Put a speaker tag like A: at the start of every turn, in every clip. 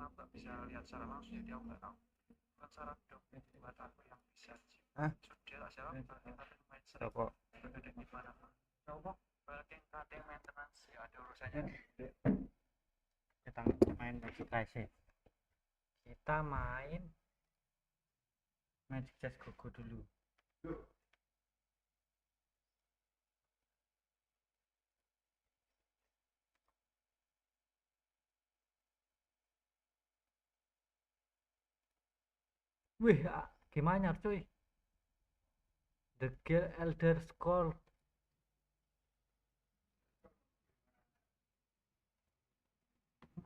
A: aku nggak bisa lihat secara langsung jadi aku nggak tahu. Bukan saran dok buat aku yang bisa sih.
B: Hah?
A: Sudah lah siapa yang kadang main sering
B: Rokok.
A: ada di mana apa balik kadang maintenance ya ada urusannya.
B: Kita main Magic guys sih. Kita main Magic Chess Gogo dulu. Wih, gimana cuy? The Gale Elder Scroll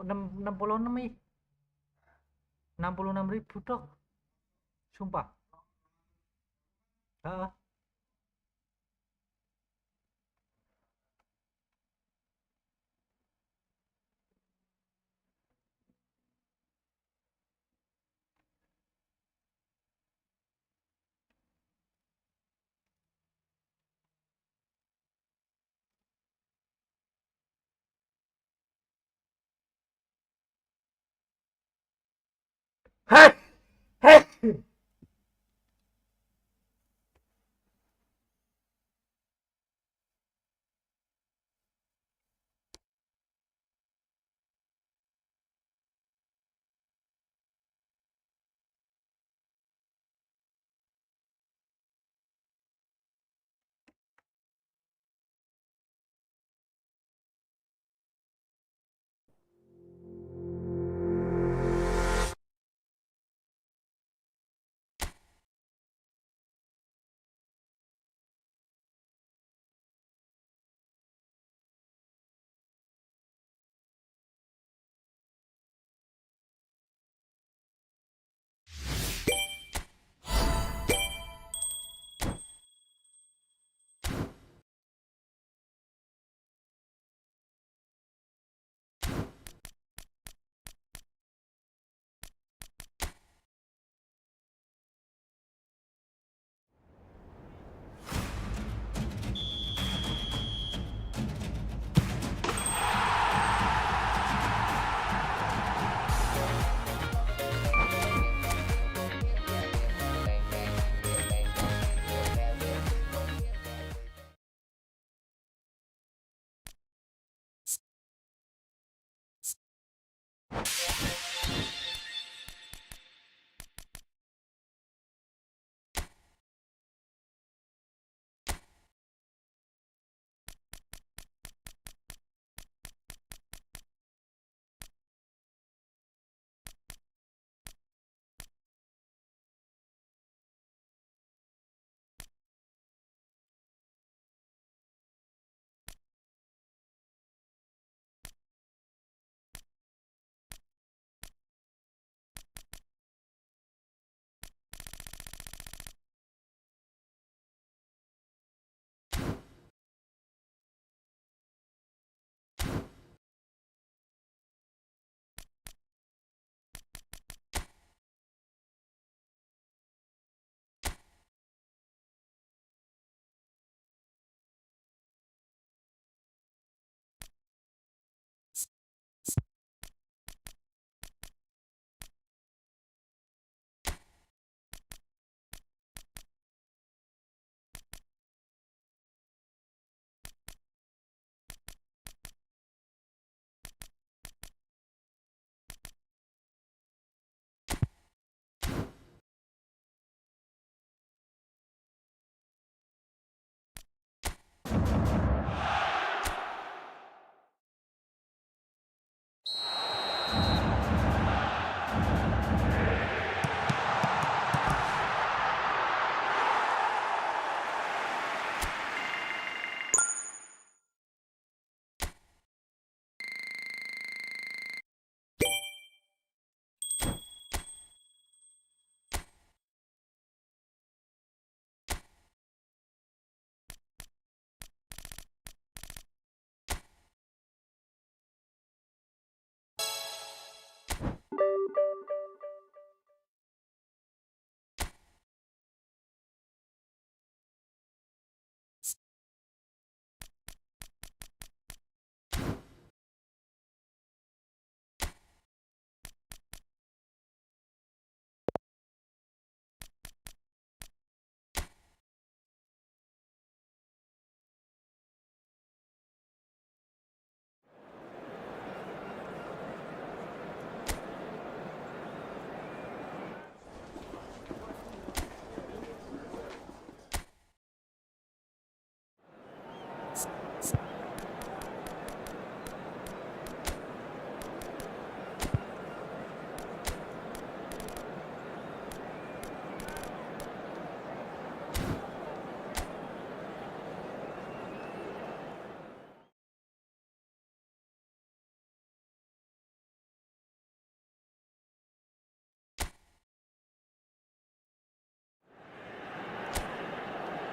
B: 66 ih. 66.000 dok. Sumpah. Heeh. Hei, hei.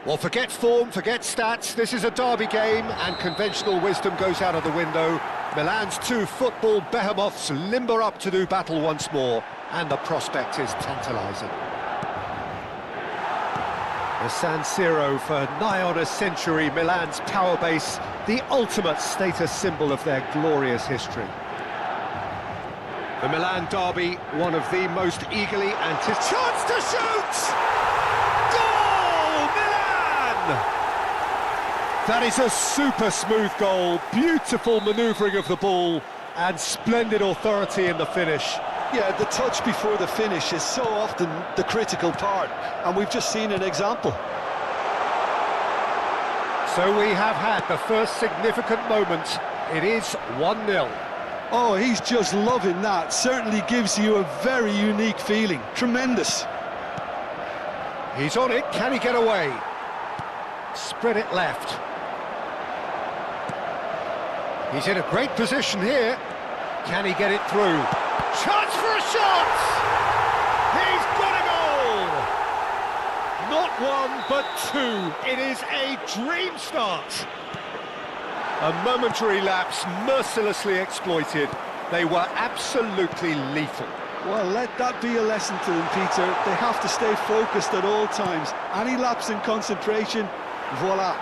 C: Well, forget form, forget stats. This is a derby game, and conventional wisdom goes out of the window. Milan's two football behemoths limber up to do battle once more, and the prospect is tantalising. The San Siro, for nigh on a century, Milan's power base, the ultimate status symbol of their glorious history. The Milan derby, one of the most eagerly anticipated... Chance to shoot! Goal! Milan! That is a super smooth goal, beautiful manoeuvring of the ball, and splendid authority in the finish.
D: Yeah, the touch before the finish is so often the critical part, and we've just seen an example.
C: So we have had the first significant moment. It is 1-0.
D: Oh, he's just loving that. Certainly gives you a very unique feeling. Tremendous.
C: He's on it. Can he get away? Spread it left. He's in a great position here. Can he get it through? Chance for a shot! He's got a goal! Not one, but two. It is a dream start. A momentary lapse mercilessly exploited. They were absolutely lethal.
D: Well, let that be a lesson to them, Peter. They have to stay focused at all times. Any lapse in concentration, voila.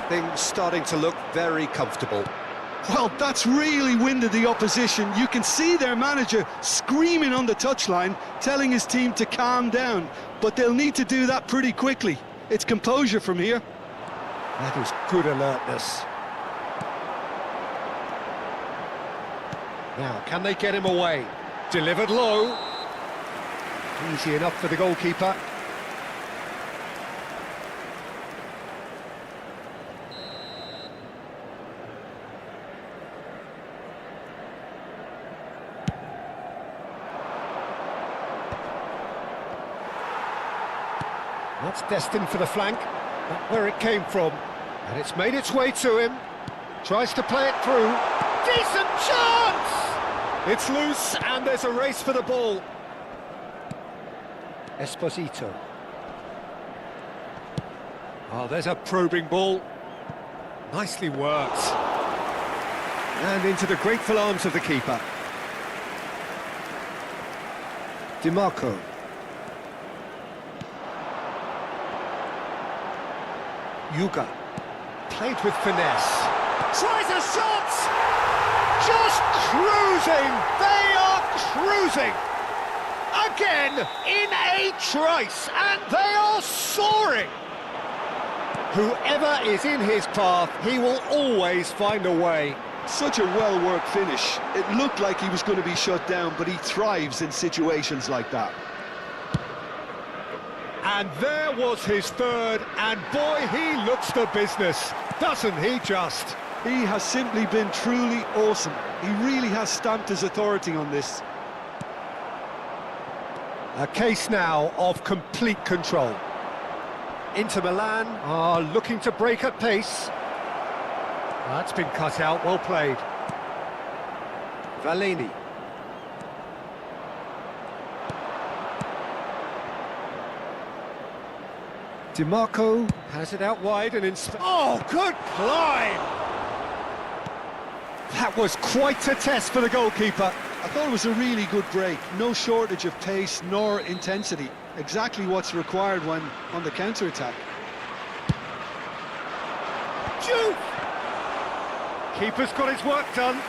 C: Things starting to look very comfortable.
D: Well, that's really winded the opposition. You can see their manager screaming on the touchline, telling his team to calm down. But they'll need to do that pretty quickly. It's composure from here.
C: That is good alertness. Now, can they get him away? Delivered low. Easy enough for the goalkeeper. That's destined for the flank. Not where it came from. And it's made its way to him. Tries to play it through. Decent chance! It's loose, and there's a race for the ball. Esposito. Oh, there's a probing ball. Nicely worked. And into the grateful arms of the keeper. DiMarco. Yuga. Played with finesse. Tries a shot! Just cruising! They are cruising! Again, in a trice, and they are soaring! Whoever is in his path, he will always find a way.
D: Such a well-worked finish. It looked like he was going to be shut down, but he thrives in situations like that.
C: And there was his third, and boy, he looks the business, doesn't he just?
D: He has simply been truly awesome. He really has stamped his authority on this.
C: A case now of complete control. Inter Milan are looking to break at pace. That's been cut out, well played. Valeni. DiMarco has it out wide and in... Oh, good climb! That was quite a test for the goalkeeper.
D: I thought it was a really good break. No shortage of pace nor intensity. Exactly what's required when on the counter-attack.
C: Shoot! Keeper's got his work done.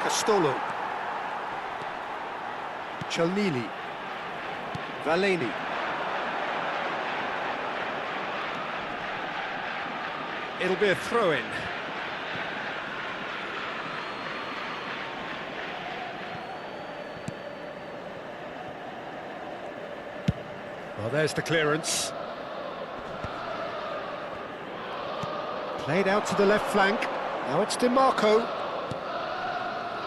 C: Castolo. Cialnili. Valeni. It'll be a throw-in. Well, there's the clearance. Played out to the left flank. Now it's DiMarco.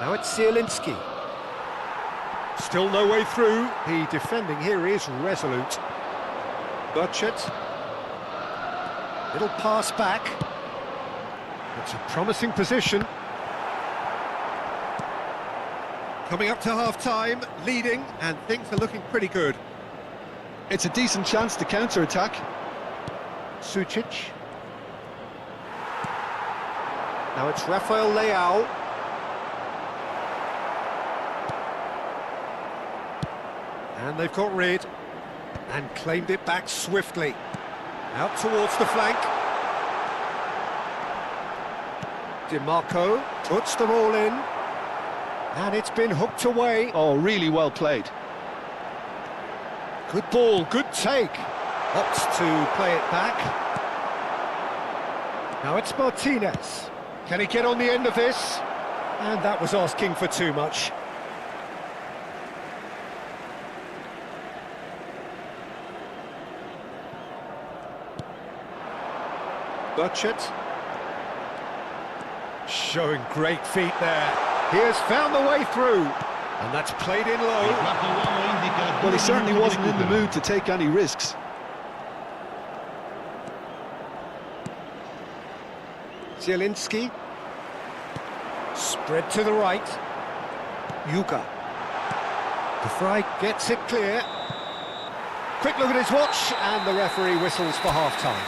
C: Now it's Zielinski. Still no way through. The defending here is resolute. Butchert. Little pass back. It's a promising position. Coming up to half-time, leading, and things are looking pretty good.
D: It's a decent chance to counter-attack.
C: Sucic. Now it's Rafael Leao. And they've got rid and claimed it back swiftly. Out towards the flank. DiMarco puts them all in. And it's been hooked away.
D: Oh, really well played.
C: Good ball, good take. Opts to play it back. Now it's Martinez. Can he get on the end of this? And that was asking for too much. Butchett. Showing great feet there. He has found the way through. And that's played in low.
D: Well, he certainly wasn't in the mood to take any risks.
C: Zielinski. Spread to the right. Yuga. De Vrij gets it clear. Quick look at his watch, and the referee whistles for half-time.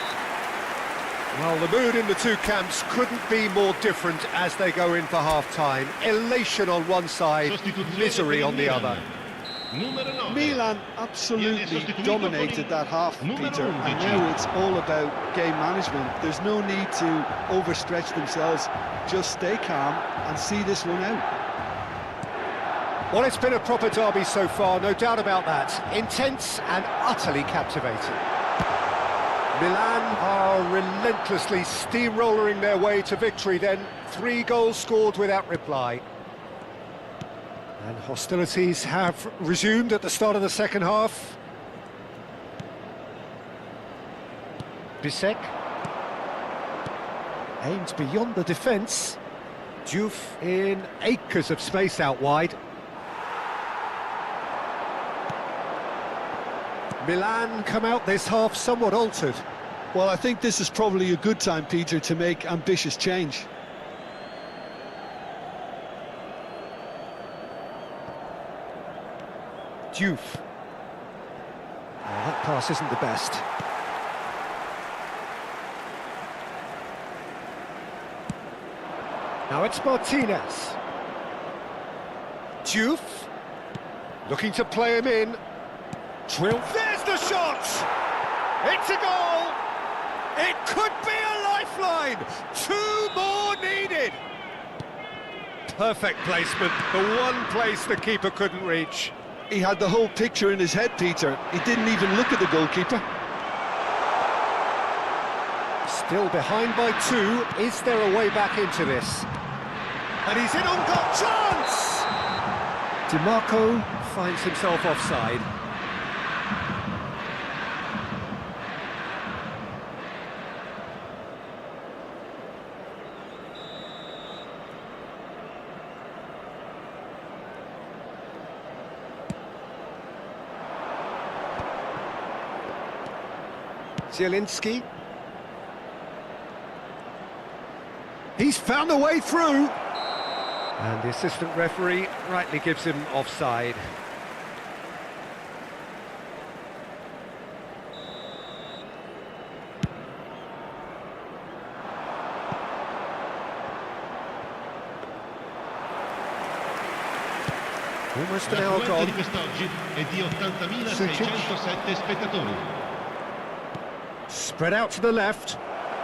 C: Well, the mood in the two camps couldn't be more different as they go in for half-time. Elation on one side, misery on the other.
D: Milan absolutely dominated that half, Peter, and now it's all about game management. There's no need to overstretch themselves. Just stay calm and see this one out.
C: Well, it's been a proper derby so far, no doubt about that. Intense and utterly captivating. Milan are relentlessly steamrolling their way to victory then. 3 goals scored without reply. And hostilities have resumed at the start of the second half. Bisek aims beyond the defence. Diouf in acres of space out wide. Milan come out this half somewhat altered.
D: Well, I think this is probably a good time, Peter, to make ambitious change.
C: Diouf. Oh, that pass isn't the best. Now it's Martinez. Diouf. Looking to play him in. Drill. There's the shot! It's a goal! It could be a lifeline! 2 more needed! Perfect placement, the one place the keeper couldn't reach.
D: He had the whole picture in his head, Peter. He didn't even look at the goalkeeper.
C: Still behind by 2. Is there a way back into this? And he's in on goal. Chance! DiMarco finds himself offside. Zielinski. He's found a way through. And the assistant referee rightly gives him offside. Almost an hour gone.
E: Di quest'oggi è di 80.607 spettatori.
C: Spread out to the left.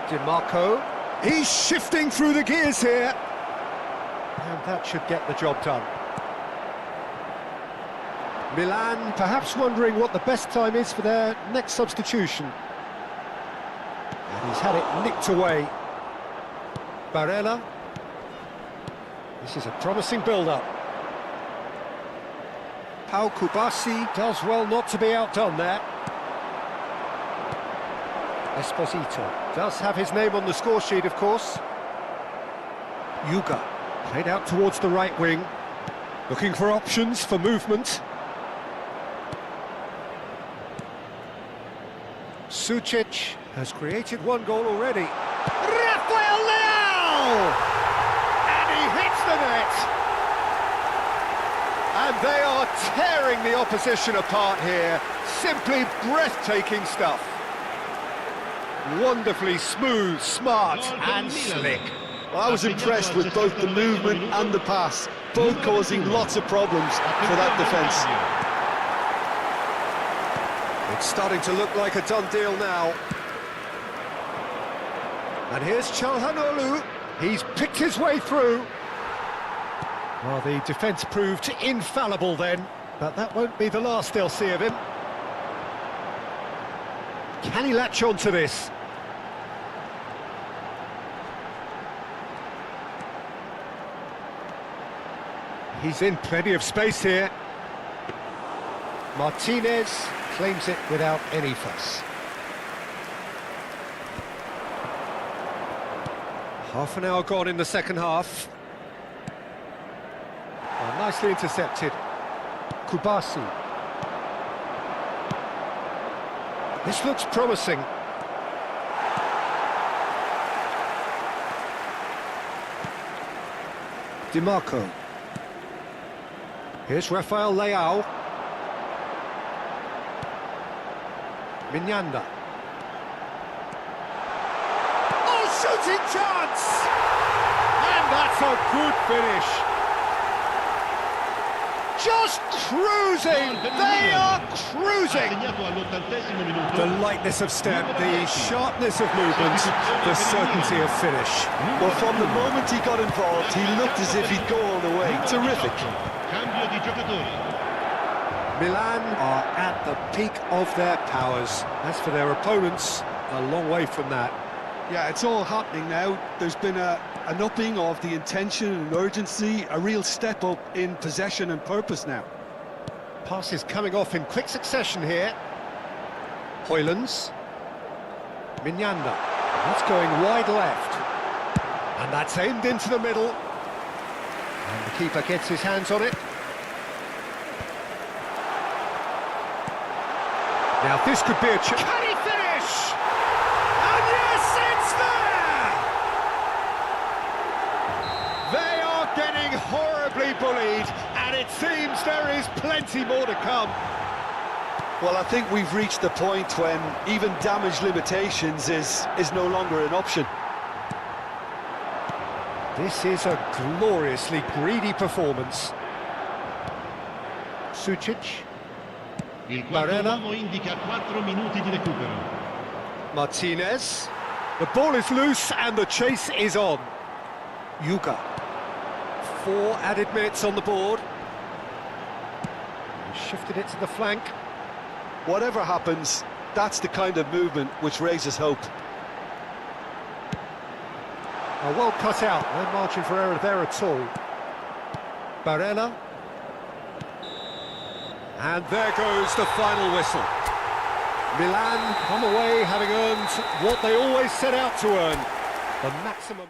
C: DiMarco. He's shifting through the gears here. And that should get the job done. Milan perhaps wondering what the best time is for their next substitution. And he's had it nicked away. Barella. This is a promising build-up. Pau Kubasi does well not to be outdone there. Esposito does have his name on the score sheet, of course. Yuga played out towards the right wing, looking for options for movement. Sucic has created 1 goal already. Rafael Leao! And he hits the net! And they are tearing the opposition apart here. Simply breathtaking stuff. Wonderfully smooth, smart and slick.
D: Well, I was impressed with both the movement and the pass, both causing lots of problems for that defence.
C: It's starting to look like a done deal now. And here's Çalhanoğlu. He's picked his way through. Well, the defence proved infallible then, but that won't be the last they'll see of him. Can he latch on to this? He's in plenty of space here. Martinez claims it without any fuss. Half an hour gone in the second half. Oh, nicely intercepted. Kubasi. This looks promising. DiMarco. Here's Rafael Leao. Mignanda. Oh, shooting chance! And that's a good finish. Just cruising! They are cruising! The lightness of step, the sharpness of movement, the certainty of finish.
D: Well, from the moment he got involved, he looked as if he'd go all the way. Terrific.
E: Cambio di giocatori.
C: Milan are at the peak of their powers. As for their opponents, a long way from that.
D: Yeah, it's all happening now. There's been an upping of the intention and urgency, a real step up in possession and purpose now.
C: Passes coming off in quick succession here. Højlunds. Mignanda. That's going wide left. And that's aimed into the middle. And the keeper gets his hands on it. Now this could be a chance. Can he finish? And yes, it's there! They are getting horribly bullied, and it seems there is plenty more to come.
D: Well, I think we've reached the point when even damage limitations is no longer an option.
C: This is a gloriously greedy performance. Sucic.
E: Il quarto
C: Barella.
E: uomo indica 4 minuti di recupero.
C: Martinez. The ball is loose and the chase is on. Yuga. 4 added minutes on the board. He shifted it to the flank.
D: Whatever happens, that's the kind of movement which raises hope.
C: Well cut out, no margin for error there at all. Barella. And there goes the final whistle. Milan come away having earned what they always set out to earn, the maximum.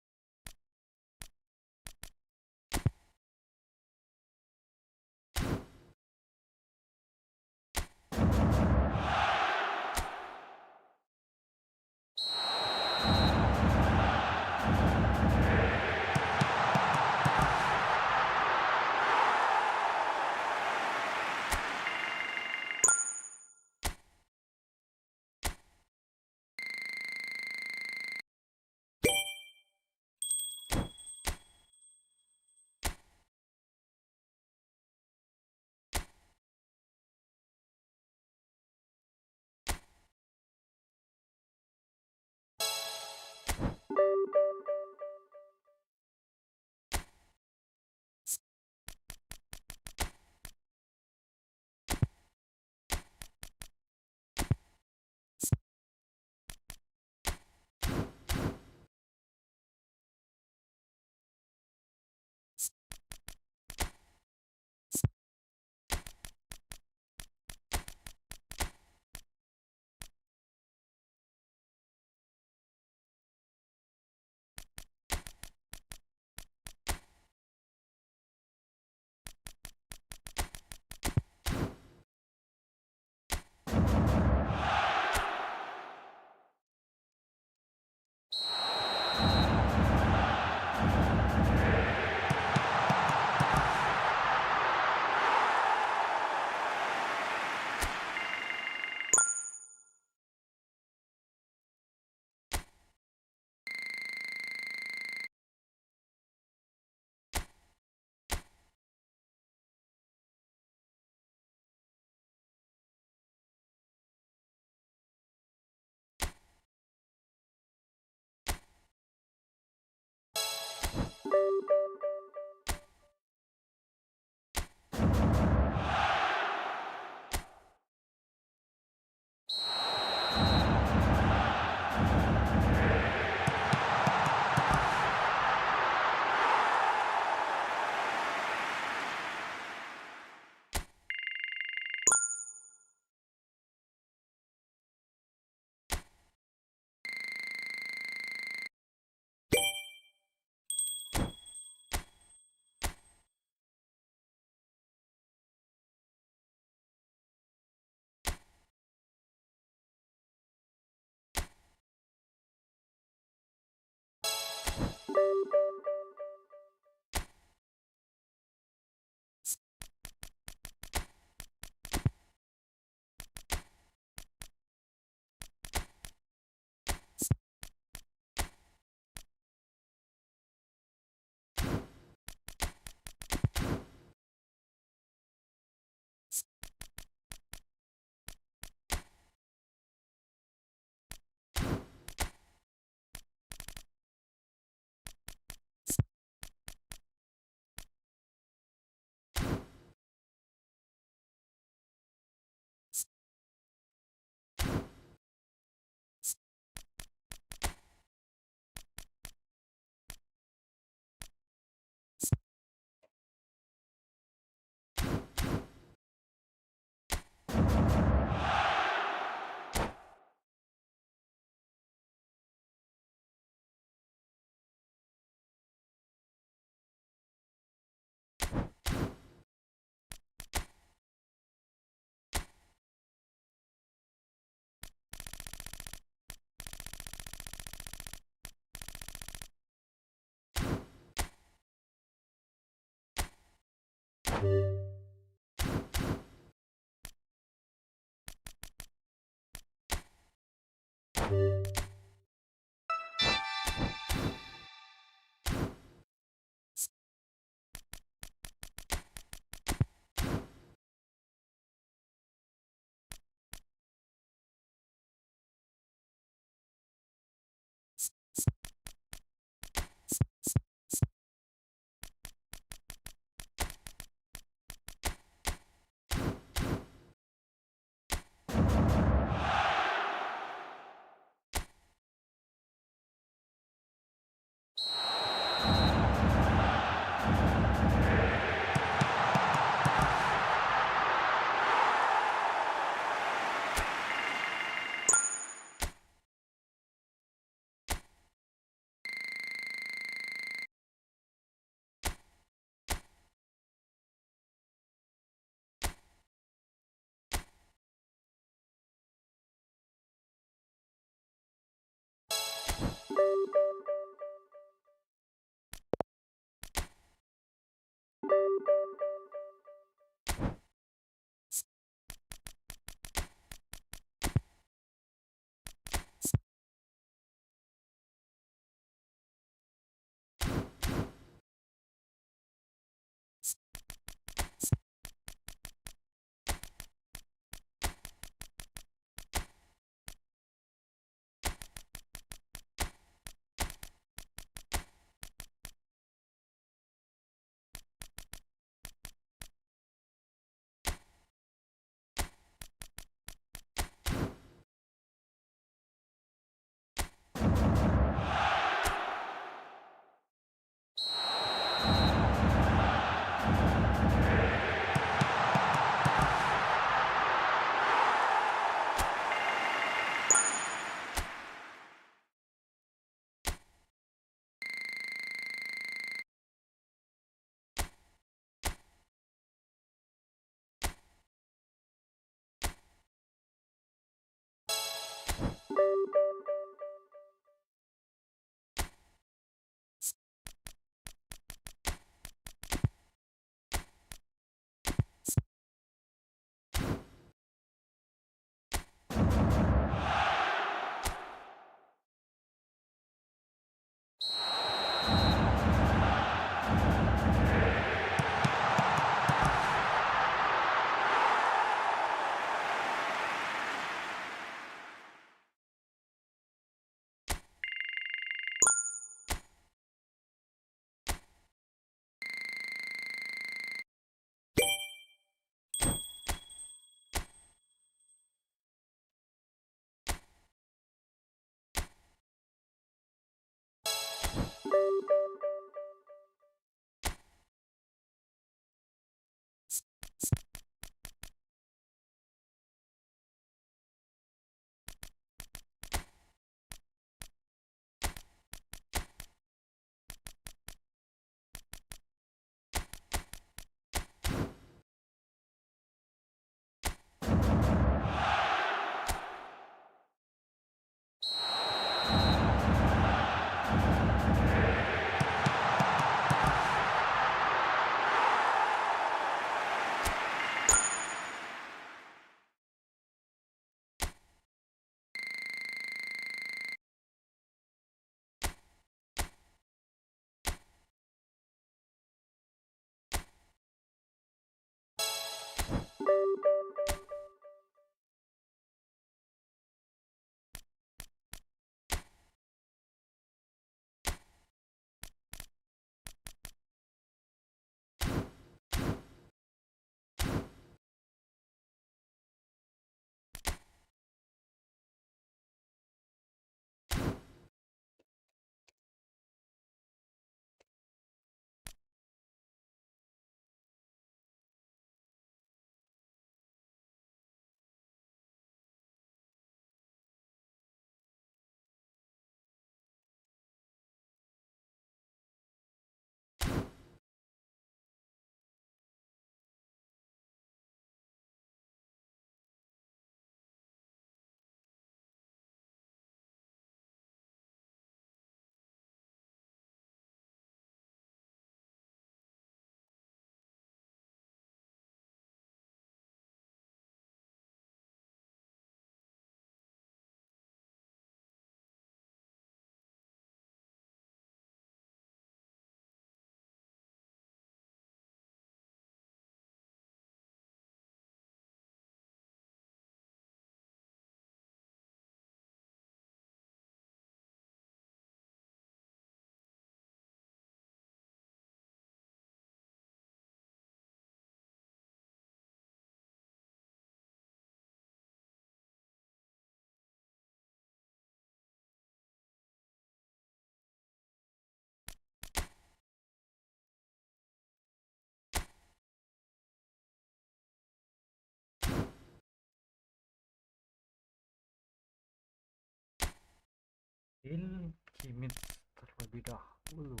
B: Heal Kimit terlebih dahulu.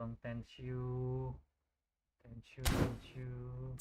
B: Bang, thank you. Thank you, thank you.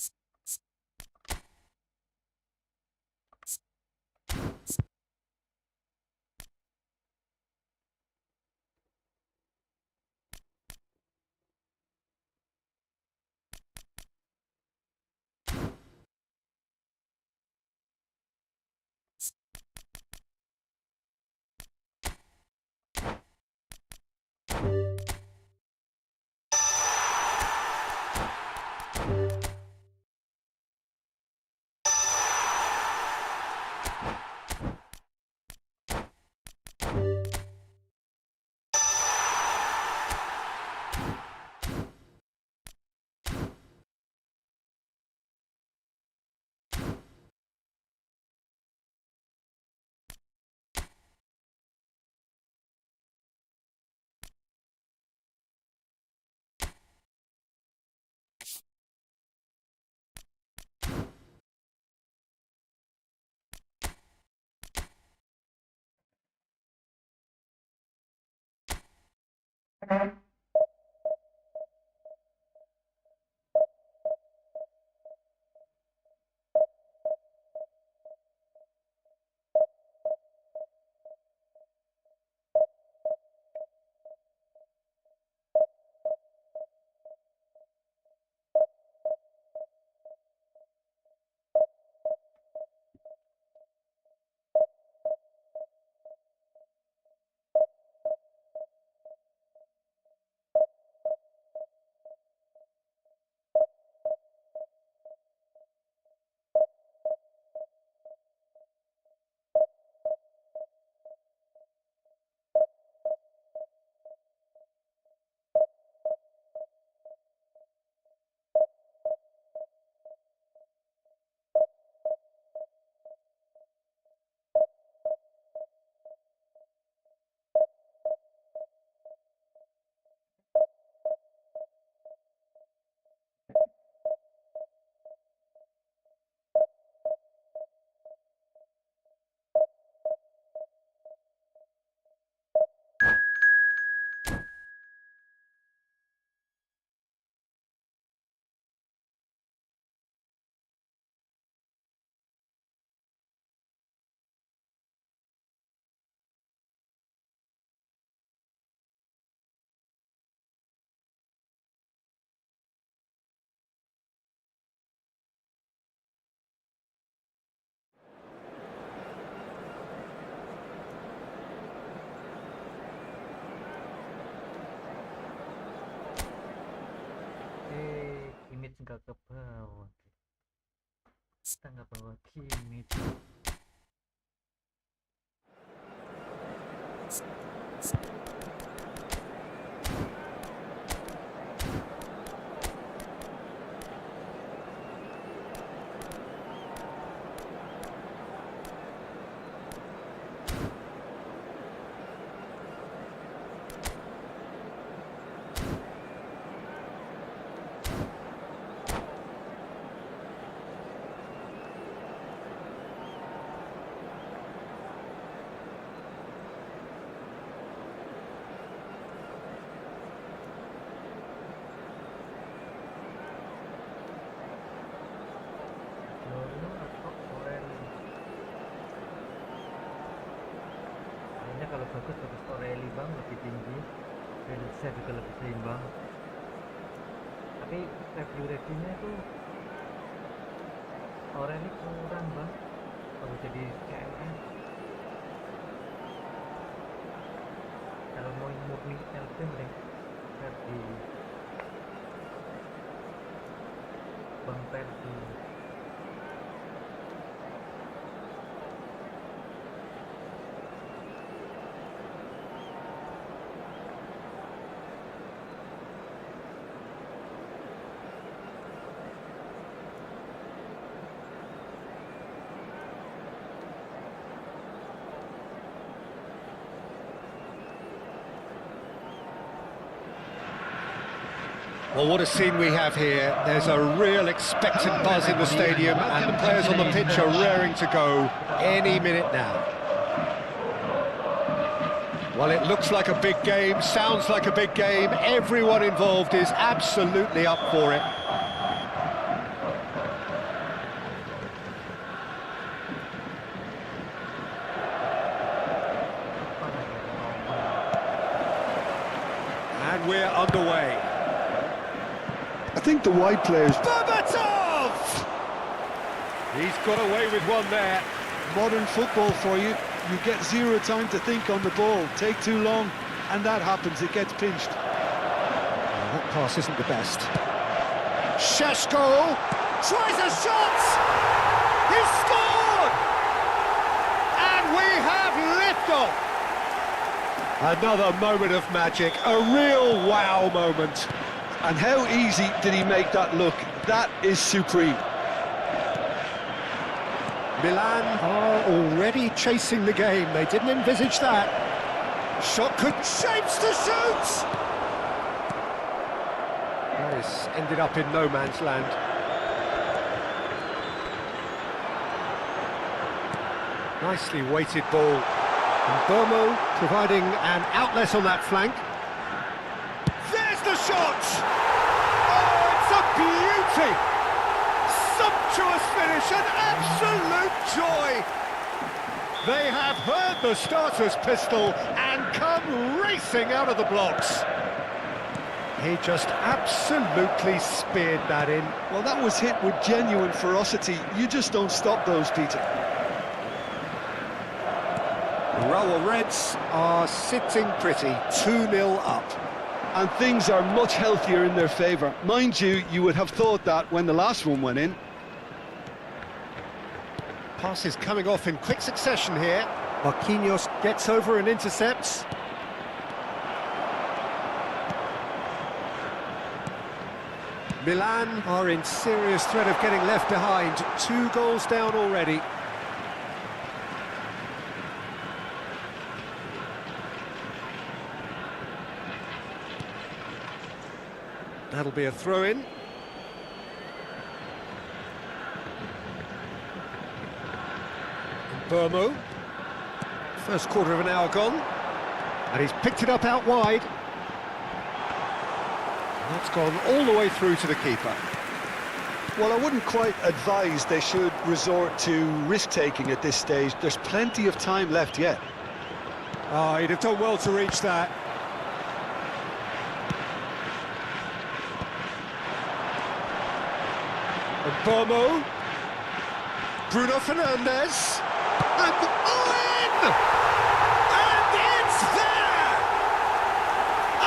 B: Kimmich nggak ke bawah. Kita nggak bawa Kimmich. Jorno atau Awal? Kayaknya kalau bagus Oreli bang, lebih tinggi. Saya juga lebih seimbang. Tapi review reviewnya itu Oreli kurang bang. Kalau jadi CMS. Kalau mau murni LP mending Ferdi. Bang Ferdi.
C: Well, what a scene we have here. There's a real expectant buzz in the stadium, and the players on the pitch are raring to go any minute now. Well, it looks like a big game, sounds like a big game. Everyone involved is absolutely up for it. And we're underway.
D: I think the wide players...
C: Berbatov! He's got away with one there.
D: Modern football for you. You get zero time to think on the ball. Take too long, and that happens. It gets pinched.
C: That pass isn't the best. Šeško tries a shot! He's scored! And we have liftoff! Another moment of magic, a real wow moment.
D: And how easy did he make that look? That is supreme.
C: Milan are already chasing the game. They didn't envisage that. Shot could shapes to shoot! This ended up in no man's land. Nicely weighted ball. And Burmo providing an outlet on that flank. There's the shot! Oh, it's a beauty! Sumptuous finish, an absolute joy! They have heard the starter's pistol and come racing out of the blocks. He just absolutely speared that in.
D: Well, that was hit with genuine ferocity. You just don't stop those, Peter.
C: The Raw Reds are sitting pretty, 2-0 up.
D: And things are much healthier in their favour. Mind you, you would have thought that when the last one went in.
C: Passes coming off in quick succession here. Marquinhos gets over and intercepts. Milan are in serious threat of getting left behind. 2 goals down already. That'll be a throw-in. Burmo. First quarter of an hour gone. And he's picked it up out wide. And that's gone all the way through to the keeper.
D: Well, I wouldn't quite advise they should resort to risk-taking at this stage. There's plenty of time left yet.
C: Oh, he'd have done well to reach that. And Burmo. Bruno Fernandes. And Owen! And it's there!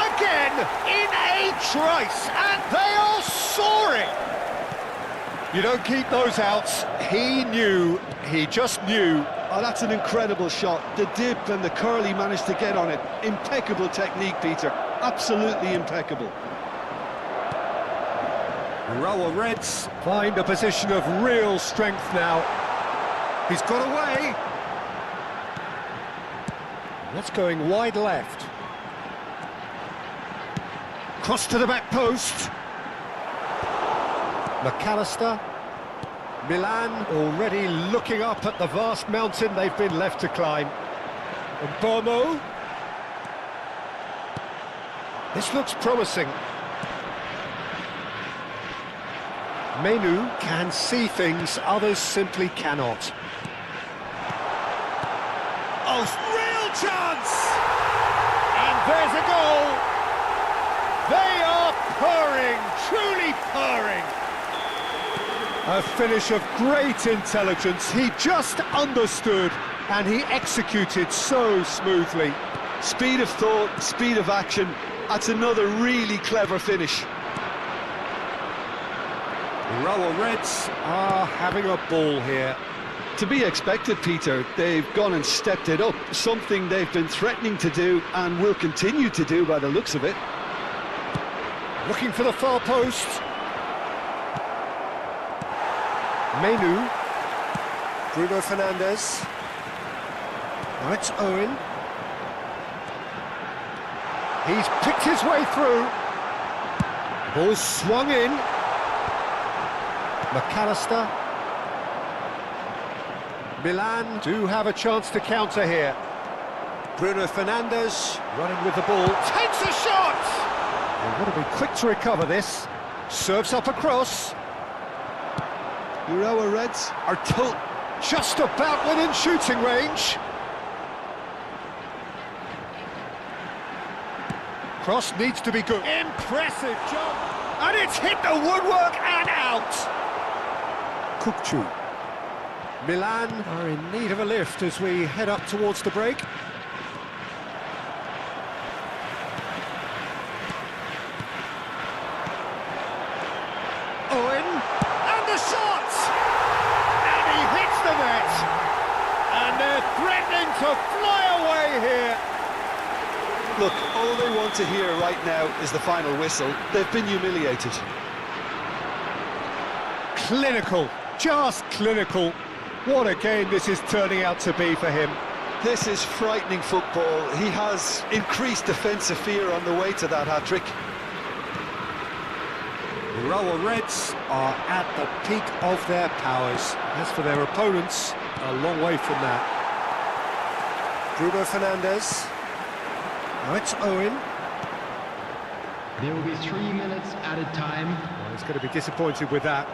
C: Again, in a trice, and they are soaring! You don't keep those outs. He just knew.
D: Oh, that's an incredible shot. The dip and the curl he managed to get on it. Impeccable technique, Peter. Absolutely impeccable.
C: Raul Reds find a position of real strength now. He's got away. That's going wide left. Cross to the back post. McAllister. Milan already looking up at the vast mountain they've been left to climb. And Bomo. This looks promising. Menu can see things others simply cannot. Oh, real chance! And there's a goal! They are purring, truly purring. A finish of great intelligence. He just understood and he executed so smoothly.
D: Speed of thought, speed of action. That's another really clever finish.
C: Raul Reds are having a ball here.
D: To be expected, Peter. They've gone and stepped it up. Something they've been threatening to do and will continue to do by the looks of it.
C: Looking for the far post. Menu. Bruno Fernandes. Now it's Owen. He's picked his way through. Ball swung in. McAllister. Milan do have a chance to counter here. Bruno Fernandes running with the ball. Takes a shot! They've got to be quick to recover this. Serves up across.
D: Urawa Reds are
C: just about within shooting range. Cross needs to be good. Impressive job. And it's hit the woodwork and out. Kukcu. Milan are in need of a lift as we head up towards the break. Owen, and the shot! And he hits the net! And they're threatening to fly away here!
D: Look, all they want to hear right now is the final whistle. They've been humiliated.
C: Clinical, just clinical. What a game this is turning out to be for him.
D: This is frightening football. He has increased defensive fear on the way to that hat-trick.
C: Raul Reds are at the peak of their powers. As for their opponents, a long way from that. Bruno Fernandes. Now it's Owen.
E: There will be 3 minutes added time.
C: Well, he's going to be disappointed with that.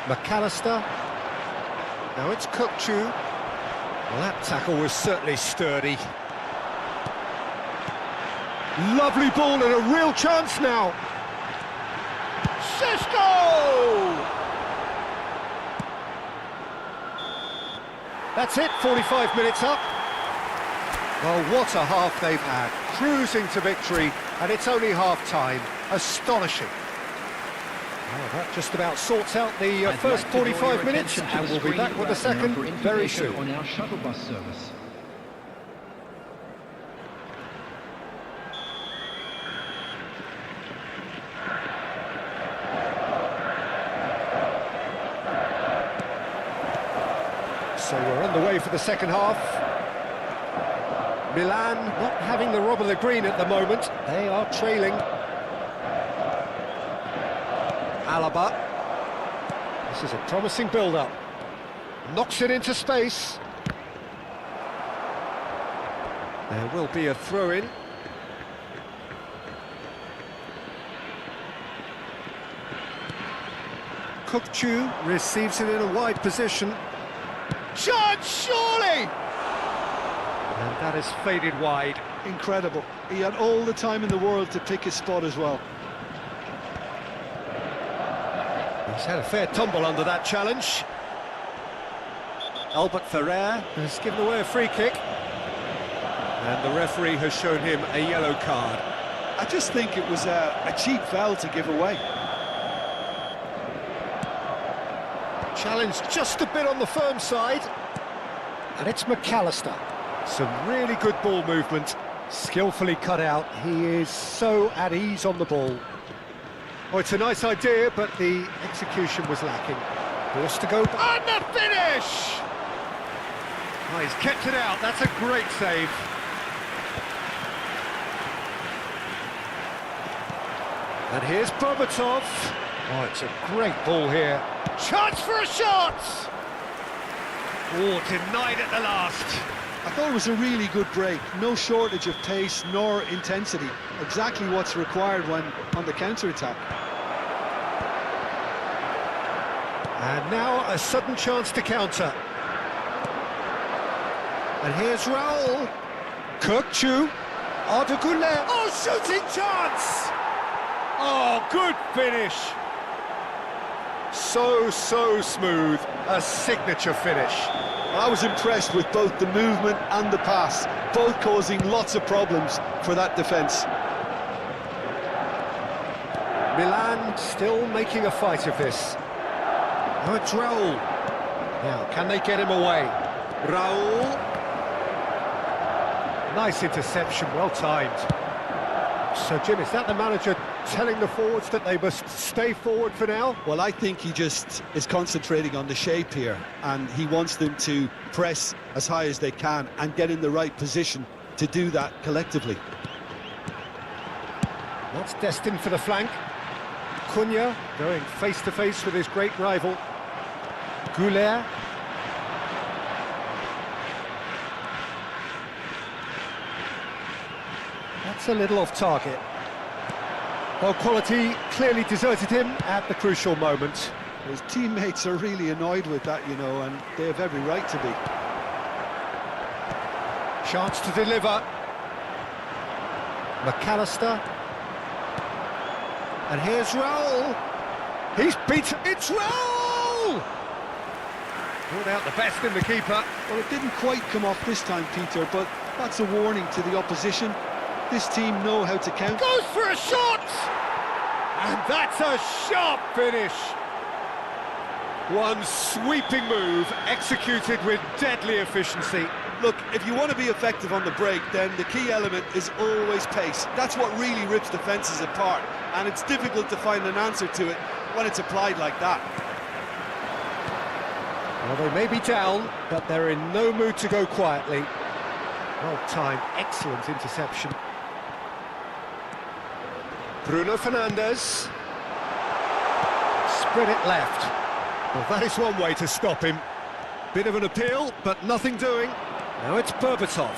C: McAllister. Now it's Kukcu. Well, that tackle was certainly sturdy. Lovely ball and a real chance now. Cisco! That's it, 45 minutes up. Well, what a half they've had. Cruising to victory, and it's only half-time. Astonishing. Well, that just about sorts out the first 45 minutes, and we'll be back with the second very soon.
E: On our shuttle bus service.
C: So we're on the way for the second half. Milan not having the rob of the green at the moment. They are trailing. Alaba. This is a promising build-up. Knocks it into space. There will be a throw-in. Kukcu receives it in a wide position. Chance, surely! And that is faded wide.
D: Incredible. He had all the time in the world to pick his spot as well.
C: He's had a fair tumble under that challenge. Albert Ferrer has given away a free kick. And the referee has shown him a yellow card.
D: I just think it was a cheap foul to give away.
C: Challenge just a bit on the firm side. And it's McAllister. Some really good ball movement. Skillfully cut out. He is so at ease on the ball. Oh, it's a nice idea, but the execution was lacking. Forced to go... And the finish! Oh, he's kept it out. That's a great save. And here's Berbatov. Oh, it's a great ball here. Chance for a shot! Oh, denied at the last.
D: I thought it was a really good break. No shortage of pace nor intensity. Exactly what's required when on the counter-attack.
C: And now a sudden chance to counter. And here's Raul. Kirkchu. Arda Güler. Oh, shooting chance! Oh, good finish. So smooth. A signature finish.
D: I was impressed with both the movement and the pass, both causing lots of problems for that defence.
C: Milan still making a fight of this. Oh, it's Raul. Now, can they get him away? Raul. Nice interception, well timed. So, Jim, is that the manager telling the forwards that they must stay forward for now?
D: Well, I think he just is concentrating on the shape here, and he wants them to press as high as they can and get in the right position to do that collectively.
C: That's destined for the flank. Cunha going face-to-face with his great rival. Güler. That's a little off target. Well, quality clearly deserted him at the crucial moment.
D: His teammates are really annoyed with that, you know, and they have every right to be.
C: Chance to deliver. McAllister. And here's Raul. He's beaten. It's Raul! Brought out the best in the keeper.
D: Well, it didn't quite come off this time, Peter, but that's a warning to the opposition. This team know how to count.
C: Goes for a shot! And that's a sharp finish. One sweeping move, executed with deadly efficiency.
D: Look, if you want to be effective on the break, then the key element is always pace. That's what really rips defences apart, and it's difficult to find an answer to it when it's applied like that.
C: Well, they may be down, but they're in no mood to go quietly. Well timed, excellent interception. Bruno Fernandes. Spread it left. Well, that is one way to stop him. Bit of an appeal, but nothing doing. Now it's Berbatov.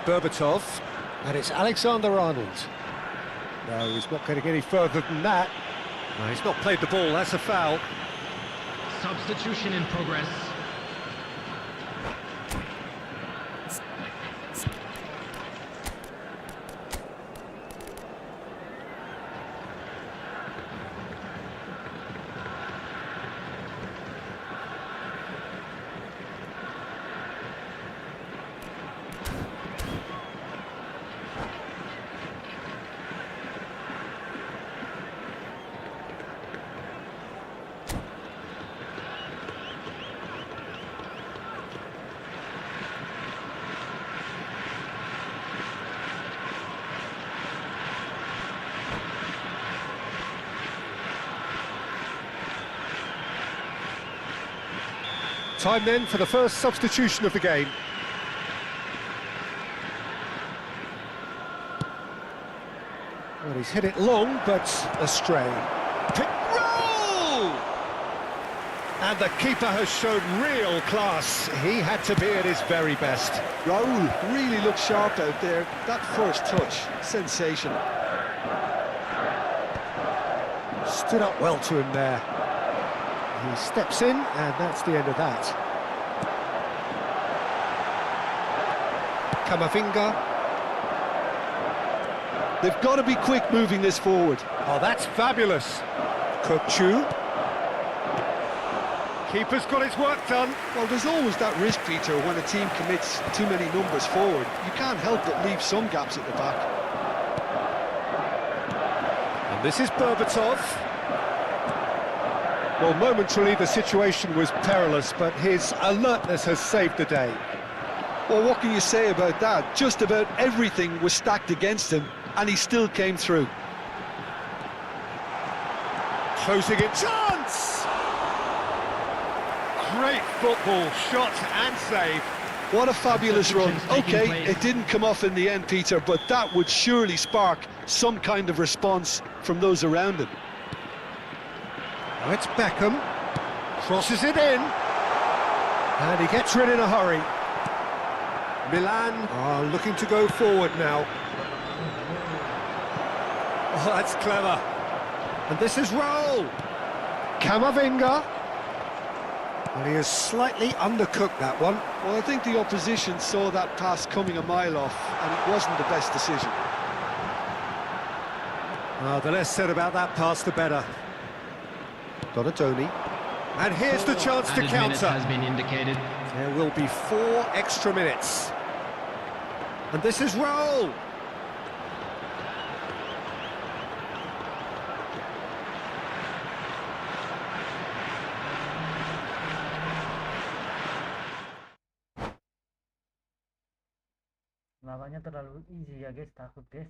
C: Berbatov, and it's Alexander-Arnold. No, he's not going to get any further than that. No, he's not played the ball, that's a foul.
E: Substitution in progress.
C: Time then for the first substitution of the game. Well, he's hit it long, but astray. Pick roll! And the keeper has shown real class. He had to be at his very best.
D: Raul really looked sharp out there. That first touch, sensational.
C: Stood up well to him there. He steps in, and that's the end of that. Camavinga.
D: They've got to be quick moving this forward.
C: Oh, that's fabulous. Kirkchu. Keeper's got his work done.
D: Well, there's always that risk, Peter, when a team commits too many numbers forward. You can't help but leave some gaps at the back.
C: And this is Berbatov. Well, momentarily the situation was perilous, but his alertness has saved the day.
D: Well, what can you say about that? Just about everything was stacked against him, and he still came through.
C: Closing in chance! Great football, shot and save.
D: What a fabulous run.
E: Substitutions taking
D: Okay,
E: place.
D: it didn't come off in the end, Peter, but that would surely spark some kind of response from those around him.
C: Now it's Beckham, crosses it in, and he gets rid in a hurry. Milan are looking to go forward now. Oh, that's clever. And this is Raul. Camavinga. Well, he has slightly undercooked that one.
D: Well, I think the opposition saw that pass coming a mile off, and it wasn't the best decision.
C: The less said about that pass, the better. Donatoni. And here's the chance to
E: Added minutes
C: counter.
E: has been indicated.
C: There will be 4 extra minutes. And this is Raul.
B: Lawannya terlalu easy ya guys, takut guys.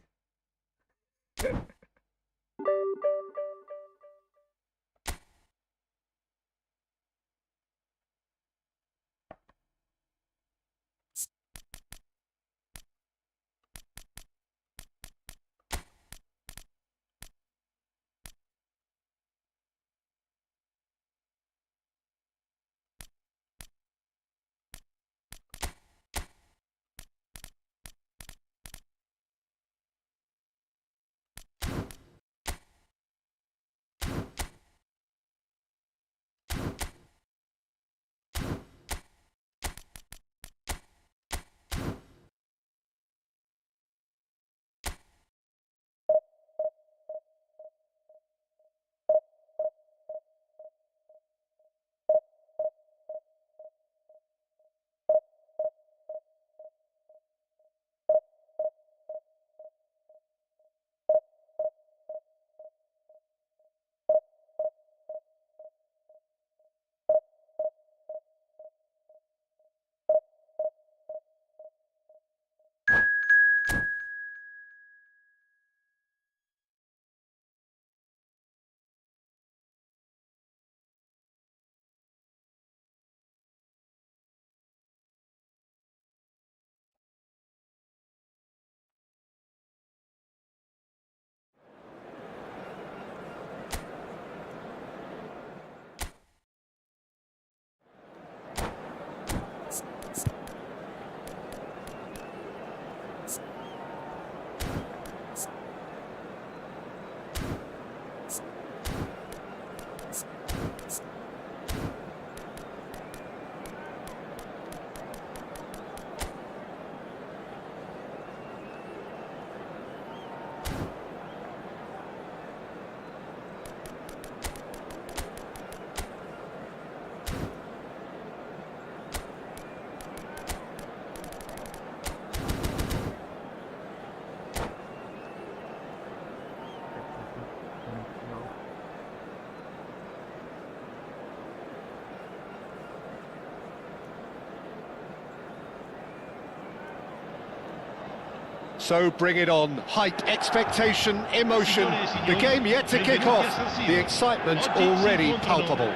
C: So bring it on. Hype, expectation, emotion. The game yet to kick off. The excitement already palpable.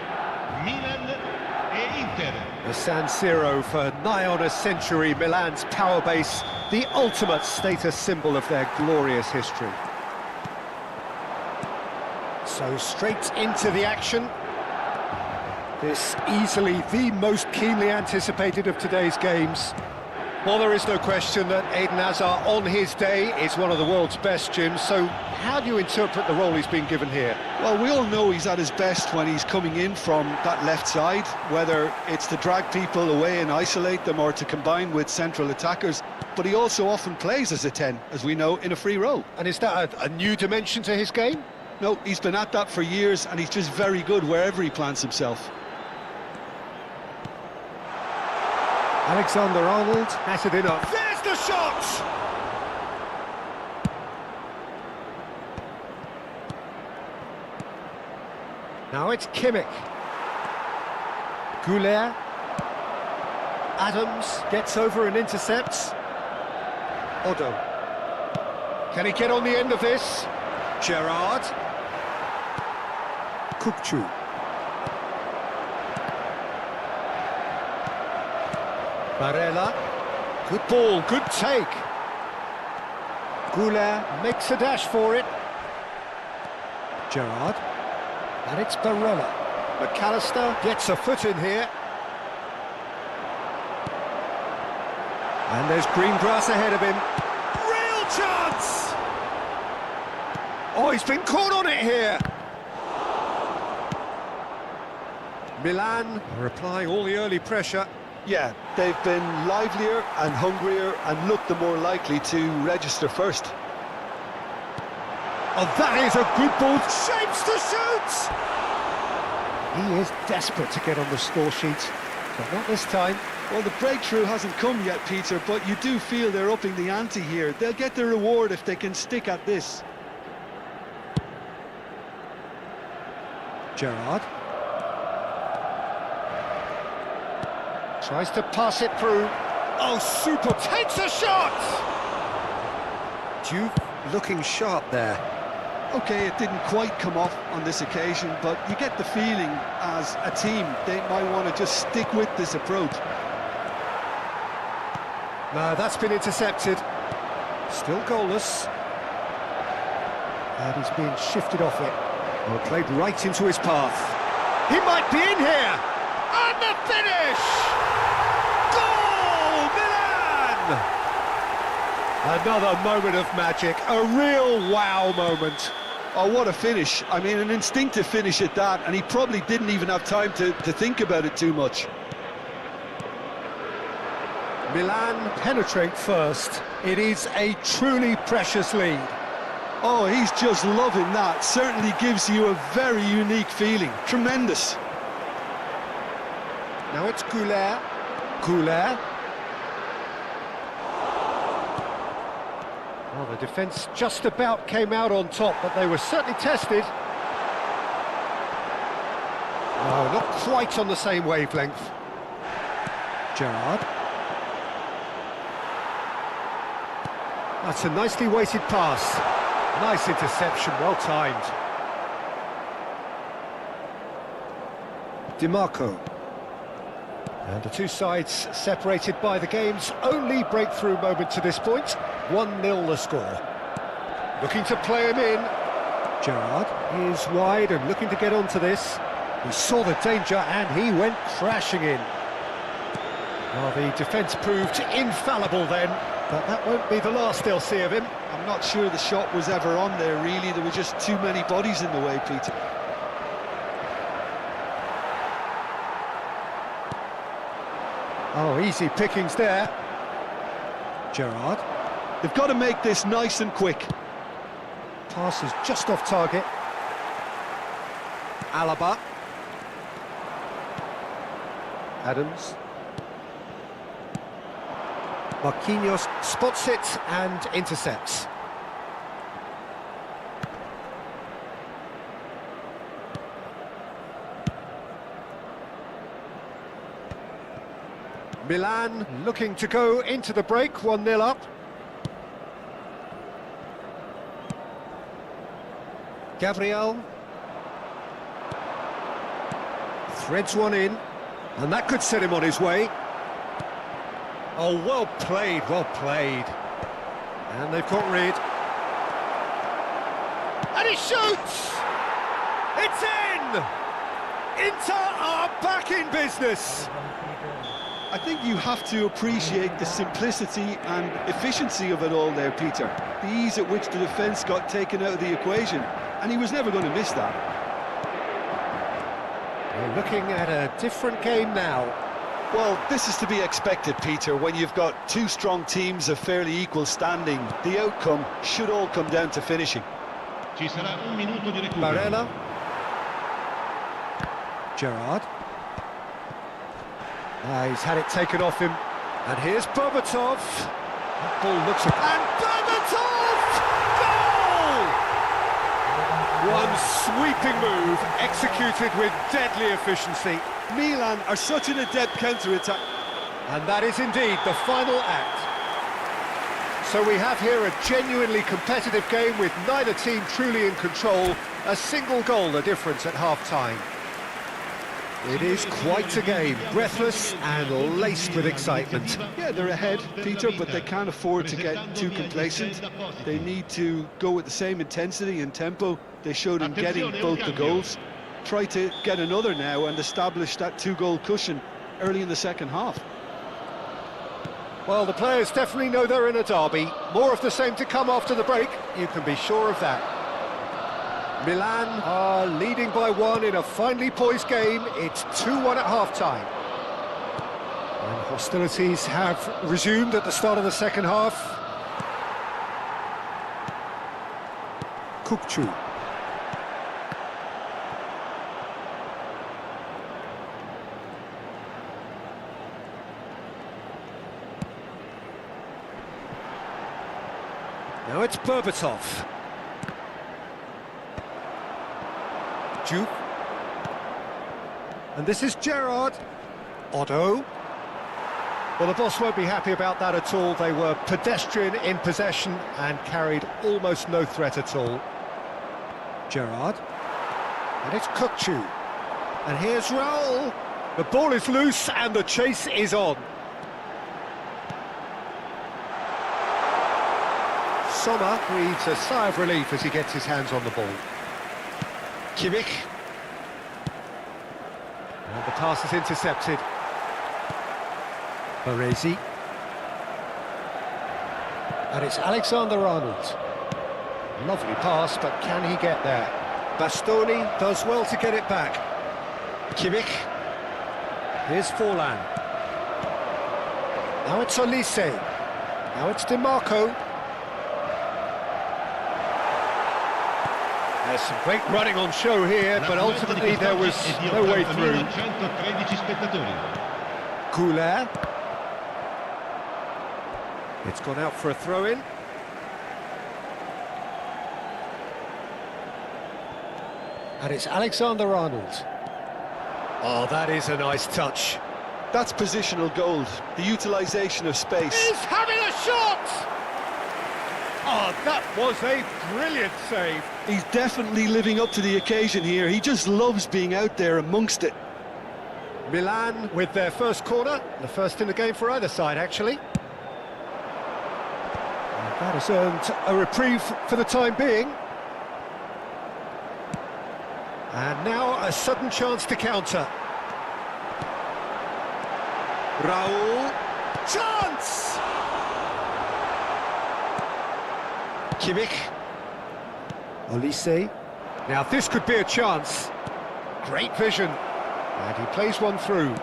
E: Milan e Inter.
C: The San Siro for nigh on a century, Milan's power base, the ultimate status symbol of their glorious history. So straight into the action. This easily the most keenly anticipated of today's games. Well, there is no question that Eden Hazard, on his day, is one of the world's best, Jim. So how do you interpret the role he's been given here?
D: Well, we all know he's at his best when he's coming in from that left side, whether it's to drag people away and isolate them or to combine with central attackers. But he also often plays as a 10, as we know, in a free role.
C: And is that a new dimension to his game?
D: No, he's been at that for years, and he's just very good wherever he plants himself.
C: Alexander-Arnold has it enough. There's the shot! Now it's Kimmich. Goulet. Adams gets over and intercepts. Odo. Can he get on the end of this? Gerrard. Kukçu. Barella. Good ball, good take. Goulet makes a dash for it. Gerrard. And it's Barella. McAllister gets a foot in here. And there's green grass ahead of him. Real chance! Oh, he's been caught on it here. Milan are applying all the early pressure.
D: Yeah, they've been livelier and hungrier and looked the more likely to register first.
C: Oh, that is a good ball. Shapes to shoot! He is desperate to get on the score sheet, but not this time.
D: Well, the breakthrough hasn't come yet, Peter, but you do feel they're upping the ante here. They'll get the reward if they can stick at this.
C: Gerrard. Tries to pass it through. Oh, super. Takes a shot! Duke looking sharp there.
D: Okay, it didn't quite come off on this occasion, but you get the feeling as a team they might want to just stick with this approach.
C: No, that's been intercepted. Still goalless. And he's being shifted off it. Well, played right into his path. He might be in here! And the finish! Goal, Milan! Another moment of magic, a real wow moment.
D: Oh, what a finish. I mean, an instinctive finish at that, and he probably didn't even have time to think about it too much.
C: Milan penetrate first. It is a truly precious lead.
D: Oh, he's just loving that. Certainly gives you a very unique feeling. Tremendous.
C: Now it's Goulet. Goulet. Well, the defence just about came out on top, but they were certainly tested. No, not quite on the same wavelength. Gerrard. That's a nicely weighted pass. Nice interception, well timed. DiMarco. And the two sides separated by the game's only breakthrough moment to this point. 1-0 the score. Looking to play him in. Gerrard is wide and looking to get onto this. He saw the danger and he went crashing in. Well, the defence proved infallible then, but that won't be the last they'll see of him.
D: I'm not sure the shot was ever on there, really. There were just too many bodies in the way, Peter.
C: Oh, easy pickings there. Gerrard.
D: They've got to make this nice and quick.
C: Pass is just off target. Alaba. Adams. Marquinhos spots it and intercepts. Milan looking to go into the break, 1-0 up. Gabriel. Threads one in, and that could set him on his way. Oh, well played, well played. And they've got rid. And he shoots! It's in! Inter are back in business!
D: I think you have to appreciate the simplicity and efficiency of it all there, Peter. The ease at which the defence got taken out of the equation, and he was never going to miss that.
C: We're looking at a different game now.
D: Well, this is to be expected, Peter, when you've got two strong teams of fairly equal standing. The outcome should all come down to finishing.
E: Ci sarà un minuto di recupero.
C: Barella. Gerrard. He's had it taken off him. And here's Berbatov. That ball looks... And Berbatov! Goal! One sweeping move, executed with deadly efficiency.
D: Milan are such an adept counter-attack.
C: And that is indeed the final act. So we have here a genuinely competitive game with neither team truly in control. A single goal the difference at half-time. It is quite a game, breathless and laced with excitement.
D: Yeah, they're ahead, Peter, but they can't afford to get too complacent. They need to go with the same intensity and tempo they showed in getting both the goals. Try to get another now and establish that two-goal cushion early in the second half.
C: Well, the players definitely know they're in a derby. More of the same to come after the break, you can be sure of that. Milan are leading by one in a finely poised game. It's 2-1 at half-time. And hostilities have resumed at the start of the second half. Kukçu. Now it's Berbatov. Duke. And this is Gerrard. Otto. Well, the boss won't be happy about that at all. They were pedestrian in possession and carried almost no threat at all. Gerrard. And it's Kukçu. And here's Raul. The ball is loose and the chase is on. Sommer breathes a sigh of relief as he gets his hands on the ball. Kimmich. And the pass is intercepted. Baresi. And it's Alexander-Arnold. Lovely pass, but can he get there? Bastoni does well to get it back. Kimmich. Here's Forlan. Now it's Olise. Now it's DiMarco. There's some great running on show here, but ultimately there was no way through. Couler. It's gone out for a throw-in. And it's Alexander-Arnold. Oh, that is a nice touch.
D: That's positional gold, the utilisation of space.
C: He's having a shot! Oh, that was a brilliant save.
D: He's definitely living up to the occasion here. He just loves being out there amongst it.
C: Milan with their first corner, the first in the game for either side, actually. And that has earned a reprieve for the time being. And now a sudden chance to counter. Raul. Chance! Kimmich. Olise. Now this could be a chance. Great vision. And he plays one through.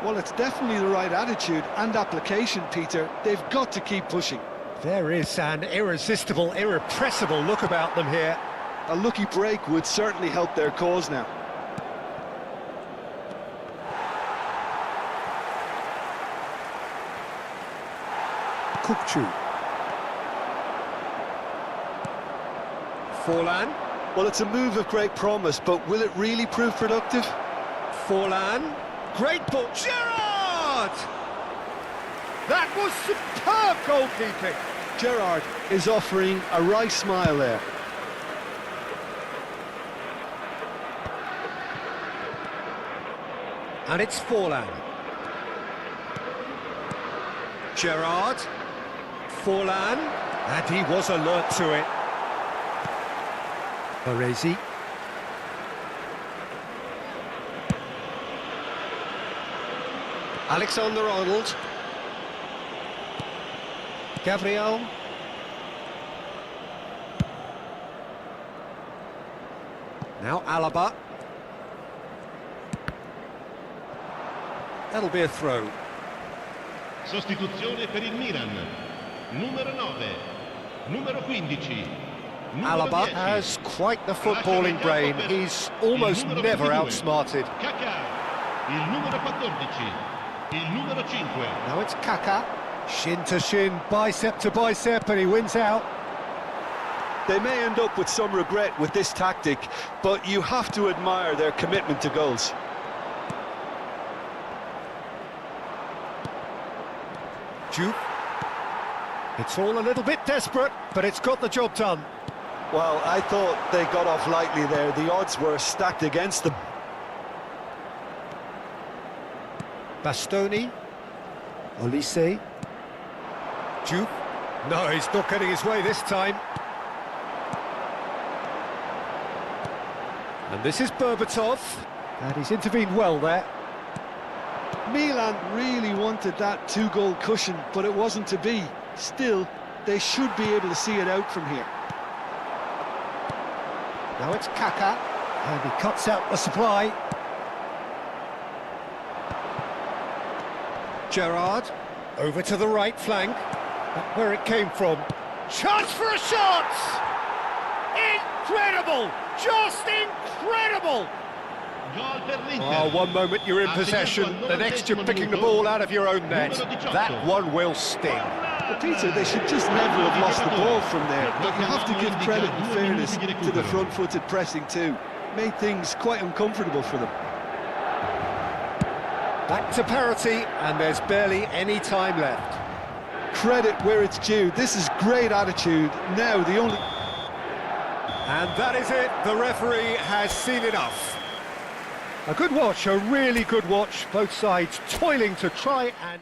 D: Well, it's definitely the right attitude and application, Peter. They've got to keep pushing.
C: There is an irresistible, irrepressible look about them here.
D: A lucky break would certainly help their cause now.
C: Kukçu. Forlan.
D: Well, it's a move of great promise, but will it really prove productive?
C: Forlan. Great ball. Gerrard! That was superb goalkeeping.
D: Gerrard is offering a wry smile there.
C: And it's Forlan. Gerrard. Forlan. And he was alert to it. Baresi. Alexander-Arnold. Gabriel. Now Alaba. That'll be a throw.
E: Sostituzione per il Milan. Numero 9. Numero 15.
C: Alaba has quite the footballing brain. He's almost never outsmarted.
E: Kaká. Il numero 14. Il numero 5.
C: Now it's Kaká. Shin to shin, bicep to bicep, and he wins out.
D: They may end up with some regret with this tactic, but you have to admire their commitment to goals.
C: Jupe. It's all a little bit desperate, but it's got the job done.
D: Well, I thought they got off lightly there. The odds were stacked against them.
C: Bastoni. Olise. Jupe. No, he's not getting his way this time. And this is Berbatov. And he's intervened well there.
D: Milan really wanted that two-goal cushion, but it wasn't to be. Still, they should be able to see it out from here.
C: Now it's Kaka, and he cuts out the supply. Gerrard, over to the right flank. That's where it came from. Chance for a shot! Incredible! Just incredible! Oh, one moment you're in possession, the next you're picking the ball out of your own net. That one will sting.
D: But Peter, they should just never have lost the ball from there. But you have to give credit and fairness to the front-footed pressing too. Made things quite uncomfortable for them.
C: Back to parity, and there's barely any time left.
D: Credit where it's due. This is great attitude. Now the only...
C: And that is it. The referee has seen enough. A good watch, a really good watch. Both sides toiling to try and...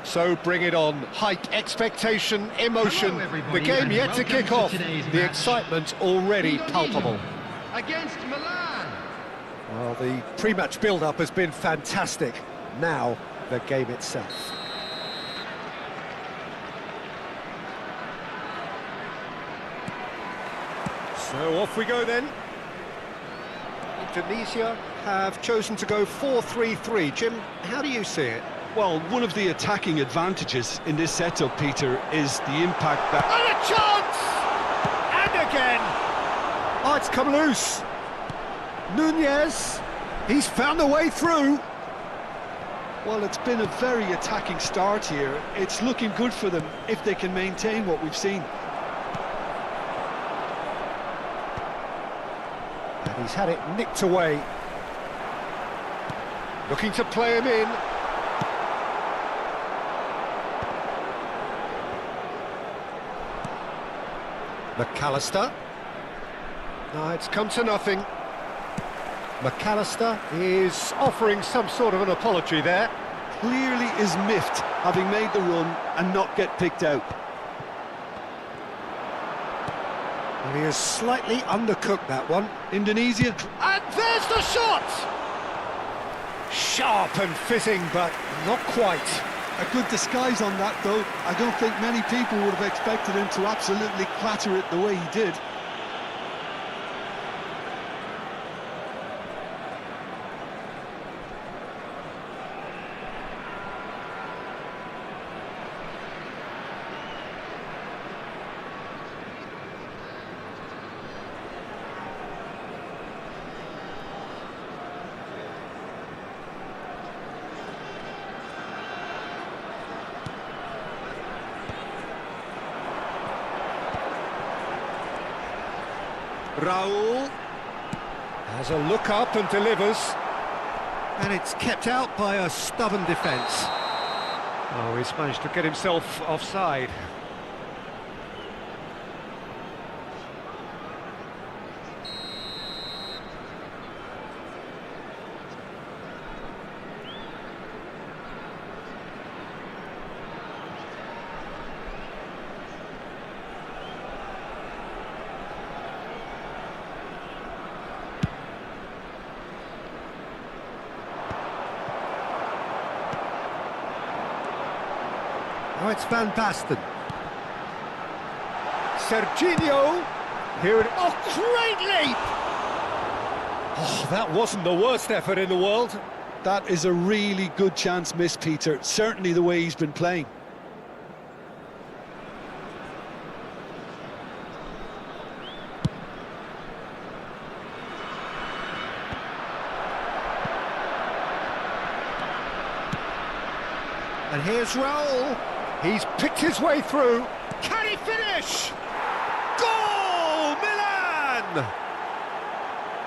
C: So bring it on. Height, expectation, emotion. The game yet to kick off. The excitement already palpable.
E: Against Milan.
C: Well, the pre-match build-up has been fantastic. Now, the game itself. So off we go then. Indonesia have chosen to go 4-3-3. Jim, how do you see it?
D: Well, one of the attacking advantages in this setup, Peter, is the impact that...
C: And a chance! And again! Oh, it's come loose. Nunez, he's found a way through.
D: Well, it's been a very attacking start here. It's looking good for them if they can maintain what we've seen.
C: And he's had it nicked away. Looking to play him in. McAllister. No, it's come to nothing. McAllister is offering some sort of an apology there.
D: Clearly is miffed, having made the run and not get picked out.
C: And he has slightly undercooked that one.
D: Indonesia.
C: And there's the shot! Sharp and fitting, but not quite.
D: A good disguise on that, though. I don't think many people would have expected him to absolutely clatter it the way he did.
C: Raul has a look up and delivers, and it's kept out by a stubborn defence. Oh, he's managed to get himself offside. Now it's Van Basten. Serginho. Here it... Oh, great leap! Oh, that wasn't the worst effort in the world.
D: That is a really good chance missed, Peter. Certainly the way he's been playing.
C: And here's Raul. He's picked his way through. Can he finish? Goal! Milan!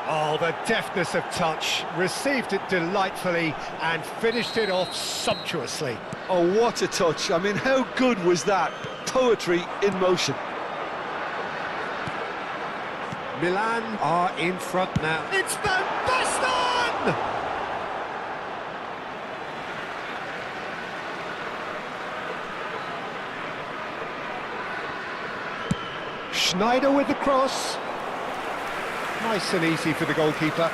C: Oh, the deftness of touch. Received it delightfully and finished it off sumptuously.
D: Oh, what a touch. I mean, how good was that? Poetry in motion.
C: Milan are in front now. It's Van Basten! Schneider with the cross. Nice and easy for the goalkeeper.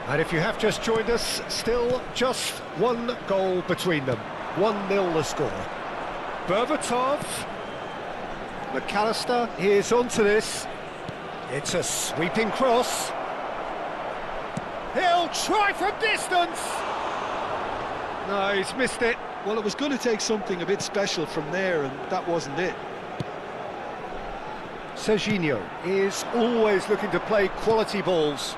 C: And if you have just joined us, still just one goal between them. 1-0 the score. Berbatov. McAllister is onto this. It's a sweeping cross. He'll try from distance. No, he's missed it.
D: Well, it was going to take something a bit special from there, and that wasn't it.
C: Serginho is always looking to play quality balls.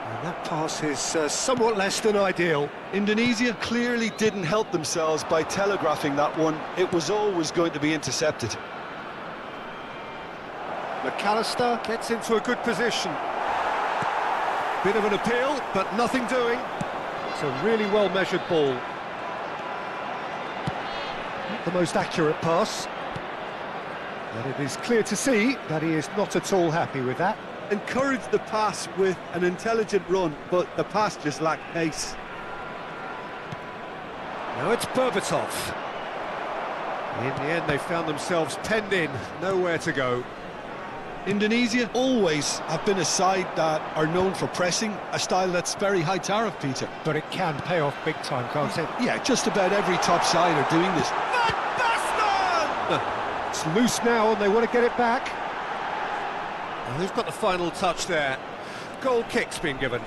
C: And that pass is somewhat less than ideal.
D: Indonesia clearly didn't help themselves by telegraphing that one. It was always going to be intercepted.
C: McAllister gets into a good position. Bit of an appeal, but nothing doing. It's a really well-measured ball. Not the most accurate pass. But it is clear to see that he is not at all happy with that.
D: encouraged the pass with an intelligent run, but the pass just lacked pace.
C: Now it's Berbatov. In the end, they found themselves penned in, nowhere to go.
D: Indonesia always have been a side that are known for pressing, a style that's very high tariff, Peter.
C: But it can pay off big time, can't it?
D: Yeah, just about every top side are doing this.
C: It's loose now and they want to get it back. And who's got the final touch there? Goal kick's been given.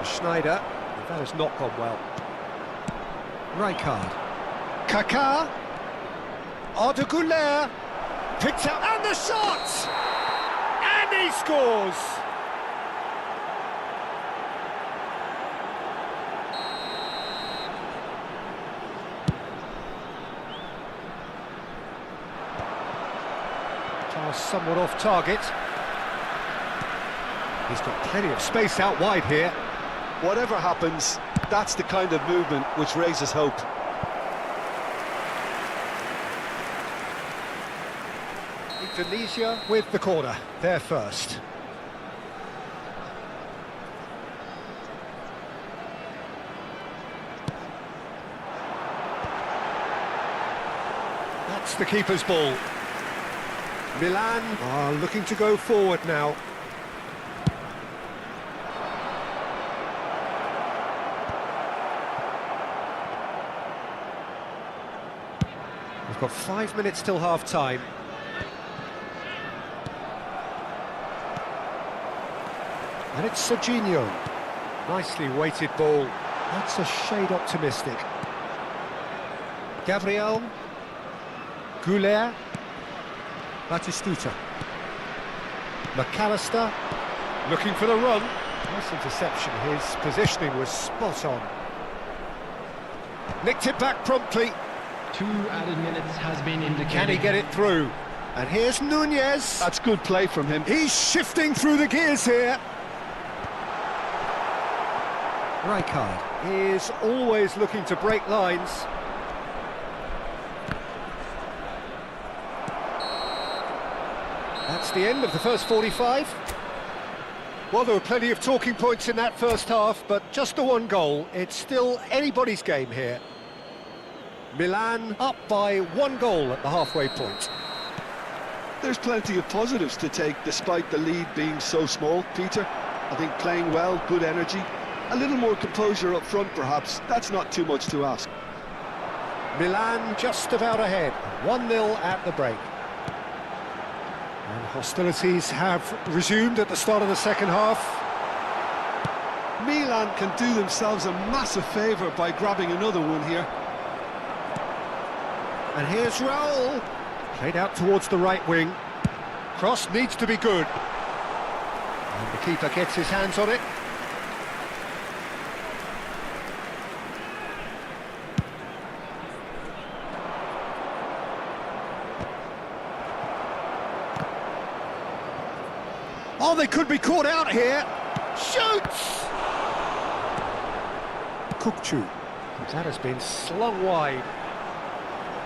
C: Schneider, that has not gone well. Rijkaard. Kaká. Arda picked out, and the shot! And he scores! Charles somewhat off target. He's got plenty of space out wide here.
D: Whatever happens, that's the kind of movement which raises hope.
C: Indonesia with the corner, they're first. That's the keeper's ball. Milan are looking to go forward now. We've got 5 minutes till half-time. And it's Serginho. Nicely weighted ball. That's a shade optimistic. Gabriel. Goulet. Batistuta. McAllister. Looking for the run. Nice interception. His positioning was spot on. Nicked it back promptly.
F: 2 added minutes has been indicated.
C: Can he get it through? And here's Nunez.
D: That's good play from him.
C: He's shifting through the gears here. Rijkaard is always looking to break lines. That's the end of the first 45. Well, there were plenty of talking points in that first half, but just the one goal. It's still anybody's game here. Milan up by 1 goal at the halfway point.
D: There's plenty of positives to take despite the lead being so small, Peter. I think playing well, good energy, a little more composure up front perhaps. That's not too much to ask.
C: Milan just about ahead, 1-0 at the break. And hostilities have resumed at the start of the second half.
D: Milan can do themselves a massive favour by grabbing another one here.
C: And here's Raul. Played out towards the right wing. Cross needs to be good. And the keeper gets his hands on it. Oh, they could be caught out here. Shoots! Kukçu. That has been slung wide.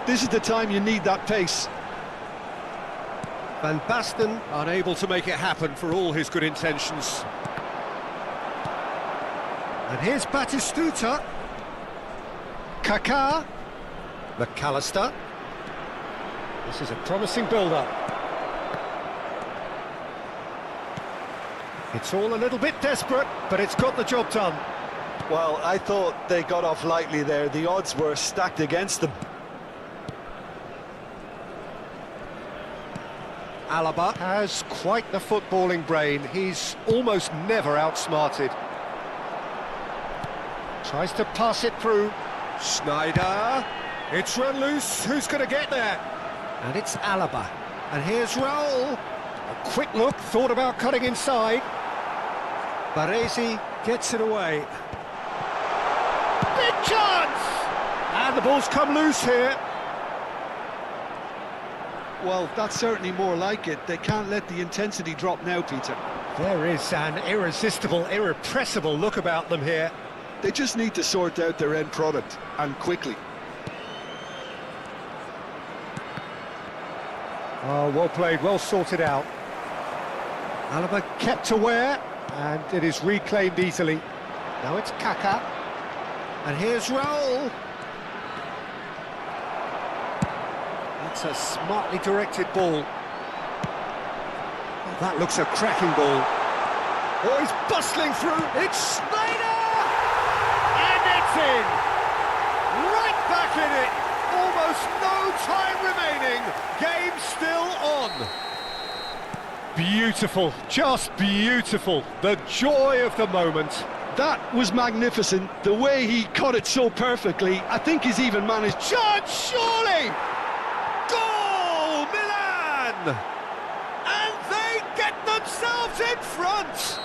D: This is the time you need that pace.
C: Van Basten unable to make it happen for all his good intentions. And here's Batistuta. Kaká. McAllister. This is a promising build-up. It's all a little bit desperate, but it's got the job done.
D: Well, I thought they got off lightly there. The odds were stacked against them.
C: Alaba has quite the footballing brain. He's almost never outsmarted. Tries to pass it through. Schneider. It's run loose. Who's going to get there? And it's Alaba. And here's Raul. A quick look, thought about cutting inside. Baresi gets it away. Big chance! And the ball's come loose here.
D: Well, that's certainly more like it. They can't let the intensity drop now, Peter.
C: There is an irresistible, irrepressible look about them here.
D: They just need to sort out their end product, and quickly.
C: Oh, well played, well sorted out. Alaba kept aware, and it is reclaimed easily. Now it's Kaka, and here's Raul. That's a smartly directed ball. Oh, that looks a cracking ball. Oh, he's bustling through. It's Snyder! And it's in! Right back in it! Almost no time remaining. Game still on. Beautiful, just beautiful. The joy of the moment.
D: That was magnificent. The way he caught it so perfectly, I think he's even managed...
C: Shot, surely! Goal, Milan! And they get themselves in front!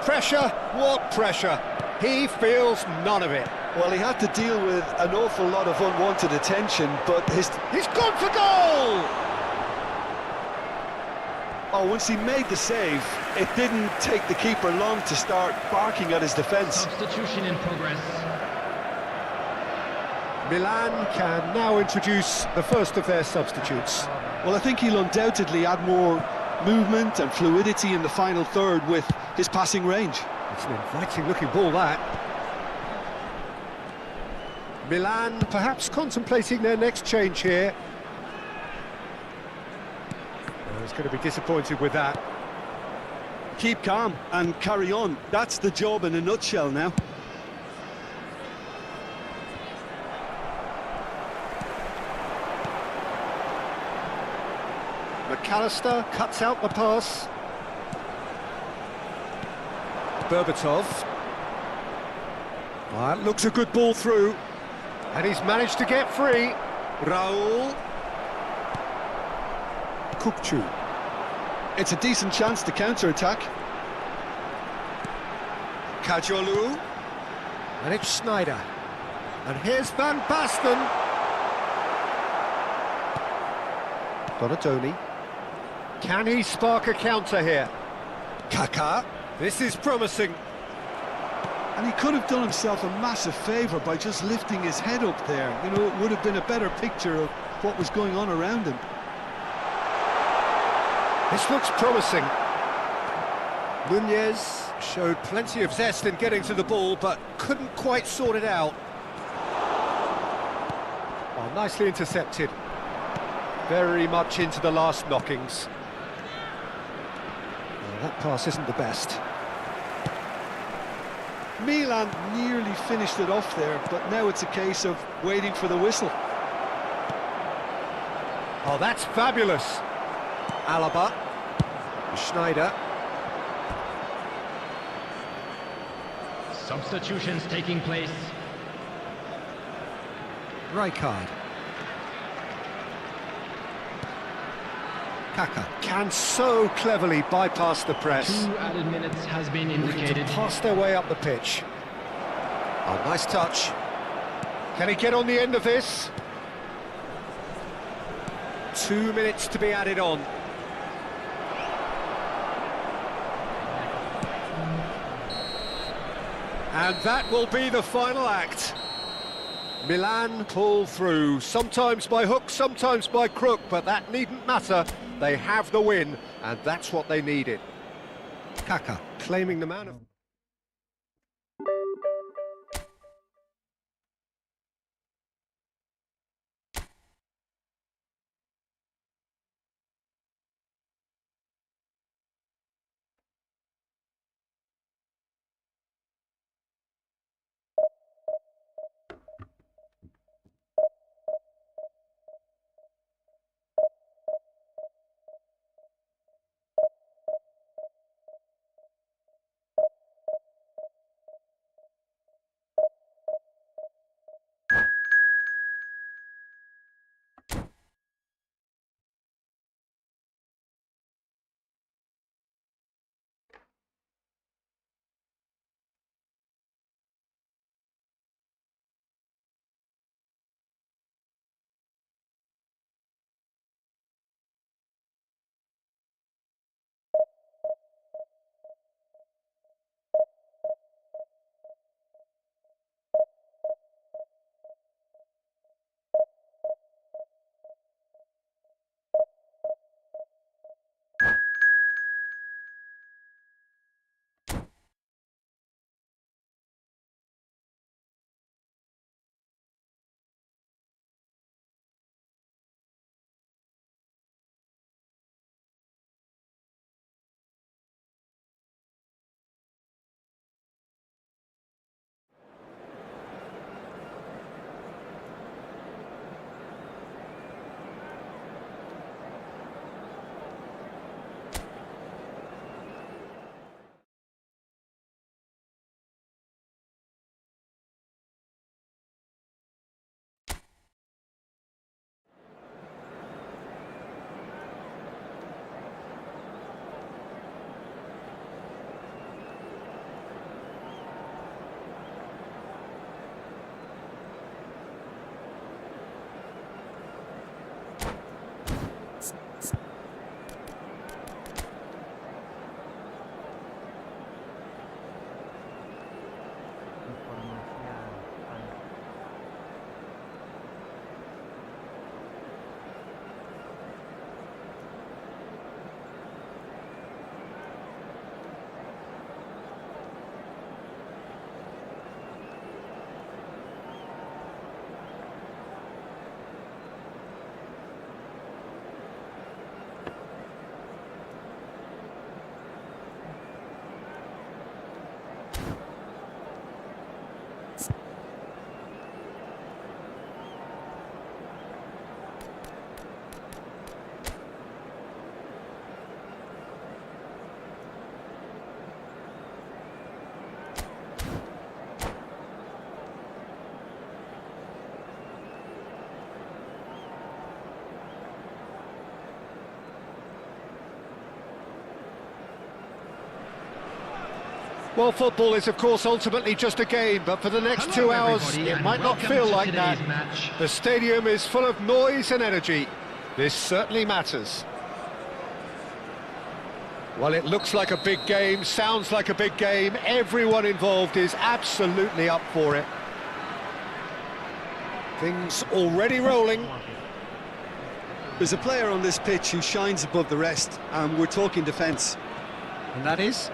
C: Pressure, what pressure? He feels none of it.
D: Well, he had to deal with an awful lot of unwanted attention, but
C: He's gone for goal!
D: Oh, once he made the save, it didn't take the keeper long to start barking at his defence.
F: Substitution in progress.
C: Milan can now introduce the first of their substitutes.
D: Well, I think he'll undoubtedly add more movement and fluidity in the final third with his passing range.
C: It's an inviting-looking ball, that. Milan perhaps contemplating their next change here. Oh, he's going to be disappointed with that.
D: Keep calm and carry on. That's the job in a nutshell now.
C: McAllister cuts out the pass. Berbatov. That looks a good ball through. And he's managed to get free. Raul. Kupchu.
D: It's a decent chance to counter-attack.
C: Kajolu. And it's Snyder. And here's Van Basten. Donatoni. Can he spark a counter here? Kaka. This is promising.
D: And he could have done himself a massive favour by just lifting his head up there. You know, it would have been a better picture of what was going on around him.
C: This looks promising. Nunez showed plenty of zest in getting to the ball, but couldn't quite sort it out. Oh, nicely intercepted. Very much into the last knockings. Oh, that pass isn't the best.
D: Milan nearly finished it off there, but now it's a case of waiting for the whistle.
C: Oh, that's fabulous. Alaba. Schneider.
F: Substitutions taking place.
C: Rijkaard. Kaka can so cleverly bypass the press.
F: 2 added minutes has been
C: Looking
F: indicated.
C: to pass their way up the pitch. Oh, nice touch. Can he get on the end of this? 2 minutes to be added on. And that will be the final act. Milan pull through, sometimes by hook, sometimes by crook, but that needn't matter. They have the win, and that's what they needed. Kaka claiming the man of... Well, football is, of course, ultimately just a game, but for the next
F: Hello,
C: 2 hours,
F: everybody,
C: it
F: and
C: might not
F: welcome
C: feel
F: to
C: like that.
F: today's match.
C: The stadium is full of noise and energy. This certainly matters. Well, it looks like a big game, sounds like a big game. Everyone involved is absolutely up for it. Things already rolling.
D: There's a player on this pitch who shines above the rest, and we're talking defence.
C: And that is?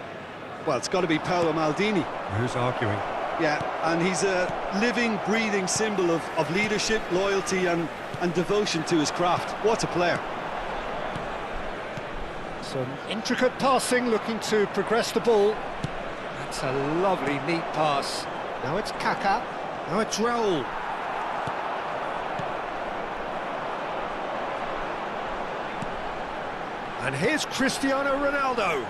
D: Well, it's got to be Paolo Maldini.
C: Who's arguing?
D: Yeah, and he's a living, breathing symbol of leadership, loyalty and devotion to his craft. What a player.
C: Some intricate passing, looking to progress the ball. That's a lovely, neat pass. Now it's Kaká. Now it's Raul. And here's Cristiano Ronaldo.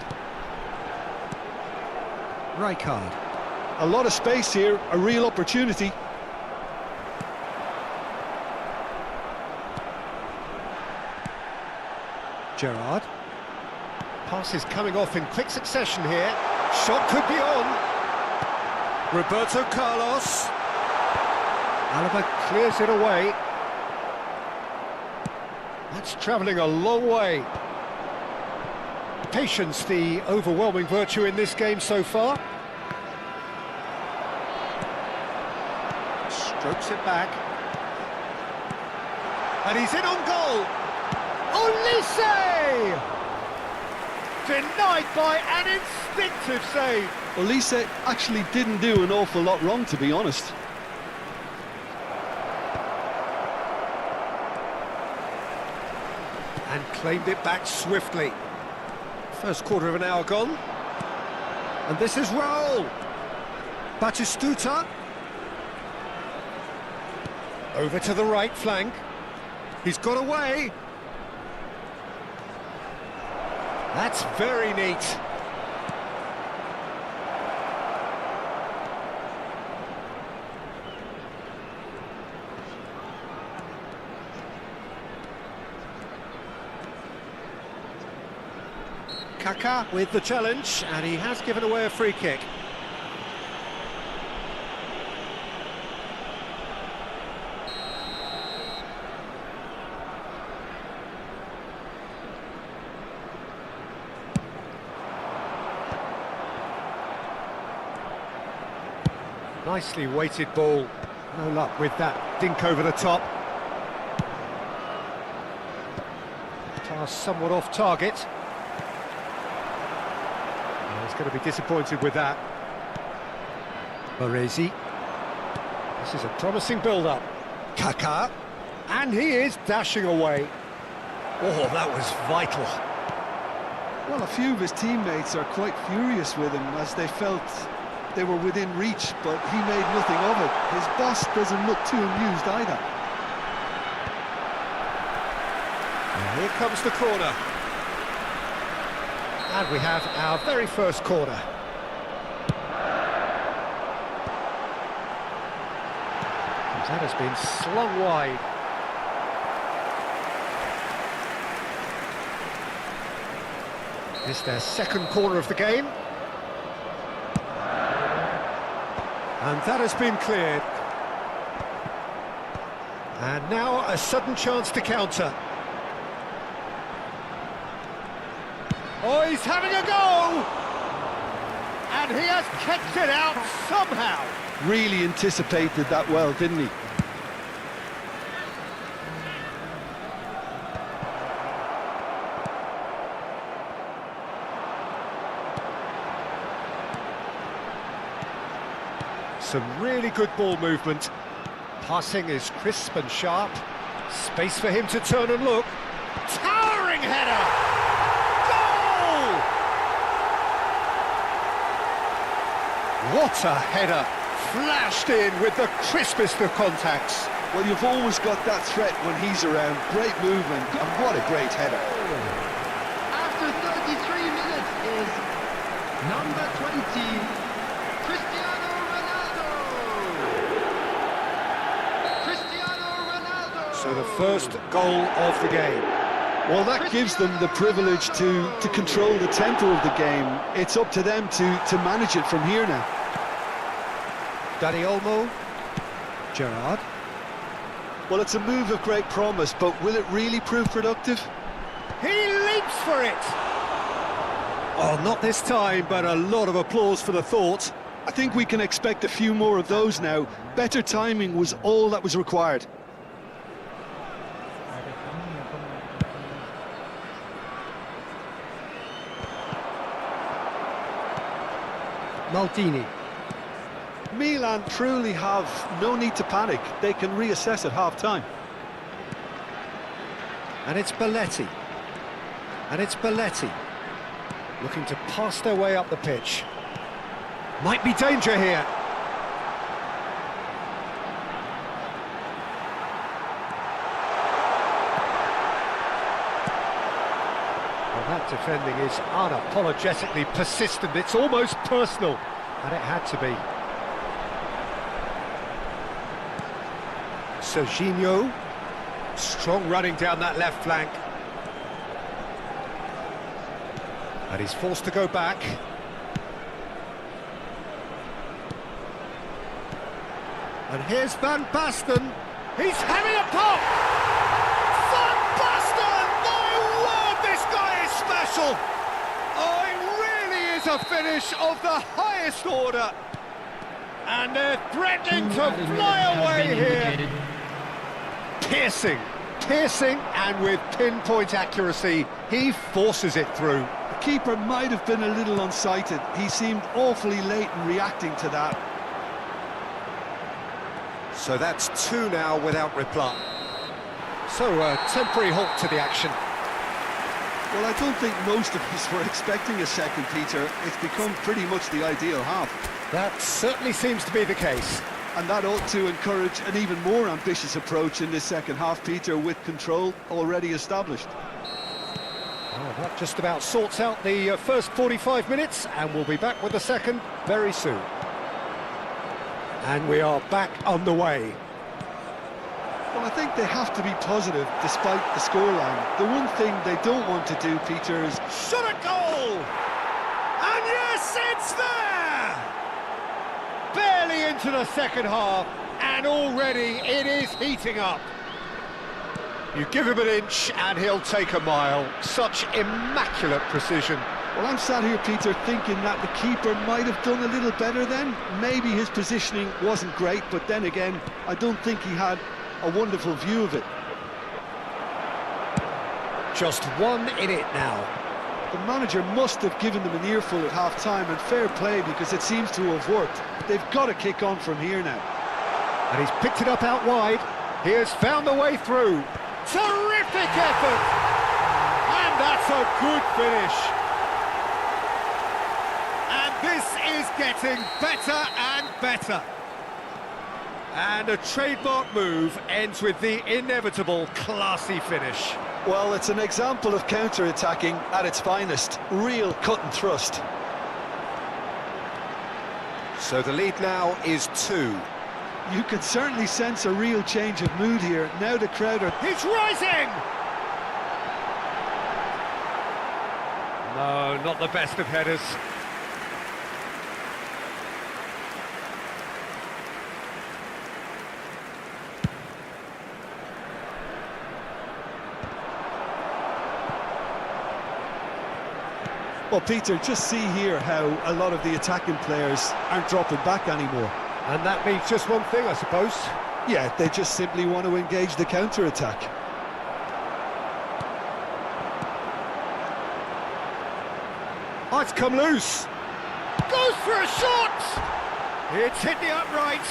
C: Rijkaard.
D: A lot of space here, a real opportunity.
C: Gerrard. Pass is coming off in quick succession here. Shot could be on. Roberto Carlos. Alaba clears it away. That's travelling a long way. Patience, the overwhelming virtue in this game so far. Strokes it back. And he's in on goal. Olise! Denied by an instinctive save.
D: Olise actually didn't do an awful lot wrong, to be honest.
C: And claimed it back swiftly. First quarter of an hour gone. And this is Raul. Batistuta. Over to the right flank. He's got away. That's very neat. Kaká with the challenge, and he has given away a free kick. Nicely weighted ball. No luck with that dink over the top. Pass somewhat off target. He's going to be disappointed with that. Baresi. This is a promising build-up. Kaká. And he is dashing away. Oh, that was vital.
D: Well, a few of his teammates are quite furious with him as they felt they were within reach, but he made nothing of it. His boss doesn't look too amused either.
C: And here comes the corner. And we have our very first corner. That has been slung wide. It's their second corner of the game. And that has been cleared. And now a sudden chance to counter. Oh, he's having a go! And he has kicked it out somehow.
D: Really anticipated that well, didn't he?
C: Some really good ball movement. Passing is crisp and sharp. Space for him to turn and look. Towering header! Goal! What a header! Flashed in with the crispest of contacts.
D: Well, you've always got that threat when he's around. Great movement, and what a great header.
F: After 33 minutes is number 20, Cristiano Ronaldo. Cristiano Ronaldo.
C: So the first goal of the game.
D: Well, that gives them the privilege to control the tempo of the game. It's up to them to manage it from here now.
C: Dani Olmo. Gerrard.
D: Well, it's a move of great promise, but will it really prove productive?
C: He leaps for it! Oh, not this time, but a lot of applause for the thought.
D: I think we can expect a few more of those now. Better timing was all that was required.
C: Maldini.
D: Milan truly have no need to panic. They can reassess at half-time.
C: And it's Belletti. And it's Belletti. Looking to pass their way up the pitch. Might be danger here. Well, that defending is unapologetically persistent. It's almost personal. And it had to be. Serginho. Strong running down that left flank. And he's forced to go back. And here's Van Basten. He's having a pop! Van Basten! My word, this guy is special! Oh, it really is a finish of the highest order. And they're threatening to fly away here. Piercing, and with pinpoint accuracy, he forces it through.
D: The keeper might have been a little unsighted. He seemed awfully late in reacting to that.
C: So that's two now without reply. So a temporary halt to the action.
D: Well, I don't think most of us were expecting a second, Peter. It's become pretty much the ideal half.
C: That certainly seems to be the case.
D: And that ought to encourage an even more ambitious approach in this second half, Peter, with control already established.
C: Oh, that just about sorts out the first 45 minutes, and we'll be back with the second very soon. And we are back on the way.
D: Well, I think they have to be positive despite the scoreline. The one thing they don't want to do, Peter, is...
C: Shot a goal! And yes, it's there! Barely into the second half, and already it is heating up. You give him an inch and he'll take a mile. Such immaculate precision.
D: Well, I'm sat here, Peter, thinking that the keeper might have done a little better then. Maybe his positioning wasn't great, but then again, I don't think he had a wonderful view of it.
C: Just 1 in it now.
D: The manager must have given them an earful at half-time, and fair play, because it seems to have worked. They've got to kick on from here now.
C: And he's picked it up out wide. He has found the way through. Terrific effort! And that's a good finish. And this is getting better and better. And a trademark move ends with the inevitable classy finish.
D: Well, it's an example of counter-attacking at its finest. Real cut and thrust.
C: So the lead now is 2.
D: You can certainly sense a real change of mood here. Now the crowd are...
C: He's rising! No, not the best of headers.
D: Well, Peter, just see here how a lot of the attacking players aren't dropping back anymore.
C: And that means just one thing, I suppose.
D: Yeah, they just simply want to engage the counter-attack.
C: Oh, it's come loose. Goes for a shot! It's hit the upright.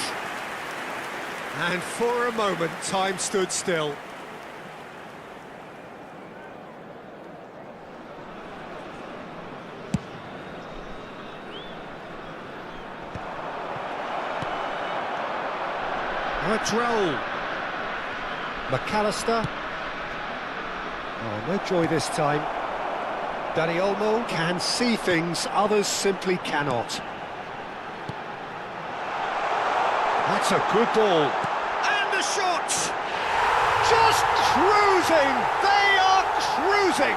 C: And for a moment, time stood still. Raul. McAllister. Oh, no joy this time. Dani Olmo can see things others simply cannot. That's a good ball. And the shot! Just cruising! They are cruising.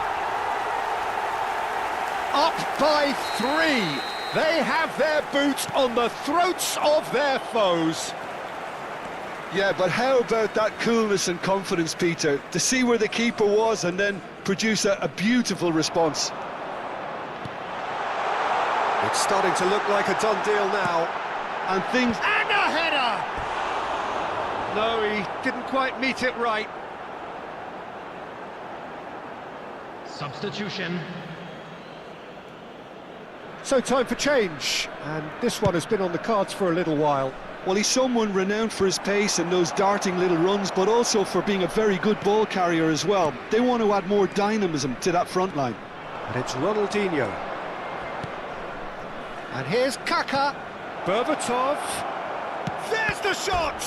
C: Up by 3. They have their boot on the throats of their foes.
D: Yeah, but how about that coolness and confidence, Peter, to see where the keeper was and then produce a beautiful response.
C: It's starting to look like a done deal now.
D: And things...
C: And a header! No, he didn't quite meet it right.
F: Substitution.
C: So time for change, and this one has been on the cards for a little while.
D: Well, he's someone renowned for his pace and those darting little runs, but also for being a very good ball carrier as well. They want to add more dynamism to that front line.
C: And it's Ronaldinho. And here's Kaka. Berbatov. There's the shot!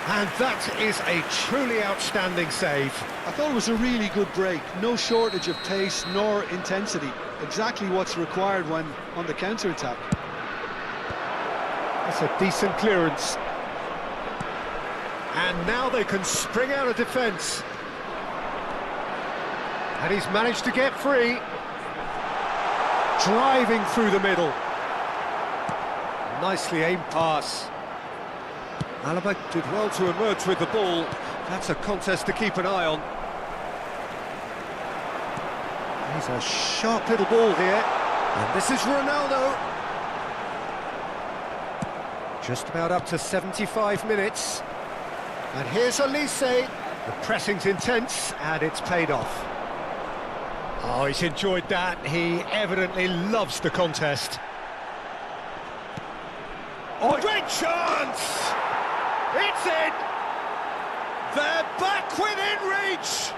C: And that is a truly outstanding save.
D: I thought it was a really good break. No shortage of pace nor intensity. Exactly what's required when on the counter-attack.
C: That's a decent clearance. And now they can spring out of defence. And he's managed to get free. Driving through the middle. Nicely aimed pass. Alaba did well to emerge with the ball. That's a contest to keep an eye on. He's a sharp little ball here. And this is Ronaldo. Just about up to 75 minutes. And here's Elise. The pressing's intense, and it's paid off. Oh, he's enjoyed that. He evidently loves the contest. Oh, great chance! It's in! They're back within reach!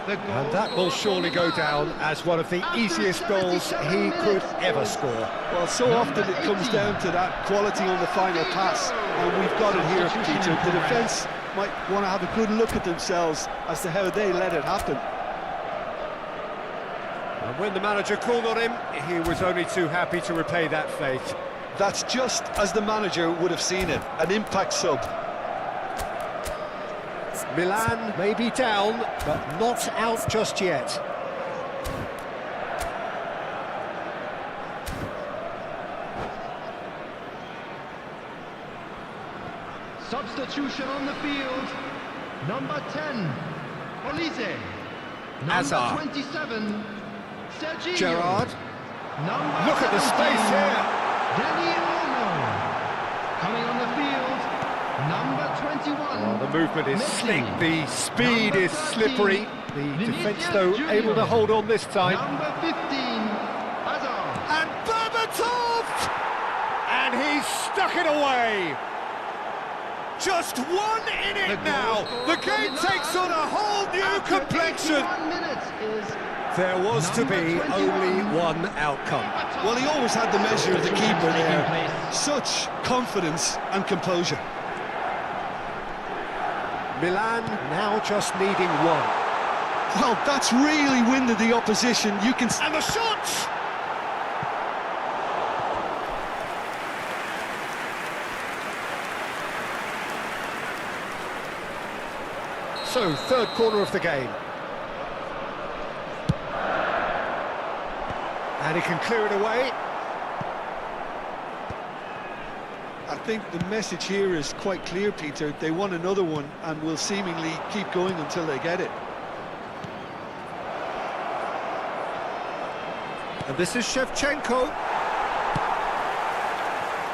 C: And that will surely go down as one of the easiest goals he could ever score.
D: Well, so often it comes down to that quality on the final pass, and we've got it here, Peter. The defence might want to have a good look at themselves as to how they let it happen.
C: And when the manager called on him, he was only too happy to repay that faith.
D: That's just as the manager would have seen it, an impact sub.
C: Milan may be down, but not out just yet.
F: Substitution on the field. Number 10, Olise. Number
C: Hazard.
F: 27, Sergio.
C: Gerrard.
F: Number
C: Look at the
F: 17,
C: space here.
F: Dani Olmo. Coming on the field, number 21.
C: Well, the movement is
F: Messi.
C: slick, the speed
F: Number
C: is
F: 13,
C: slippery. The
F: Vinicius
C: defence, though,
F: Junior.
C: able to hold on this time.
F: Number 15, Hazard.
C: And Berbatov! And he's stuck it away. Just 1 in it now. The game takes on a whole new complexion.
F: 81 minutes is
C: There was to be
F: number 21.
C: only one outcome.
D: Well, he always had the measure of the keeper there. Such confidence and composure.
C: Milan now just needing one.
D: Well, that's really winded the opposition. You can...
C: And the shot! So, third corner of the game. And he can clear it away.
D: I think the message here is quite clear, Peter. They want another one and will seemingly keep going until they get it.
C: And this is Shevchenko.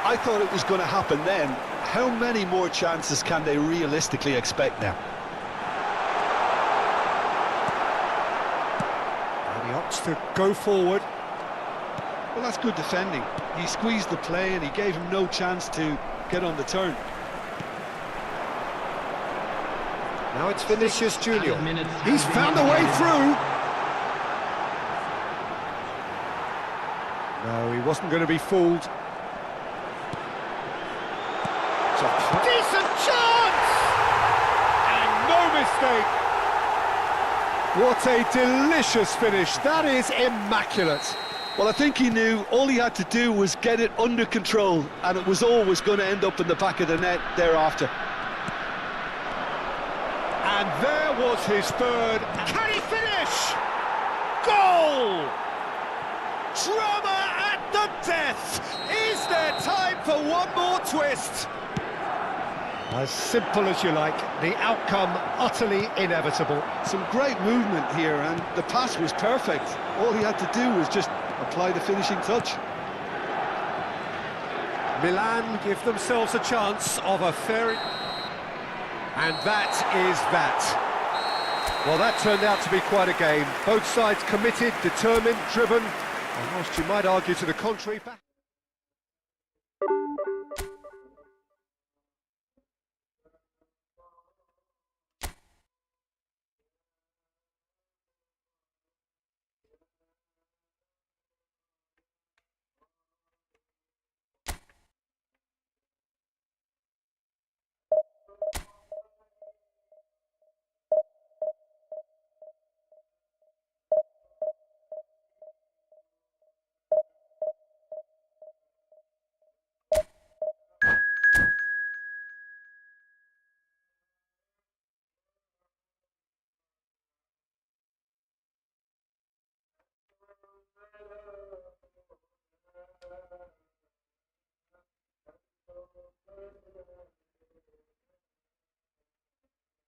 D: I thought it was going to happen then. How many more chances can they realistically expect now?
C: And he opts to go forward.
D: Well, that's good defending. He squeezed the play and he gave him no chance to get on the turn.
C: Now it's Vinicius Junior.
F: minutes
C: He's
F: have
C: found
F: been
C: a way
F: indicated.
C: through. No, he wasn't going to be fooled. It's a decent chance! And no mistake! What a delicious finish. That is immaculate.
D: Well, I think he knew all he had to do was get it under control, and it was always going to end up in the back of the net thereafter.
C: And there was his third. Can he finish? Goal! Drama at the death! Is there time for one more twist? As simple as you like, the outcome utterly inevitable.
D: Some great movement here, and the pass was perfect. All he had to do was just apply the finishing touch.
C: Milan give themselves a chance of a fair... And that is that. Well, that turned out to be quite a game. Both sides committed, determined, driven, and whilst you might argue to the contrary...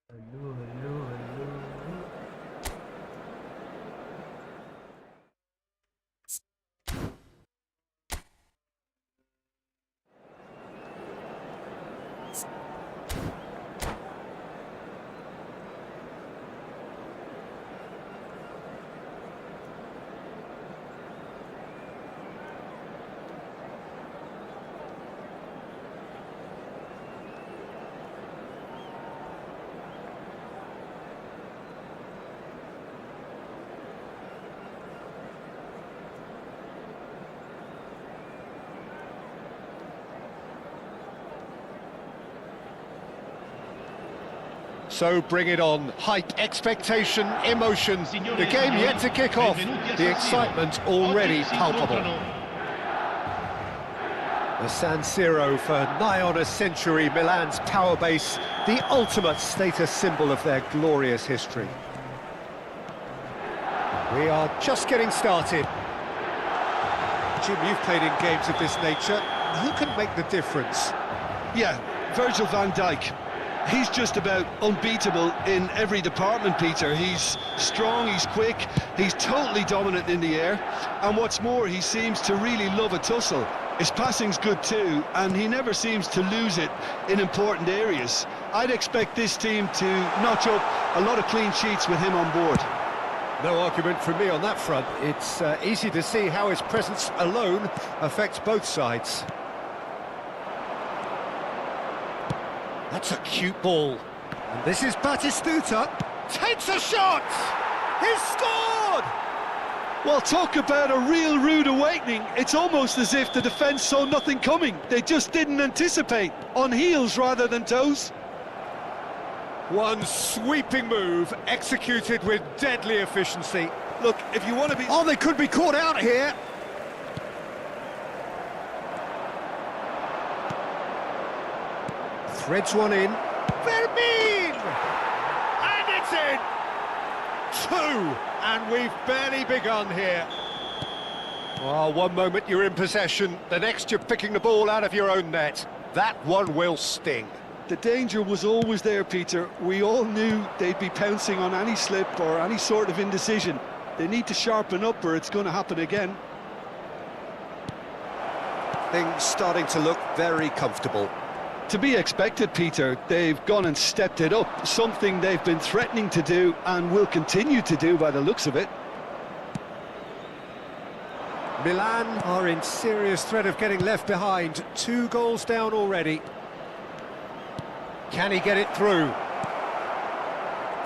B: Hello, hello, hello.
C: So bring it on. Hype, expectation, emotion. The game yet to kick off. The excitement already palpable. The San Siro for nigh on a century, Milan's power base, the ultimate status symbol of their glorious history. We are just getting started. Jim, you've played in games of this nature. Who can make the difference?
D: Yeah, Virgil van Dijk. He's just about unbeatable in every department, Peter. He's strong, he's quick, he's totally dominant in the air, and what's more, he seems to really love a tussle. His passing's good too, and he never seems to lose it in important areas. I'd expect this team to notch up a lot of clean sheets with him on board.
C: No argument from me on that front. It's easy to see how his presence alone affects both sides. That's a cute ball. And this is Batistuta. Takes a shot! He's scored!
D: Well, talk about a real rude awakening. It's almost as if the defence saw nothing coming. They just didn't anticipate. On heels rather than toes.
C: One sweeping move, executed with deadly efficiency.
D: Look, if you want to be...
C: Oh, they could be caught out here. Threads one in. Vermeer! And it's in! Two! And we've barely begun here. Oh, one moment you're in possession, the next you're picking the ball out of your own net. That one will sting.
D: The danger was always there, Peter. We all knew they'd be pouncing on any slip or any sort of indecision. They need to sharpen up or it's going to happen again.
C: Things starting to look very comfortable.
D: To be expected, Peter. They've gone and stepped it up, something they've been threatening to do and will continue to do by the looks of it.
C: Milan are in serious threat of getting left behind. 2 goals down already. Can he get it through?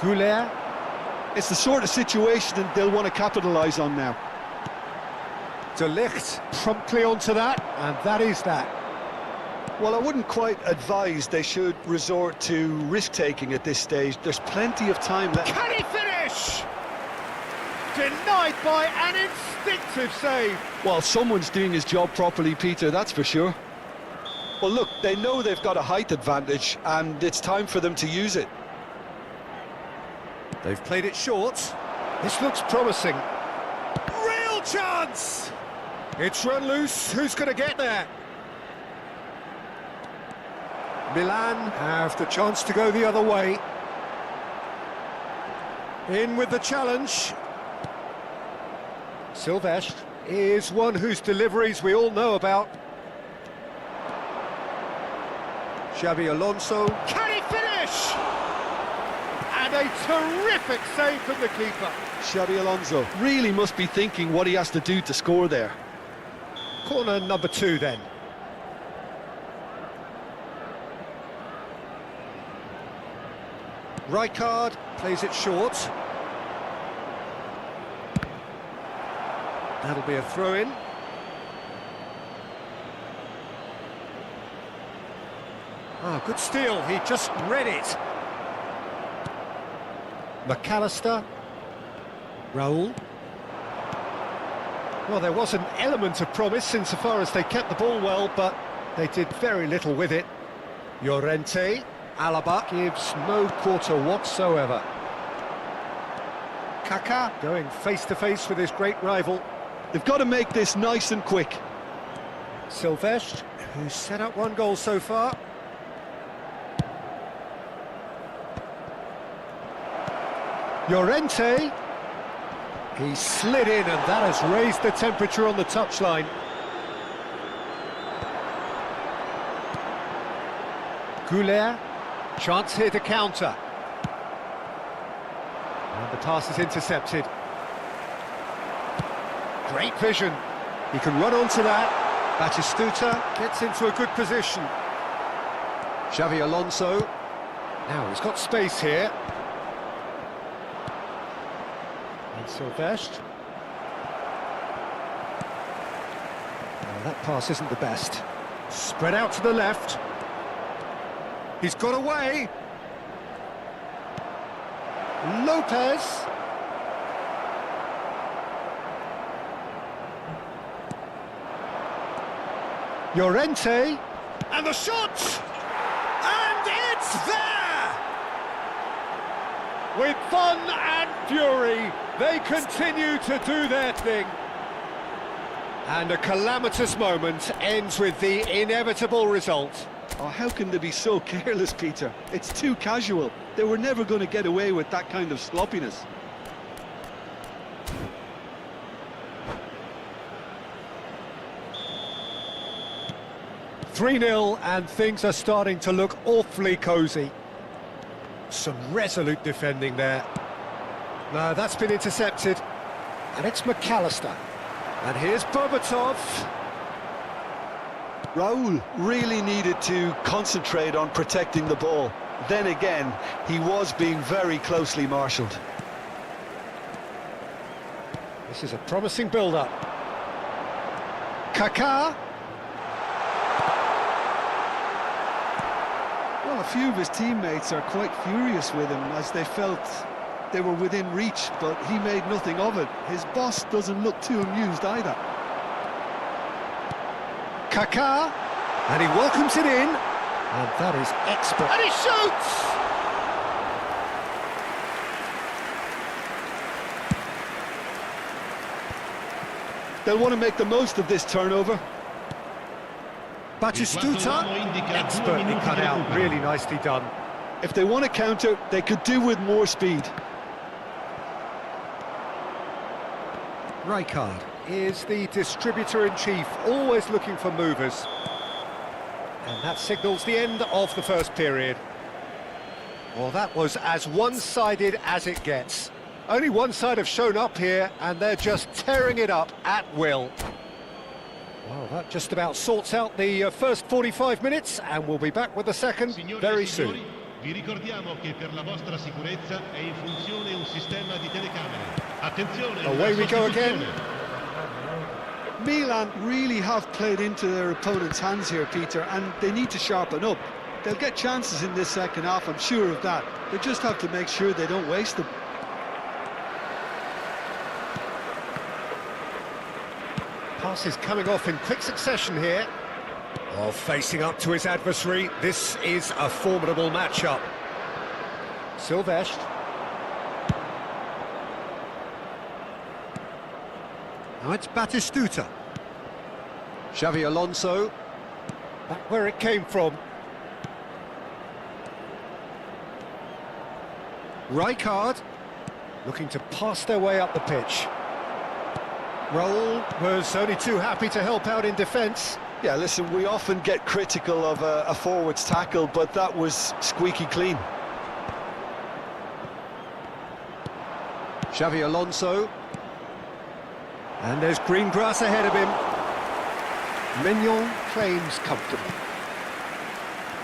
C: Goulet.
D: It's the sort of situation that they'll want to capitalise on now.
C: De Ligt promptly onto that, and that is that.
D: Well, I wouldn't quite advise they should resort to risk-taking at this stage. There's plenty of time left.
C: Can he finish? Denied by an instinctive save.
D: Well, someone's doing his job properly, Peter, that's for sure. Well, look, they know they've got a height advantage, and it's time for them to use it.
C: They've played it short. This looks promising. Real chance! It's run loose. Who's going to get there? Milan have the chance to go the other way. In with the challenge. Silvestre is one whose deliveries we all know about. Xabi Alonso. Can he finish? And a terrific save from the keeper.
D: Xabi Alonso really must be thinking what he has to do to score there.
C: Corner number 2 then. Rijkaard plays it short. That'll be a throw-in. Oh, good steal, he just read it. McAllister. Raul. Well, there was an element of promise insofar as they kept the ball well, but they did very little with it. Llorente. Alaba gives no quarter whatsoever. Kaká going face-to-face with his great rival.
D: They've got to make this nice and quick.
C: Silvestre, who's set up 1 goal so far. Llorente. He slid in, and that has raised the temperature on the touchline. Goulet. Chance here to counter. And the pass is intercepted. Great vision. He can run onto that. Batistuta gets into a good position. Xabi Alonso. Now he's got space here. And Silvestre. Well, that pass isn't the best. Spread out to the left. He's got away. Lopez. Llorente. And the shot! And it's there! With fun and fury, they continue to do their thing. And a calamitous moment ends with the inevitable result.
D: Oh, how can they be so careless, Peter? It's too casual. They were never going to get away with that kind of sloppiness.
C: "3-0, and things are starting to look awfully cosy. Some resolute defending there. No, that's been intercepted. And it's McAllister. And here's Berbatov.
D: Raul really needed to concentrate on protecting the ball. Then again, he was being very closely marshalled.
C: This is a promising build-up. Kaká.
D: Well, a few of his teammates are quite furious with him as they felt they were within reach, but he made nothing of it. His boss doesn't look too amused either.
C: Kaká, and he welcomes it in, and that is expert. And he shoots!
D: They'll want to make the most of this turnover.
C: Batistuta, expertly cut out, really nicely done.
D: If they want to counter, they could do with more speed.
C: Rijkaard is the distributor-in-chief, always looking for movers. And that signals the end of the first period. Well, that was as one-sided as it gets. Only one side have shown up here, and they're just tearing it up at will. Well, that just about sorts out the first 45 minutes, and we'll be back with the second very soon.
E: Vi ricordiamo che per la vostra sicurezza è in funzione un sistema di telecamere. Attenzione!
C: Away we go again.
D: Milan really have played into their opponent's hands here, Peter, and they need to sharpen up. They'll get chances in this second half, I'm sure of that. They just have to make sure they don't waste them.
C: Passes coming off in quick succession here. Oh, facing up to his adversary, this is a formidable matchup. Silvestre. Now it's Batistuta. Xavi Alonso. Back where it came from. Rijkaard. Looking to pass their way up the pitch. Raul was only too happy to help out in defence.
D: Yeah, listen, we often get critical of a forward's tackle, but that was squeaky clean.
C: Xavi Alonso. And there's green grass ahead of him. Mignon claims comfortably.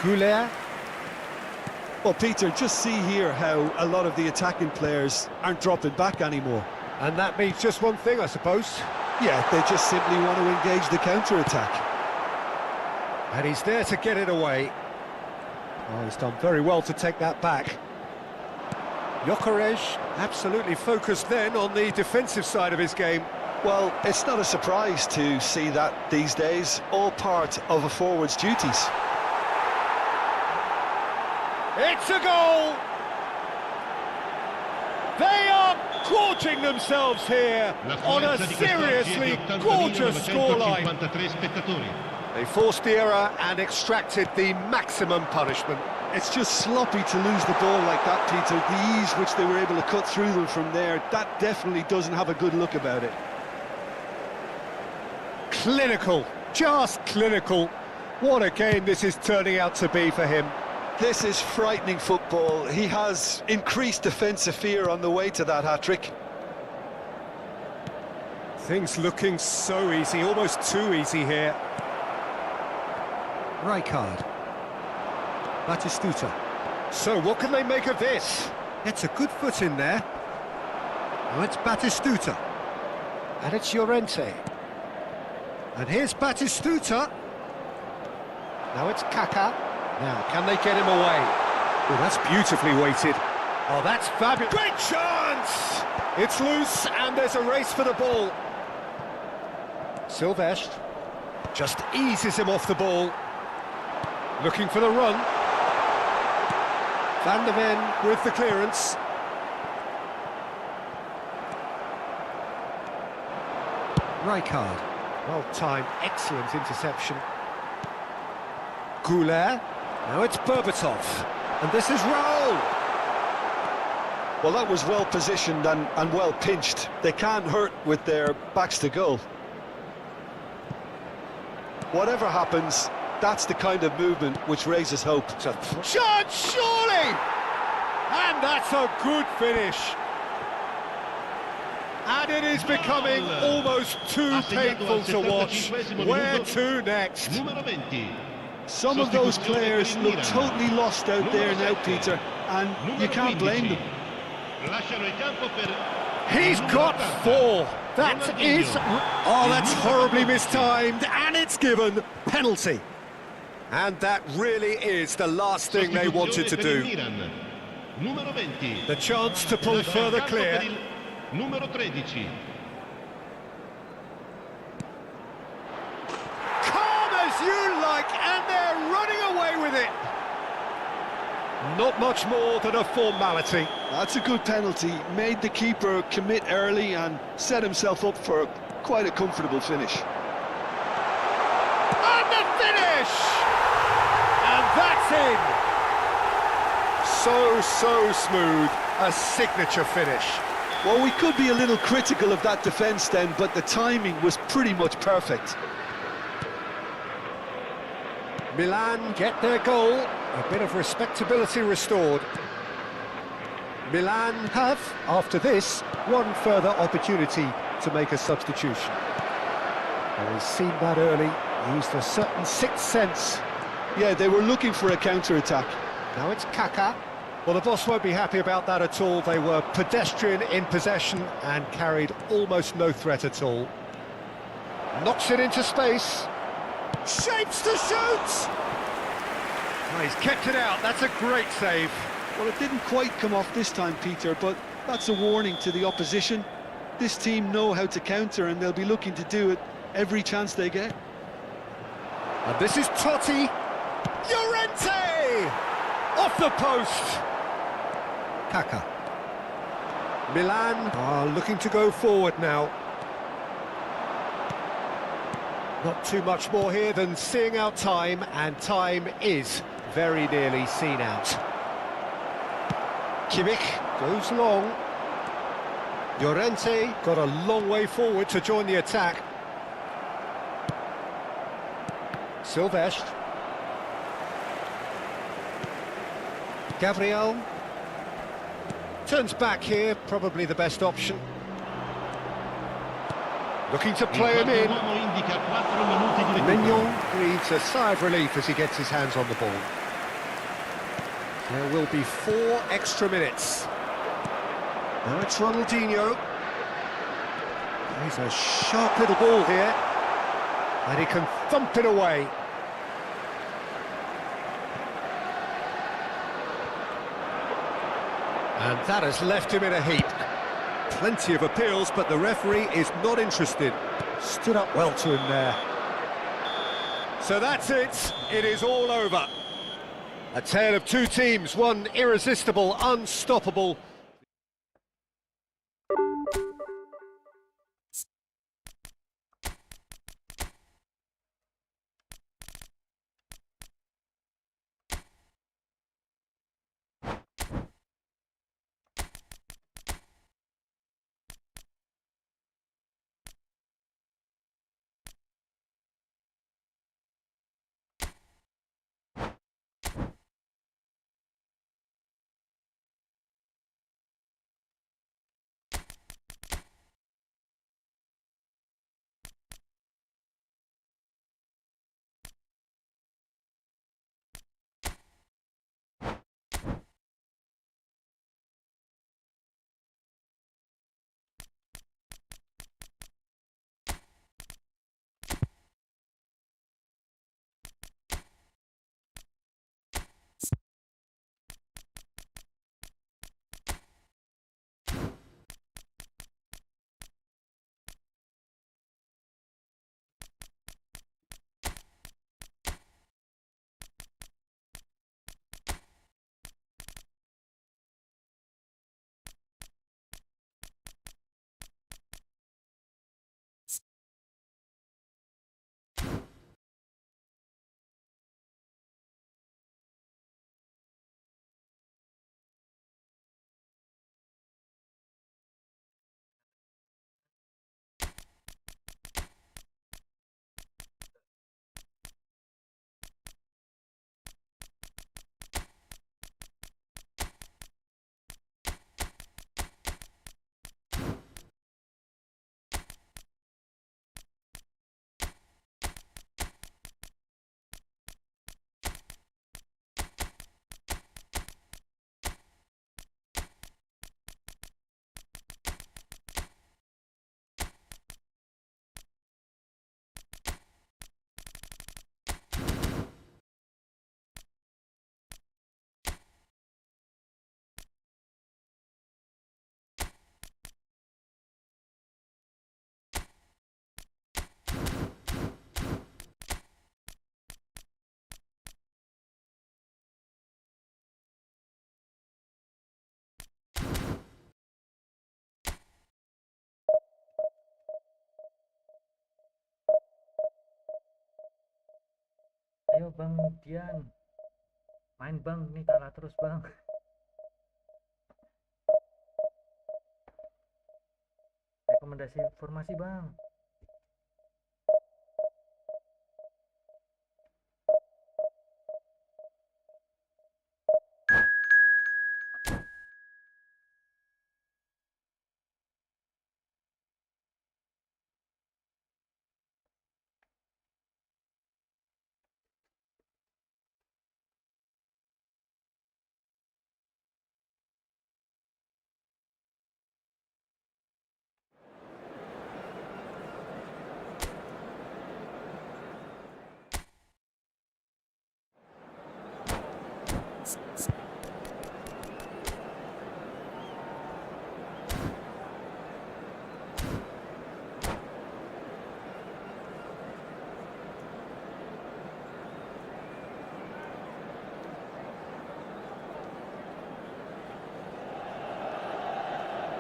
C: Goulet.
D: Well, Peter, just see here how a lot of the attacking players aren't dropping back anymore.
C: And that means just one thing, I suppose.
D: Yeah, they just simply want to engage the counter-attack.
C: And he's there to get it away. Oh, he's done very well to take that back. Gyökeres absolutely focused then on the defensive side of his game.
D: Well, it's not a surprise to see that these days, all part of a forward's duties.
C: It's a goal! They are gorging themselves here on a seriously gorgeous scoreline. They forced the error and extracted the maximum punishment.
D: It's just sloppy to lose the ball like that, Peter. The ease which they were able to cut through them from there, that definitely doesn't have a good look about it.
C: Clinical, just clinical. What a game this is turning out to be for him.
D: This is frightening football. He has increased defensive fear on the way to that hat-trick.
C: Things looking so easy, almost too easy here. Rijkaard. Batistuta. So what can they make of this? It's a good foot in there. Now it's Batistuta. And it's Llorente. And here's Batistuta. Now it's Kaká. Now, can they get him away? Oh, that's beautifully weighted. Oh, that's fabulous. Great chance! It's loose, and there's a race for the ball. Silvestre just eases him off the ball. Looking for the run. Van der Ven with the clearance. Rijkaard. Well-timed, excellent interception. Goulet. Now it's Berbatov. And this is Raul.
D: Well, that was well positioned and well pinched. They can't hurt with their backs to goal. Whatever happens, that's the kind of movement which raises hope.
C: Chance, surely! And that's a good finish. And it is becoming almost too painful to watch. Where to next?
D: Some of those players look totally lost out there now, Peter, and you can't blame them.
C: He's got 4. That is... Oh, that's horribly mistimed, and it's given penalty. And that really is the last thing they wanted to do. The chance to pull further clear. Calm as you like, and they're running away with it. Not much more than a formality.
D: That's a good penalty. Made the keeper commit early and set himself up for quite a comfortable finish.
C: And the finish! And that's in. So smooth. A signature finish.
D: Well, we could be a little critical of that defence then, but the timing was pretty much perfect.
C: Milan get their goal. A bit of respectability restored. Milan have, after this, one further opportunity to make a substitution. And we've seen that early, used a certain sixth sense.
D: Yeah, they were looking for a counter-attack.
C: Now it's Kaká. Well, the boss won't be happy about that at all. They were pedestrian in possession and carried almost no threat at all. Knocks it into space. Shapes to shoot! Oh, he's kept it out. That's a great save.
D: Well, it didn't quite come off this time, Peter, but that's a warning to the opposition. This team know how to counter, and they'll be looking to do it every chance they get.
C: And this is Totti. Llorente! Off the post. Kaká. Milan are looking to go forward now. Not too much more here than seeing out time, and time is very nearly seen out. Kimmich goes long. Llorente got a long way forward to join the attack. Silvestre. Gabriel turns back here, probably the best option. Looking to play him in. Mignon breathes a sigh of relief as he gets his hands on the ball. There will be 4 extra minutes. Now it's Ronaldinho. He's a sharp little ball here, and he can thump it away. And that has left him in a heap. Plenty of appeals, but the referee is not interested. Stood up well to him there. So that's it. It is all over. A tale of 2 teams, one irresistible, unstoppable.
B: Ayo Bang Dian, main Bang, nih kalah terus Bang. Rekomendasi formasi Bang.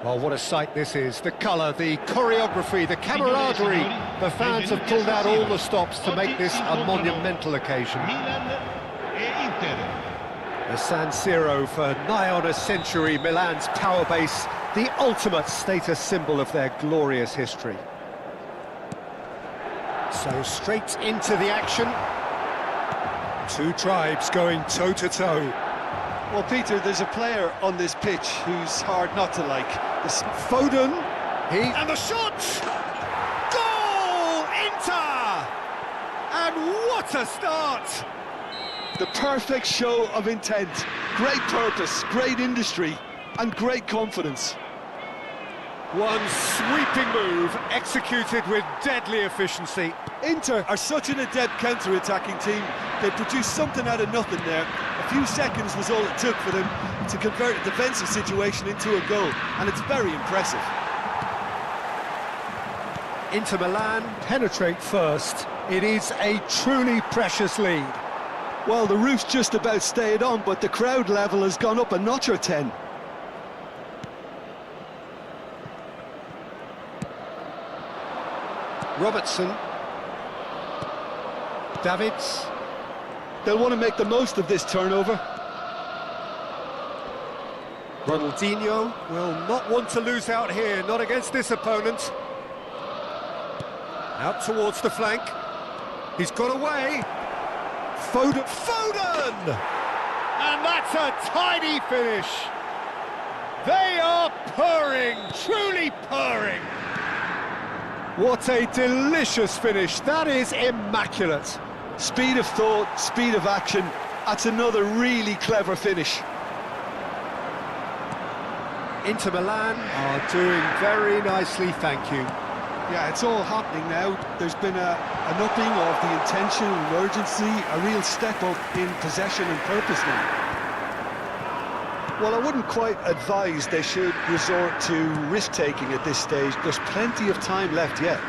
C: Well, what a sight this is. The colour, the choreography, the camaraderie. The fans have pulled out all the stops to make this a monumental occasion.
E: Milan e Inter.
C: The San Siro for nigh on a century, Milan's power base, the ultimate status symbol of their glorious history. So straight into the action. Two tribes going toe-to-toe.
D: Well, Peter, there's a player on this pitch who's hard not to like. This
C: Foden, and the shot! Goal! Inter! And what a start!
D: The perfect show of intent, great purpose, great industry, and great confidence.
C: One sweeping move, executed with deadly efficiency.
D: Inter are such an adept counter-attacking team. They produced something out of nothing there. A few seconds was all it took for them to convert a defensive situation into a goal, and it's very impressive.
C: Inter Milan penetrate first. It is a truly precious lead.
D: Well, the roof's just about stayed on, but the crowd level has gone up a notch or 10.
C: Robertson. Davids.
D: They'll want to make the most of this turnover.
C: Ronaldinho will not want to lose out here, not against this opponent. Out towards the flank. He's got away. Foden! And that's a tidy finish. They are purring, truly purring. What a delicious finish. That is immaculate.
D: Speed of thought, speed of action. That's another really clever finish.
C: Inter Milan are doing very nicely, thank you.
D: Yeah, it's all happening now. There's been an upping of the intention and urgency, a real step up in possession and purpose now. Well, I wouldn't quite advise they should resort to risk-taking at this stage. There's plenty of time left yet.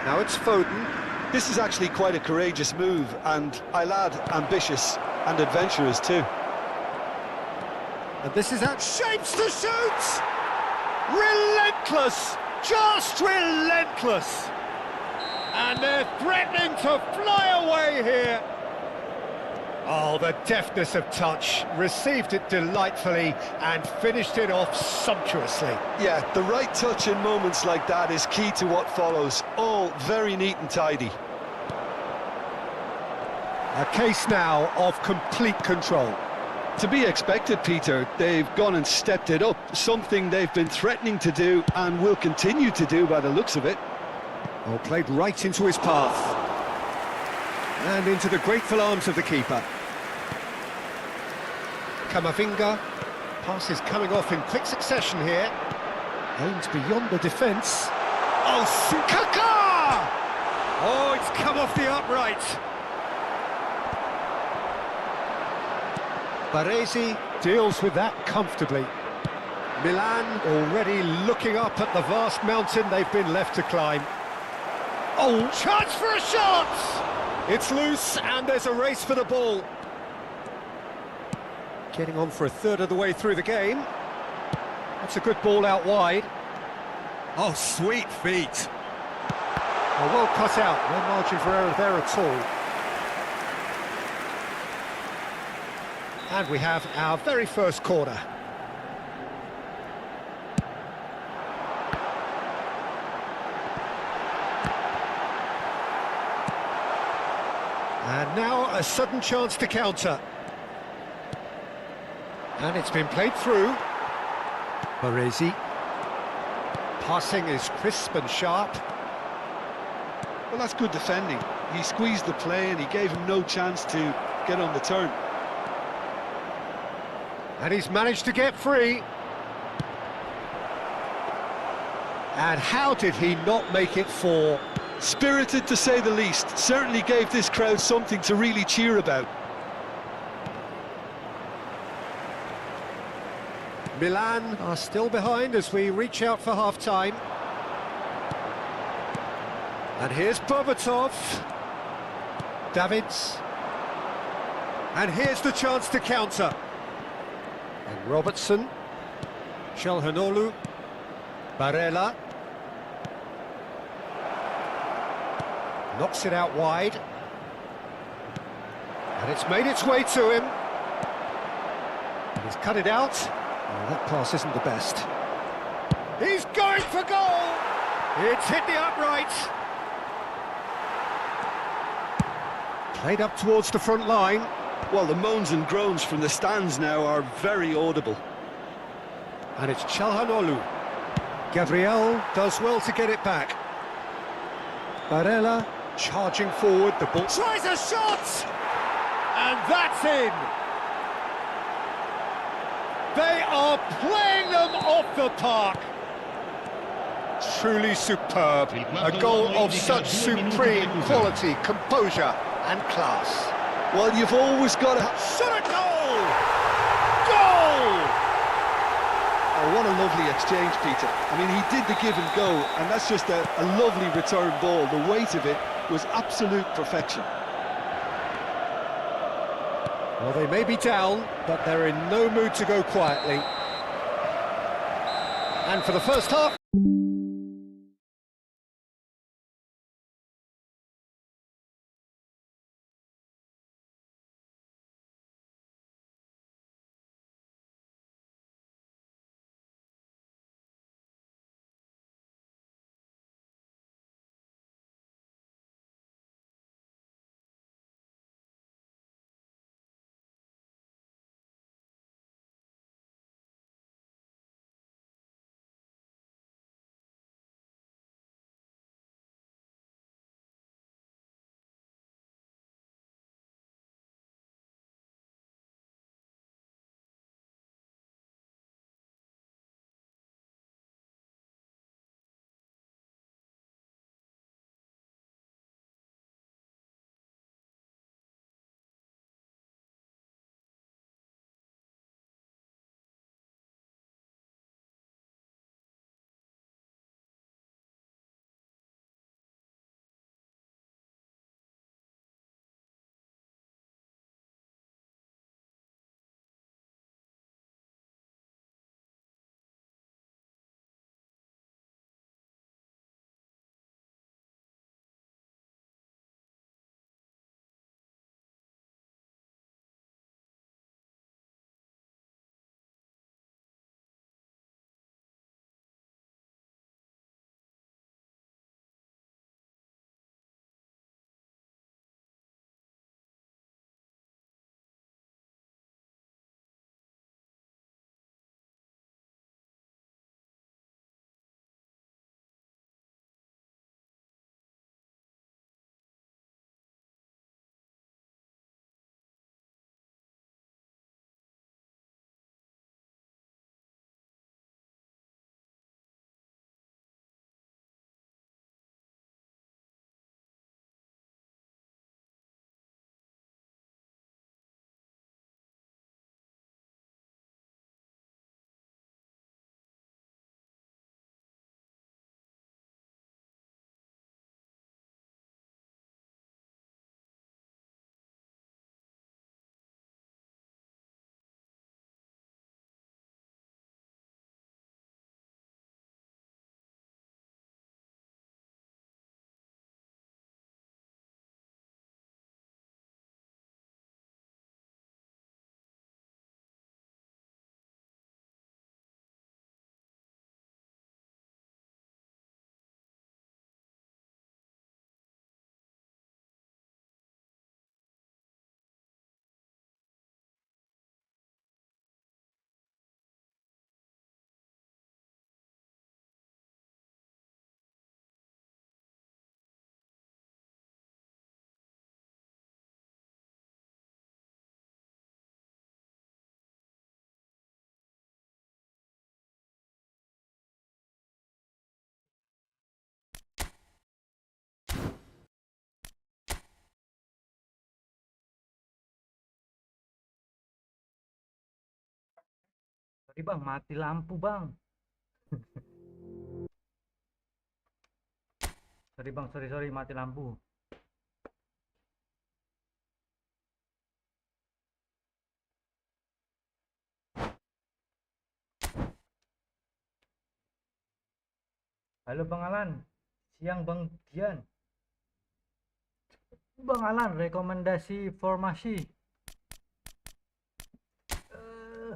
C: Now it's Foden.
D: This is actually quite a courageous move, and I'll add ambitious and adventurous too.
C: And this is out, shapes to shoot! Relentless! Just relentless! And they're threatening to fly away here! Oh, the deftness of touch, received it delightfully and finished it off sumptuously.
D: Yeah, the right touch in moments like that is key to what follows. All very neat and tidy.
C: A case now of complete control.
D: To be expected, Peter. They've gone and stepped it up, something they've been threatening to do and will continue to do by the looks of it.
C: Oh, played right into his path. And into the grateful arms of the keeper. Camavinga. Passes coming off in quick succession here. Aims beyond the defence. Oh, Kaka! Oh, it's come off the upright. Baresi deals with that comfortably. Milan already looking up at the vast mountain they've been left to climb. Oh, chance for a shot! It's loose and there's a race for the ball. Getting on for a third of the way through the game. That's a good ball out wide. Oh, sweet feet. Oh, well cut out, no margin for error there at all. And we have our very first corner. And now a sudden chance to counter. And it's been played through. Baresi. Passing is crisp and sharp.
D: Well, that's good defending. He squeezed the play and he gave him no chance to get on the turn.
C: And he's managed to get free. And how did he not make it 4?
D: Spirited, to say the least. Certainly gave this crowd something to really cheer about.
C: Milan are still behind as we reach out for half-time. And here's Berbatov. Davids. And here's the chance to counter. And Robertson. Çalhanoğlu. Barella. Knocks it out wide. And it's made its way to him. And he's cut it out. Oh, that pass isn't the best. He's going for goal! It's hit the upright. Played up towards the front line.
D: Well, the moans and groans from the stands now are very audible.
C: And it's Çalhanoğlu. Gabriel does well to get it back. Barella charging forward, the ball tries a shot! And that's in! They are playing them off the park! Truly superb. A goal of such supreme quality, composure and class.
D: Well, you've always got to...
C: Shot a goal! Goal!
D: Oh, what a lovely exchange, Peter. I mean, he did the give and go, and that's just a lovely return ball. The weight of it was absolute perfection.
C: Well, they may be down, but they're in no mood to go quietly. And for the first half...
B: Sorry bang, mati lampu bang. Sorry bang, sorry mati lampu. Halo Bang Alan, siang Bang Dian. Bang Alan, rekomendasi formasi. Eh,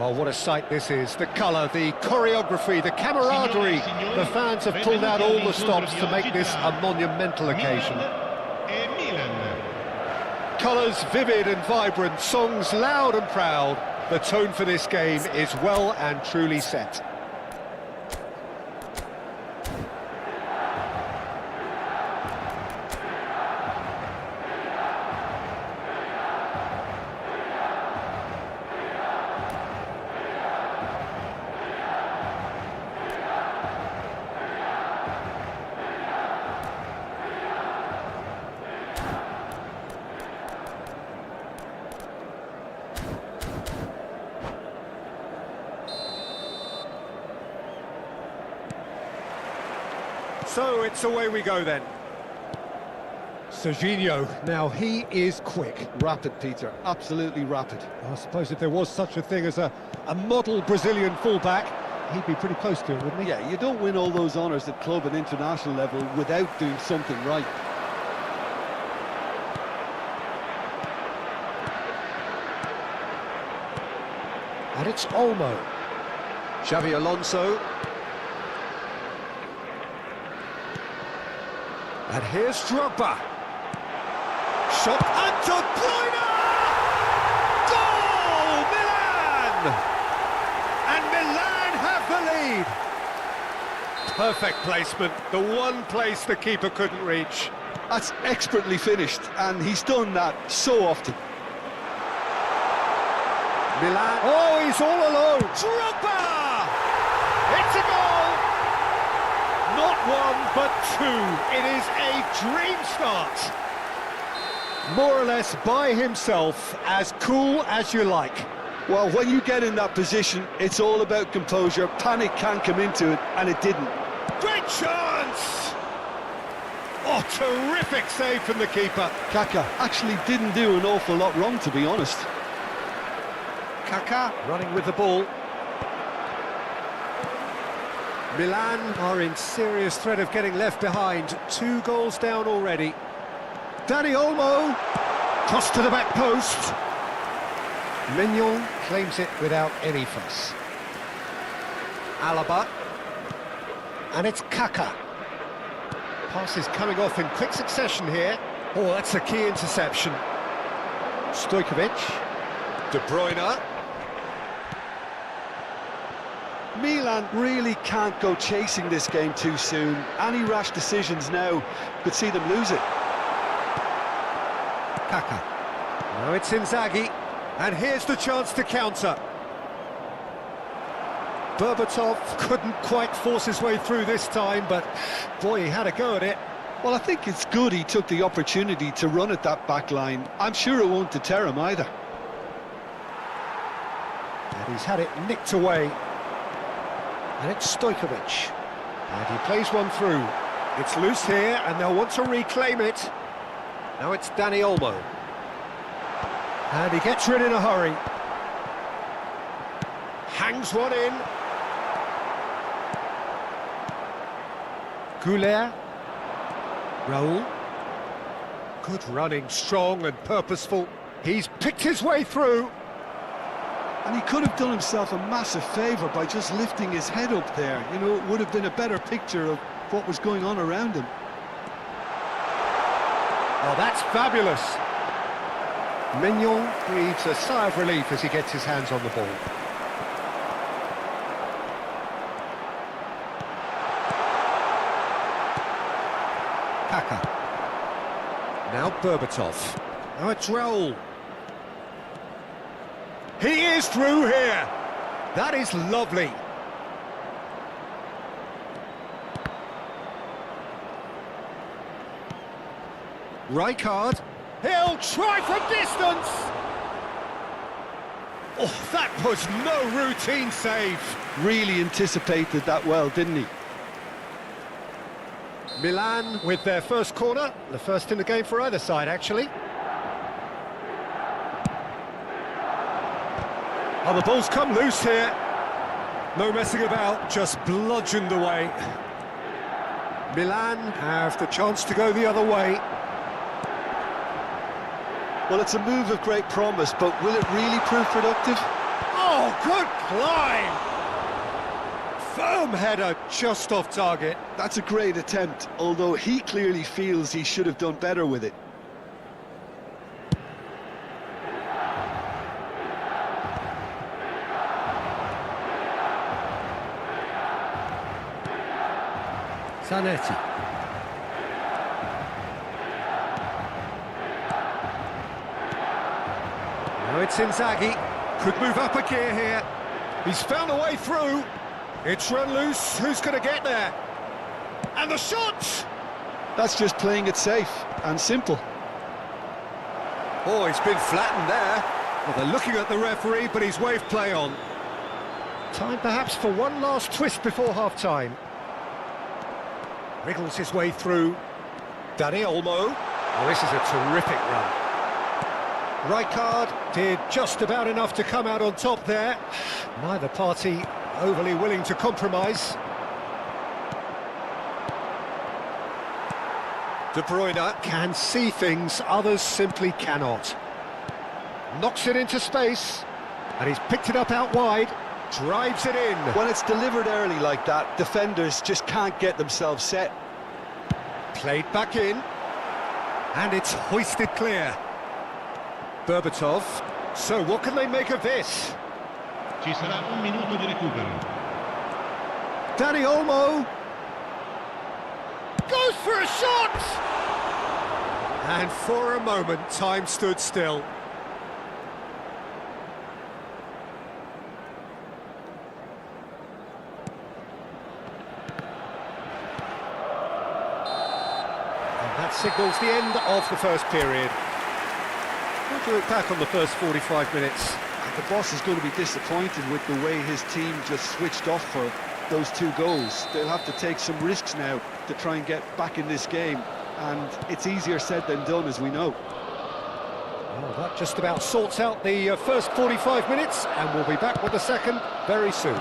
C: Well, what a sight this is. The colour, the choreography, the camaraderie. The fans have pulled out all the stops to make this a monumental occasion. Colours vivid and vibrant, songs loud and proud. The tone for this game is well and truly set. So it's away we go then. Serginho, now he is quick.
D: Rapid, Peter, absolutely rapid.
C: I suppose if there was such a thing as a model Brazilian fullback, he'd be pretty close to it, wouldn't he?
D: Yeah, you don't win all those honours at club and international level without doing something right.
C: And it's Olmo. Xavi Alonso. And here's Drogba. Shot and De Bruyne! Goal! Milan! And Milan have the lead. Perfect placement, the one place the keeper couldn't reach.
D: That's expertly finished, and he's done that so often.
C: Milan, oh, he's all alone. Drogba! It's a goal! Not one, but two. It is a dream start. More or less by himself, as cool as you like.
D: Well, when you get in that position, it's all about composure. Panic can't come into it, and it didn't.
C: Great chance! Oh, terrific save from the keeper.
D: Kaká actually didn't do an awful lot wrong, to be honest.
C: Kaká running with the ball. Milan are in serious threat of getting left behind. 2 goals down already. Dani Olmo, cross to the back post. Mignon claims it without any fuss. Alaba. And it's Kaká. Passes coming off in quick succession here. Oh, that's a key interception. Stojkovic. De Bruyne.
D: Milan really can't go chasing this game too soon. Any rash decisions now could see them lose it.
C: Kaká. Now it's Inzaghi, and here's the chance to counter. Berbatov couldn't quite force his way through this time, but boy, he had a go at it.
D: Well, I think it's good he took the opportunity to run at that back line. I'm sure it won't deter him either.
C: And he's had it nicked away. And it's Stojkovic. And he plays one through. It's loose here, and they'll want to reclaim it. Now it's Dani Olmo. And he gets rid in a hurry. Hangs one in. Goulet. Raul. Good running, strong and purposeful. He's picked his way through.
D: And he could have done himself a massive favour by just lifting his head up there. You know, it would have been a better picture of what was going on around him.
C: Oh, that's fabulous. Mignon breathes a sigh of relief as he gets his hands on the ball. Kaká. Now Berbatov. Now it's Raul. He is through here. That is lovely. Rijkaard. He'll try from distance. Oh, that was no routine save.
D: Really anticipated that well, didn't he?
C: Milan with their first corner. The first in the game for either side, actually. Oh, the ball's come loose here. No messing about, just bludgeoned away. Milan have the chance to go the other way.
D: Well, it's a move of great promise, but will it really prove productive?
C: Oh, good climb! Firm header, just off target.
D: That's a great attempt, although he clearly feels he should have done better with it.
C: Zanetti. Now it's Inzaghi. Could move up a gear here. He's found a way through. It's run loose. Who's going to get there? And the shot!
D: That's just playing it safe and simple.
C: Oh, he's been flattened there. Well, they're looking at the referee, but he's waved play on. Time perhaps for one last twist before half-time. Wriggles his way through. Dani Olmo. Oh, this is a terrific run. Rijkaard did just about enough to come out on top there. Neither party overly willing to compromise. De Bruyne can see things others simply cannot. Knocks it into space, and he's picked it up out wide, drives it in.
D: When it's delivered early like that, defenders just can't get themselves set.
C: Played back in, and it's hoisted clear. Berbatov. So what can they make of this?
E: Ci sarà un minuto di recupero.
C: Dani Olmo goes for a shot! And for a moment, time stood still. And that signals the end of the first period. What do you look back on the first 45 minutes?
D: The boss is going to be disappointed with the way his team just switched off for those 2 goals. They'll have to take some risks now to try and get back in this game, and it's easier said than done, as we know.
C: Well, that just about sorts out the first 45 minutes, and we'll be back with the second very soon.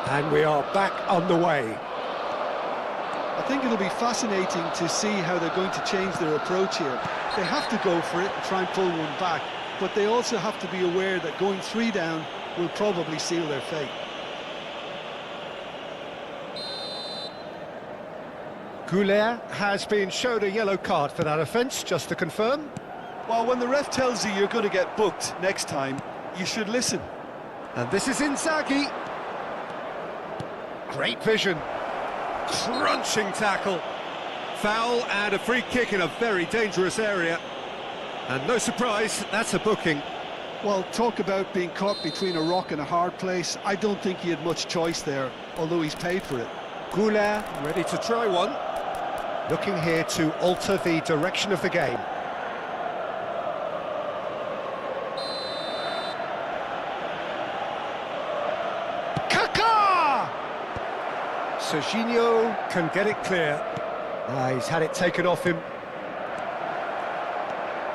C: And we are back underway.
D: I think it'll be fascinating to see how they're going to change their approach here. They have to go for it and try and pull one back, but they also have to be aware that going 3 down will probably seal their fate.
C: Goulet has been shown a yellow card for that offence, just to confirm.
D: Well, when the ref tells you you're going to get booked next time, you should listen.
C: And this is Inzaghi. Great vision. Crunching tackle. Foul and a free kick in a very dangerous area. And no surprise, that's a booking.
D: Well, talk about being caught between a rock and a hard place. I don't think he had much choice there, although he's paid for it.
C: Goulet ready to try one. Looking here to alter the direction of the game. Kaká! Serginho can get it clear. He's had it taken off him.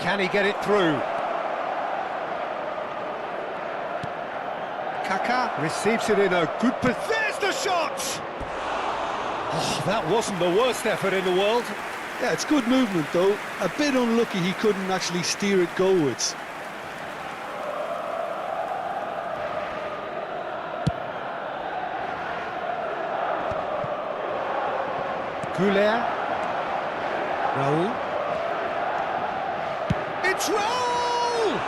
C: Can he get it through? Kaká receives it in a good position. There's the shot! Oh, that wasn't the worst effort in the world.
D: Yeah, it's good movement, though. A bit unlucky he couldn't actually steer it goalwards.
C: Goulet. Raul. It's Raul!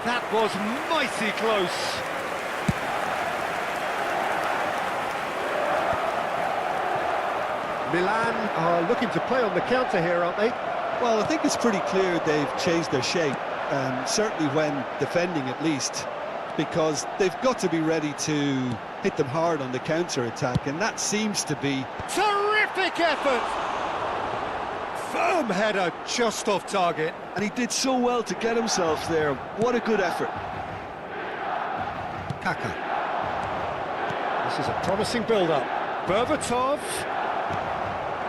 C: That was mighty close. Milan are looking to play on the counter here, aren't they?
D: Well, I think it's pretty clear they've changed their shape, certainly when defending at least, because they've got to be ready to hit them hard on the counter-attack, and that seems to be...
C: Terrific effort! Firm header just off target.
D: And he did so well to get himself there. What a good effort.
C: Kaká. This is a promising build-up. Berbatov.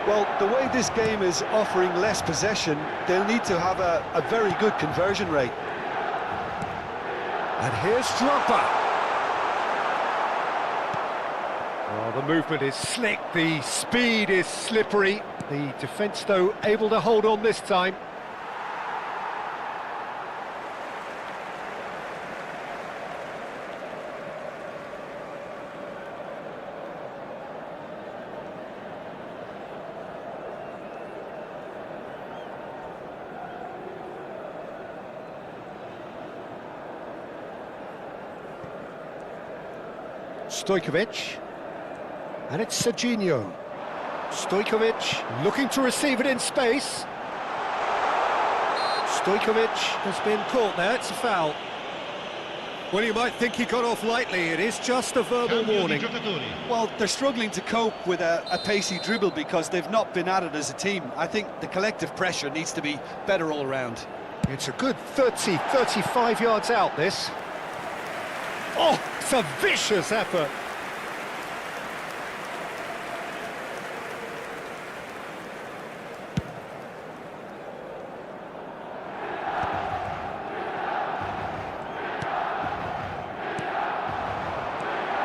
D: Well, the way this game is offering less possession, they'll need to have a very good conversion rate.
C: And here's Drogba. Oh, the movement is slick, the speed is slippery. The defence, though, able to hold on this time. Stojkovic, and it's Serginho. Stojkovic looking to receive it in space. Stojkovic has been caught there, it's a foul. Well, you might think he got off lightly, it is just a verbal
E: Cambio di
C: warning.
E: giocatori.
D: Well, they're struggling to cope with a pacey dribble because they've not been at it as a team. I think the collective pressure needs to be better all around.
C: It's a good 30, 35 yards out, this. Oh, it's a vicious effort.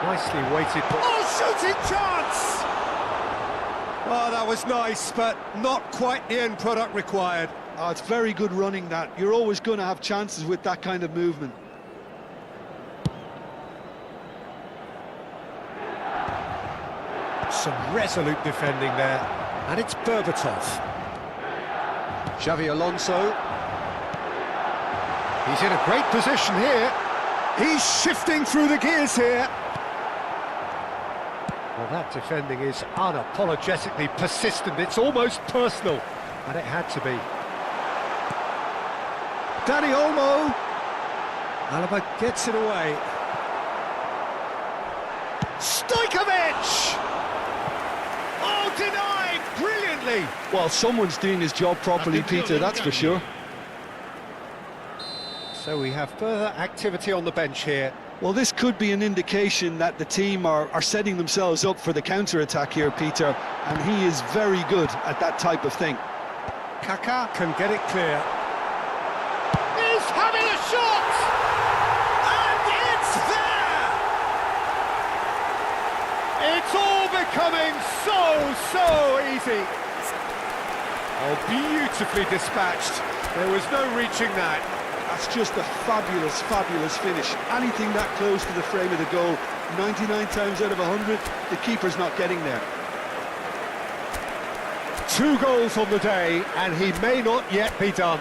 C: Nicely weighted. Oh, shooting chance! Oh, that was nice, but not quite the end product required.
D: Oh, it's very good running that. You're always going to have chances with that kind of movement.
C: Some resolute defending there. And it's Berbatov. Xavi Alonso. He's in a great position here. He's shifting through the gears here. Well, that defending is unapologetically persistent. It's almost personal, and it had to be. Dani Olmo. Alaba gets it away. Stojkovic! Oh, denied brilliantly.
D: Well, someone's doing his job properly, Peter, that's for sure.
C: So we have further activity on the bench here.
D: Well, this could be an indication that the team are setting themselves up for the counter-attack here, Peter, and he is very good at that type of thing.
C: Kaká can get it clear. He's having a shot! And it's there! It's all becoming so easy. Oh, beautifully dispatched. There was no reaching that.
D: That's just a fabulous, fabulous finish. Anything that close to the frame of the goal, 99 times out of 100, the keeper's not getting there.
C: 2 goals on the day, and he may not yet be done.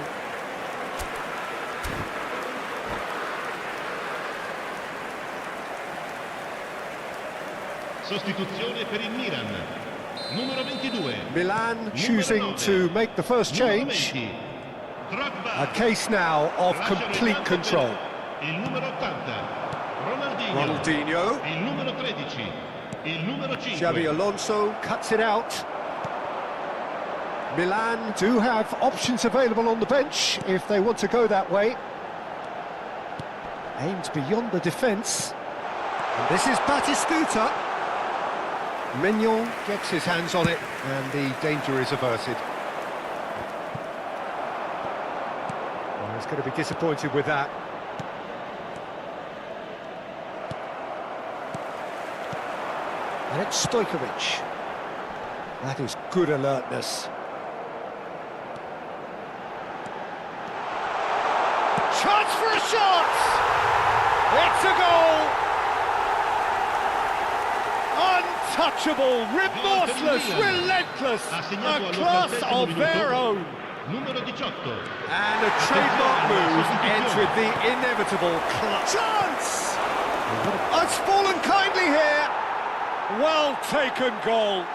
E: Sostituzione per il Milan. Numero 22.
C: Milan choosing to make the first change. A case now of complete control.
E: Il numero 80.
C: Ronaldinho.
E: Il numero 13. Il numero 5.
C: Xavi Alonso cuts it out. Milan do have options available on the bench if they want to go that way. Aimed beyond the defence. And this is Batistuta. Mignon gets his hands on it and the danger is averted. Well, he's going to be disappointed with that. And it's Stojkovic. That is good alertness. Chance for a shot! It's a goal! Untouchable, remorseless, relentless, a class of their own.
E: Numero 18.
C: And a trademark move entered the inevitable chance! It's fallen kindly here. Well taken goal.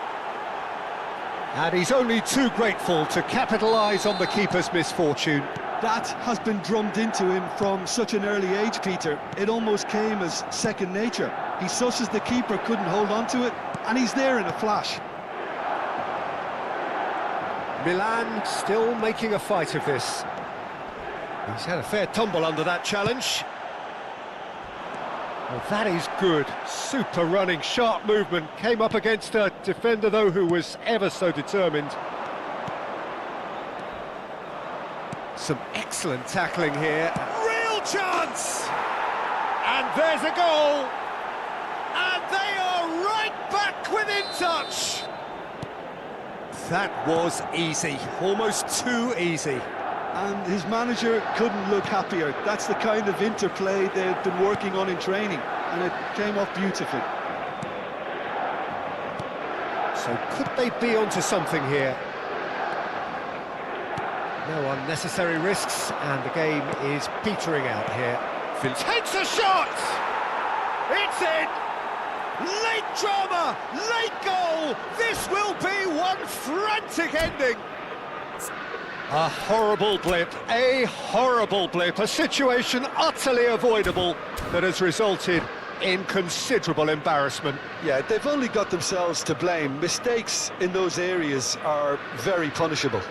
C: And he's only too grateful to capitalise on the keeper's misfortune.
D: That has been drummed into him from such an early age, Peter. It almost came as second nature. He susses the keeper couldn't hold on to it, and he's there in a flash.
C: Milan still making a fight of this. He's had a fair tumble under that challenge. Well, that is good. Super running, sharp movement. Came up against a defender, though, who was ever so determined. Some excellent tackling here. Real chance! And there's a goal! And they are right back within touch! That was easy, almost too easy.
D: And his manager couldn't look happier. That's the kind of interplay they've been working on in training, and it came off beautifully.
C: So could they be onto something here? No unnecessary risks, and the game is petering out here. Takes a shot! It's in! Late drama, late goal! This will be one frantic ending! A horrible blip, a situation utterly avoidable that has resulted in considerable embarrassment.
D: Yeah, they've only got themselves to blame. Mistakes in those areas are very punishable.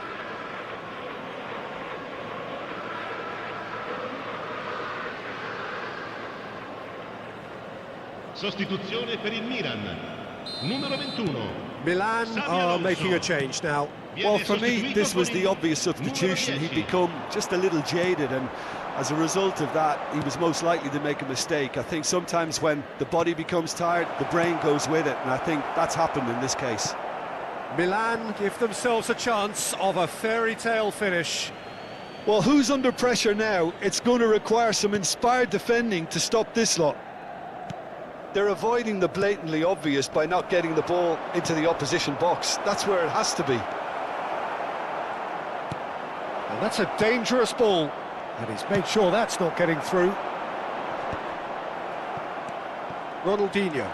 E: Sostituzione per il Milan. Numero 21.
C: Milan are making a change now.
D: Well, for me, this was the obvious substitution. He'd become just a little jaded, and as a result of that, he was most likely to make a mistake. I think sometimes when the body becomes tired, the brain goes with it, and I think that's happened in this case.
C: Milan give themselves a chance of a fairy tale finish.
D: Well, who's under pressure now? It's going to require some inspired defending to stop this lot. They're avoiding the blatantly obvious by not getting the ball into the opposition box. That's where it has to be.
C: And that's a dangerous ball, and he's made sure that's not getting through. Ronaldinho.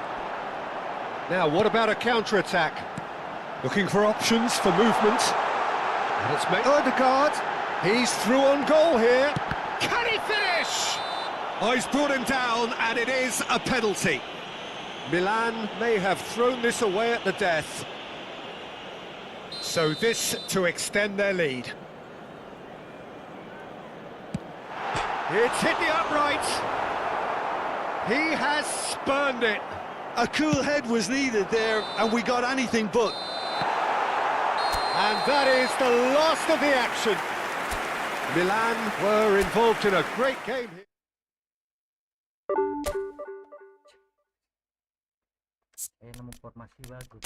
C: Now, what about a counter-attack? Looking for options for movement. And it's made... Odegaard, he's through on goal here. Can he finish? Oh, he's brought him down, and it is a penalty. Milan may have thrown this away at the death. So this to extend their lead. It's hit the upright. He has spurned it.
D: A cool head was needed there, and we got anything but.
C: And that is the last of the action. Milan were involved in a great game here.
B: Nemu formasi bagus.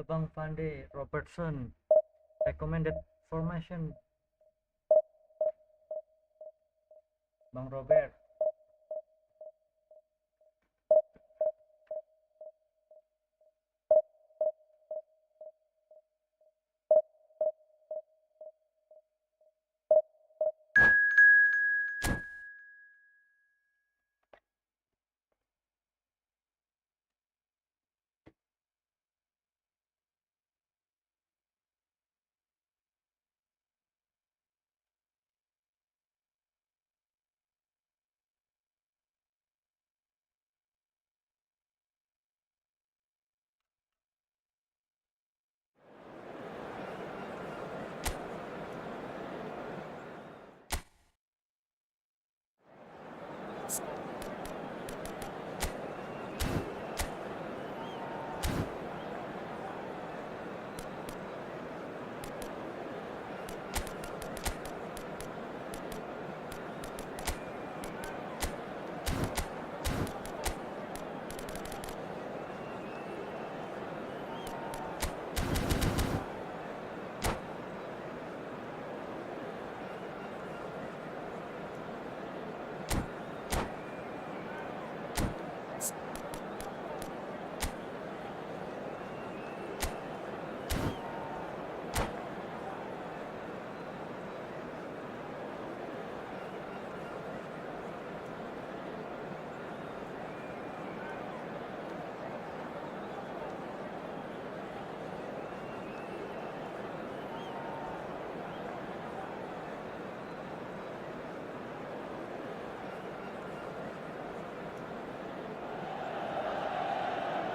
B: Bang Fande Robertson recommended formation. Bang Robert.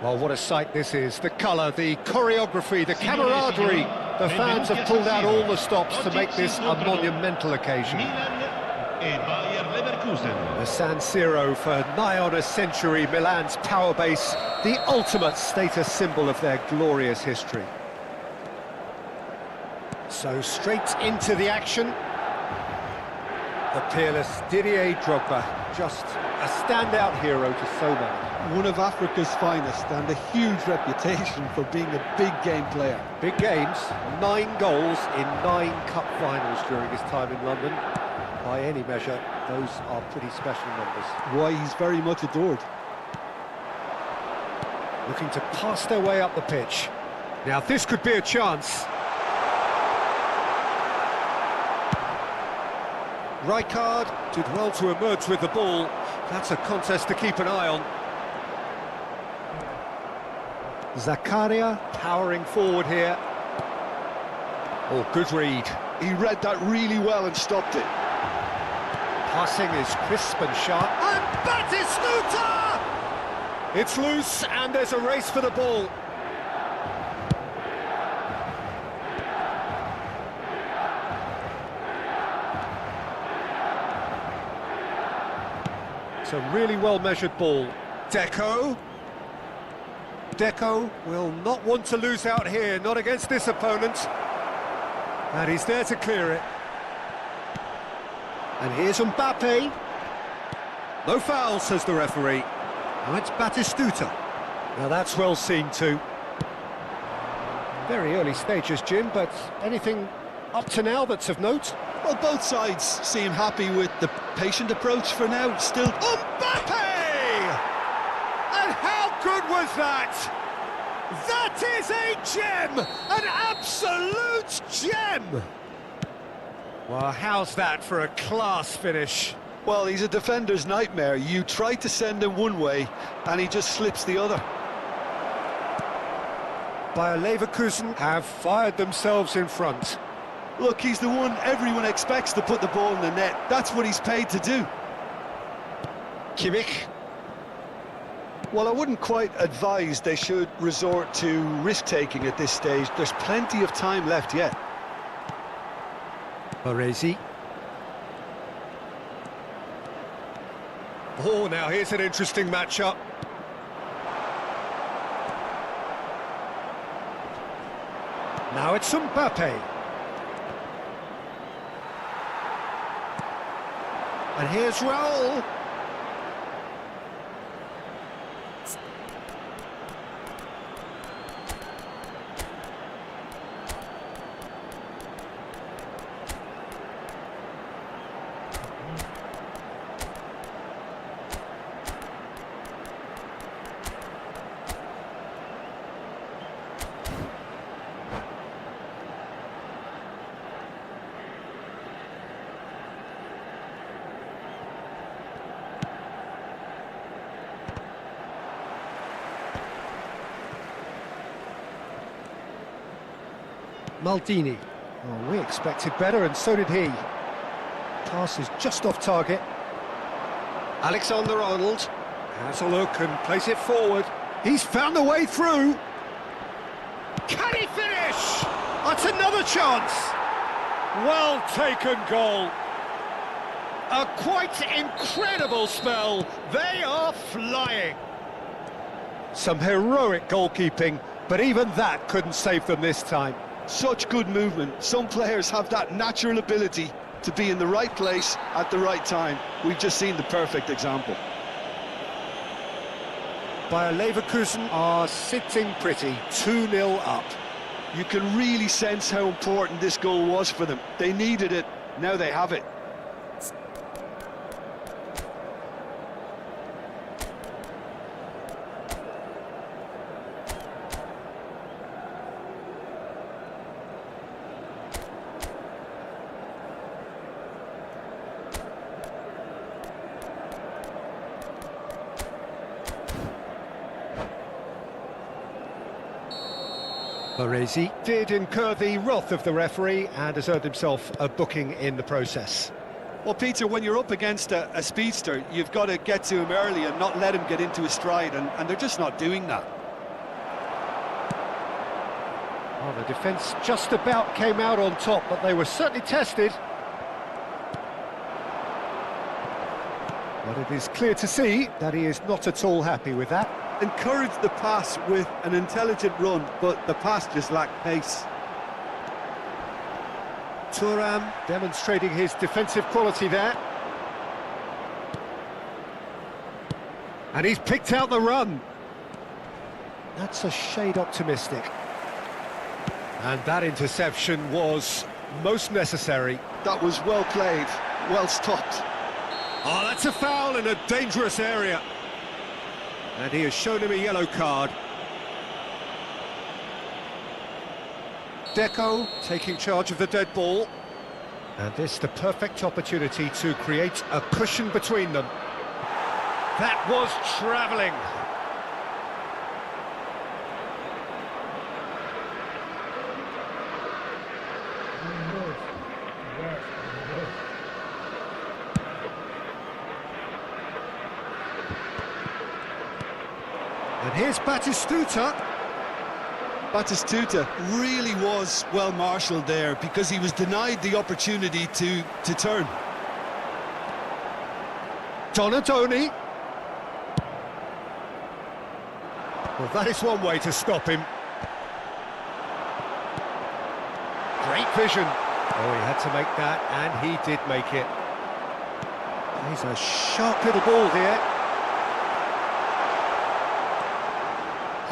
C: Well, what a sight this is. The colour, the choreography, the camaraderie. The fans have pulled out all the stops to make this a monumental occasion.
E: Milan e Bayer Leverkusen.
C: The San Siro, for nigh on a century, Milan's power base, the ultimate status symbol of their glorious history. So straight into the action. The peerless Didier Drogba, just a standout hero to so many.
D: One of Africa's finest and a huge reputation for being a big game player.
C: Big games, 9 goals in 9 cup finals during his time in London. By any measure, those are pretty special numbers.
D: Why, he's very much adored.
C: Looking to pass their way up the pitch. Now this could be a chance. Rijkaard did well to emerge with the ball. That's a contest to keep an eye on. Zakaria powering forward here. Oh, good read.
D: He read that really well and stopped it.
C: Passing is crisp and sharp. And Batistuta! It's loose and there's a race for the ball. It's a really well-measured ball. Deco. Deco will not want to lose out here, not against this opponent. And he's there to clear it. And here's Mbappe. No foul, says the referee. Now it's Batistuta. Now that's well seen too. Very early stages, Jim, but anything up to now that's of note?
D: Well, both sides seem happy with the patient approach for now. Still,
C: Mbappe! And how good was that? That is a gem! An absolute gem! Well, how's that for a class finish?
D: well, he's a defender's nightmare. You try to send him one way, and he just slips the other.
C: Bayer Leverkusen have fired themselves in front.
D: Look, he's the one everyone expects to put the ball in the net. That's what he's paid to do.
C: Kimmich.
D: Well, I wouldn't quite advise they should resort to risk-taking at this stage. There's plenty of time left yet.
C: Baresi. Oh, now here's an interesting matchup. Now it's Mbappe. And here's Raul. Maldini. Oh, we expected better, and so did he. Pass is just off target. Alexander-Arnold has a look and plays it forward. He's found the way through. Can he finish? That's another chance. Well taken goal. A quite incredible spell. They are flying. Some heroic goalkeeping, but even that couldn't save them this time.
D: Such good movement. Some players have that natural ability to be in the right place at the right time. We've just seen the perfect example.
C: Bayer Leverkusen are sitting pretty, 2-0 up.
D: You can really sense how important this goal was for them. They needed it, now they have it.
C: Baresi did incur the wrath of the referee and has earned himself a booking in the process.
D: Well, Peter, when you're up against a speedster, you've got to get to him early and not let him get into his stride, and they're just not doing that.
C: Well, the defence just about came out on top, but they were certainly tested. But it is clear to see that he is not at all happy with that.
D: Encouraged the pass with an intelligent run, but the pass just lacked pace.
C: Thuram demonstrating his defensive quality there. And he's picked out the run. That's a shade optimistic. And that interception was most necessary.
D: That was well played, well stopped.
C: Oh, that's a foul in a dangerous area. And he has shown him a yellow card. Deco taking charge of the dead ball. And this the perfect opportunity to create a cushion between them. That was travelling. And here's Batistuta.
D: Batistuta really was well marshalled there because he was denied the opportunity to turn.
C: Donadoni. Well, that is one way to stop him. Great vision. Oh, he had to make that, and he did make it. He's a sharp little ball here.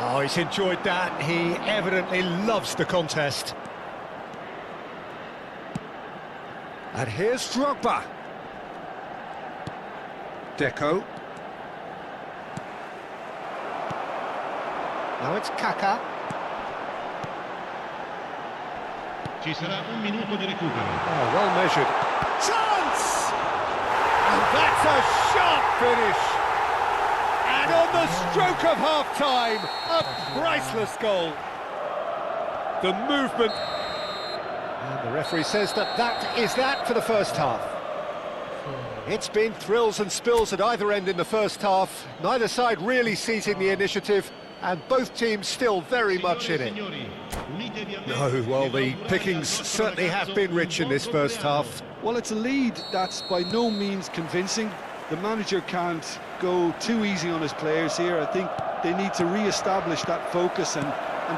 C: Oh, he's enjoyed that. He evidently loves the contest. And here's Drogba. Deco. Now it's Kaka.
E: Ci sarà un minuto di recupero.
C: Oh, well measured. Chance! And that's a sharp finish. And on the stroke of half-time, a priceless goal. The movement. And the referee says that is that for the first half. It's been thrills and spills at either end in the first half. Neither side really seizing the initiative, and both teams still very much in it. No, well, the pickings certainly have been rich in this first half.
D: Well, it's a lead that's by no means convincing. The manager can't go too easy on his players here. I think they need to re-establish that focus and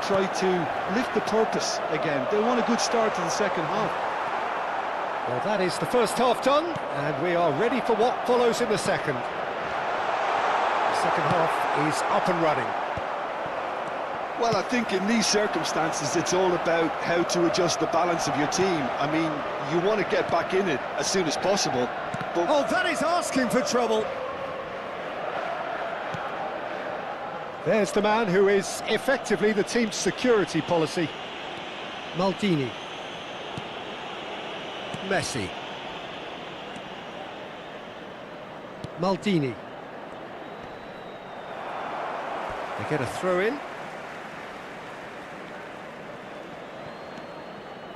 D: try to lift the purpose again. They want a good start to the second half.
C: Well, that is the first half done, and we are ready for what follows in the second. The second half is up and running.
D: Well, I think in these circumstances, it's all about how to adjust the balance of your team. I mean, you want to get back in it as soon as possible. But
C: oh, that is asking for trouble. There's the man who is effectively the team's security policy. Maldini. Messi. Maldini. They get a throw in.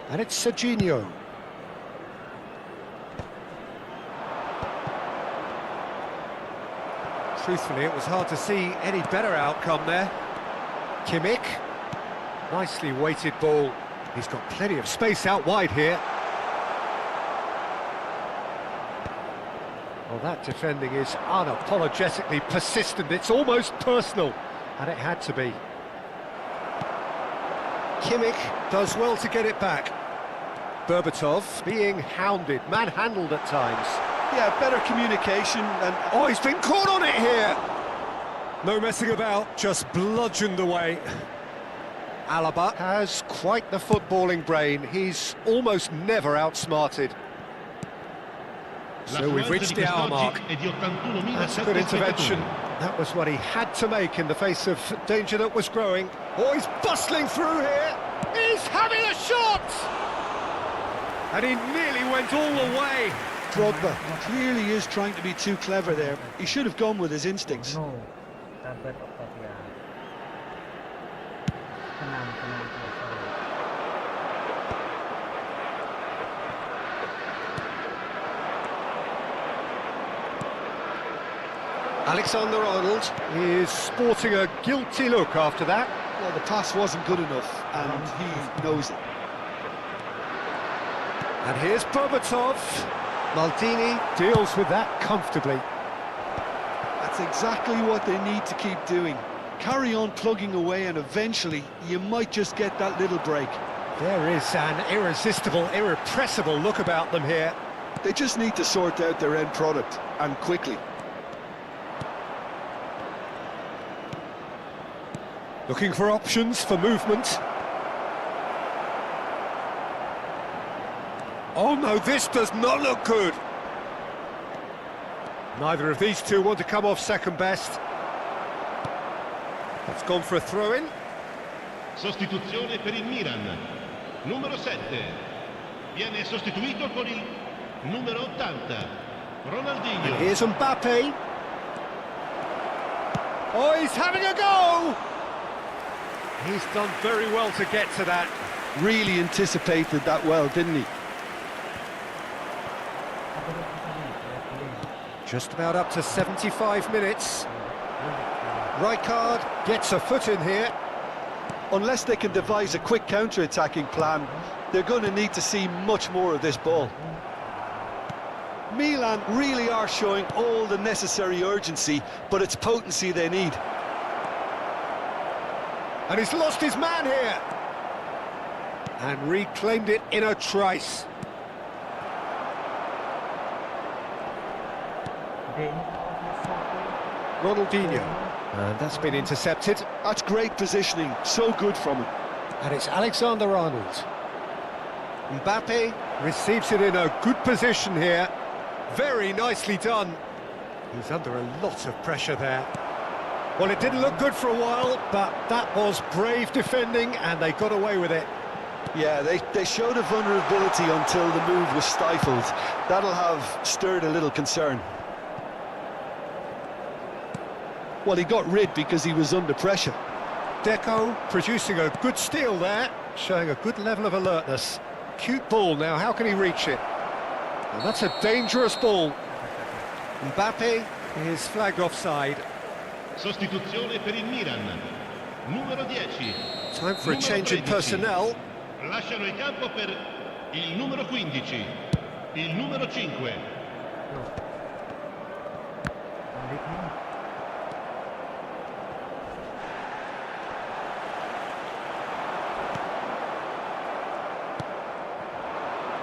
C: And it's Serginho. Truthfully, it was hard to see any better outcome there. Kimmich. Nicely weighted ball. He's got plenty of space out wide here. Well, that defending is unapologetically persistent. It's almost personal, and it had to be. Kimmich does well to get it back. Berbatov being hounded, manhandled at times.
D: Yeah, better communication and...
C: Oh, he's been caught on it here! No messing about, just bludgeoned away. Alaba has quite the footballing brain. He's almost never outsmarted. So we've reached the hour mark. That's a good intervention. That was what he had to make in the face of danger that was growing. Oh, he's bustling through here. He's having a shot! And he nearly went all the way.
D: Drogba clearly is trying to be too clever there. He should have gone with his instincts.
B: No, tablet otak ya. Tenang, tenang, tenang.
C: Alexander-Arnold is sporting a guilty look after that.
D: Well, the pass wasn't good enough, and he knows it.
C: And here's Berbatov. Maldini deals with that comfortably.
D: That's exactly what they need to keep doing. Carry on plugging away, and eventually you might just get that little break.
C: There is an irresistible, irrepressible look about them here.
D: They just need to sort out their end product, and quickly.
C: Looking for options for movement. Oh no, this does not look good. Neither of these two want to come off second best. It's gone for a throw-in.
E: Sostituzione per il Milan. Numero 7. Viene sostituito con il numero 80. Ronaldinho.
C: And here's Mbappe. Oh, he's having a go! He's done very well to get to that.
D: Really anticipated that well, didn't he?
C: Just about up to 75 minutes. Rijkaard gets a foot in here.
D: Unless they can devise a quick counter-attacking plan, they're going to need to see much more of this ball. Milan really are showing all the necessary urgency, but it's potency they need.
C: And he's lost his man here. And reclaimed it in a trice. Ronaldinho. And that's been intercepted.
D: That's great positioning, so good from him.
C: And it's Alexander-Arnold. Mbappe receives it in a good position here. Very nicely done. He's under a lot of pressure there. Well, it didn't look good for a while, but that was brave defending, and they got away with it.
D: Yeah, they showed a vulnerability until the move was stifled. That'll have stirred a little concern. Well, he got rid because he was under pressure.
C: Deco producing a good steal there, showing a good level of alertness. Cute ball now, how can he reach it? And that's a dangerous ball. Mbappe is flagged offside.
E: Sostituzione per il Milan. Numero 10.
C: Time for a change in personnel.
E: Lasciano il campo per il numero 15. Il numero 5.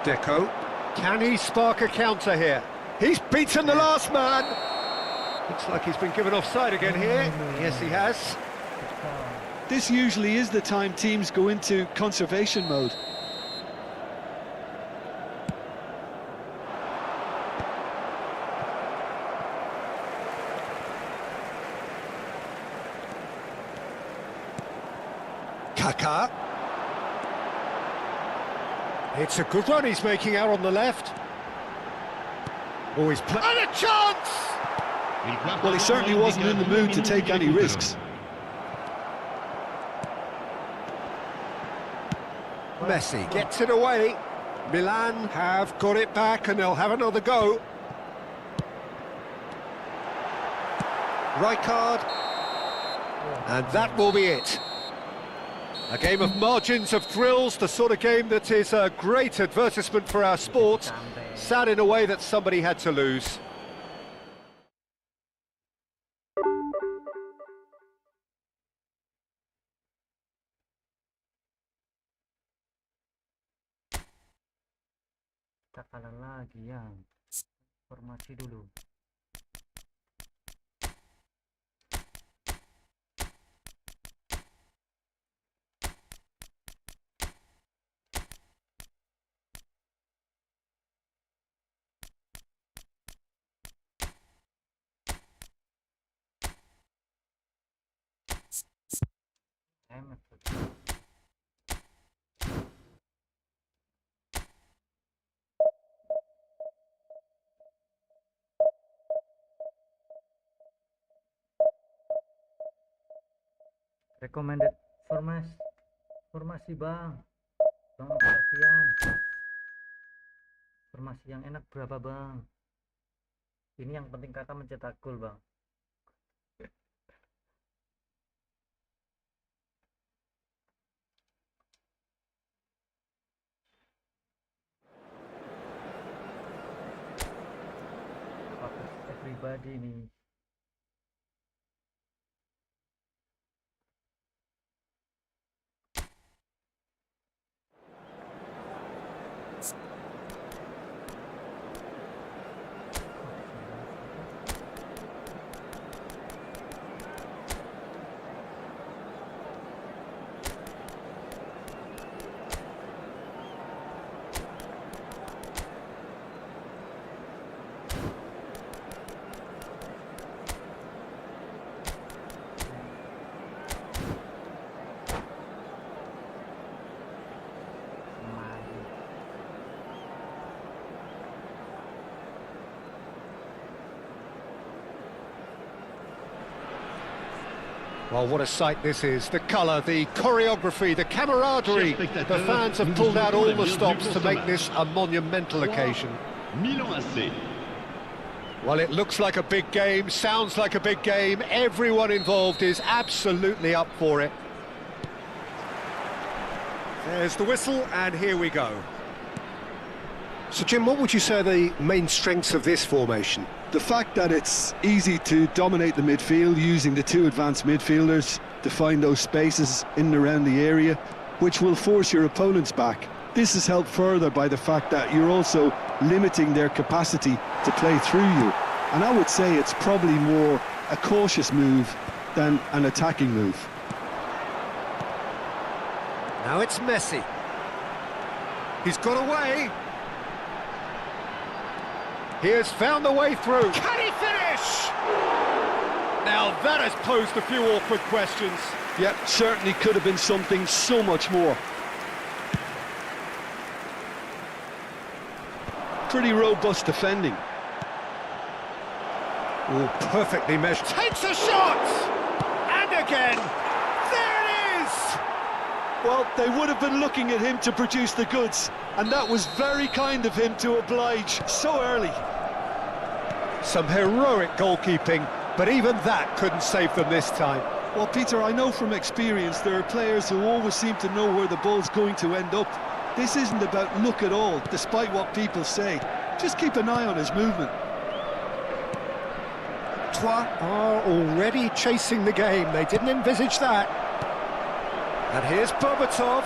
C: Deco, can he spark a counter here? He's beaten the last man. Looks like he's been given offside again here. Yes, he has.
D: This usually is the time teams go into conservation mode.
C: Kaká. It's a good run he's making out on the left. Oh, he's playing. And a chance!
D: Well, he certainly wasn't in the mood to take any risks.
C: Messi gets it away. Milan have got it back and they'll have another go. Rijkaard. And that will be it. A game of margins of thrills, the sort of game that is a great advertisement for our sport. Sad in a way that somebody had to lose.
B: Kita kalah lagi ya. Formasi dulu. Recommended formasi bang Sofian, formasi yang enak berapa bang? Ini yang penting kakak mencetak gol bang. Fokus everybody nih.
C: Well, what a sight this is. The colour, the choreography, the camaraderie. The fans have pulled out all the stops to make this a monumental occasion.
E: Milan AC.
C: Well, it looks like a big game, sounds like a big game. Everyone involved is absolutely up for it. There's the whistle, and here we go. So, Jim, what would you say are the main strengths of this formation?
D: The fact that it's easy to dominate the midfield using the two advanced midfielders to find those spaces in and around the area, which will force your opponents back. This is helped further by the fact that you're also limiting their capacity to play through you. And I would say it's probably more a cautious move than an attacking move.
C: Now it's Messi. He's got away. He has found the way through. Can he finish? Now that has posed a few awkward questions.
D: Yep, certainly could have been something so much more. Pretty robust defending.
C: Oh, perfectly measured. Takes a shot! And again! There it is!
D: Well, they would have been looking at him to produce the goods, and that was very kind of him to oblige so early.
C: Some heroic goalkeeping, but even that couldn't save them this time.
D: Well, Peter, I know from experience there are players who always seem to know where the ball's going to end up. This isn't about luck at all, despite what people say. Just keep an eye on his movement.
C: Troyes are already chasing the game. They didn't envisage that. And here's Berbatov.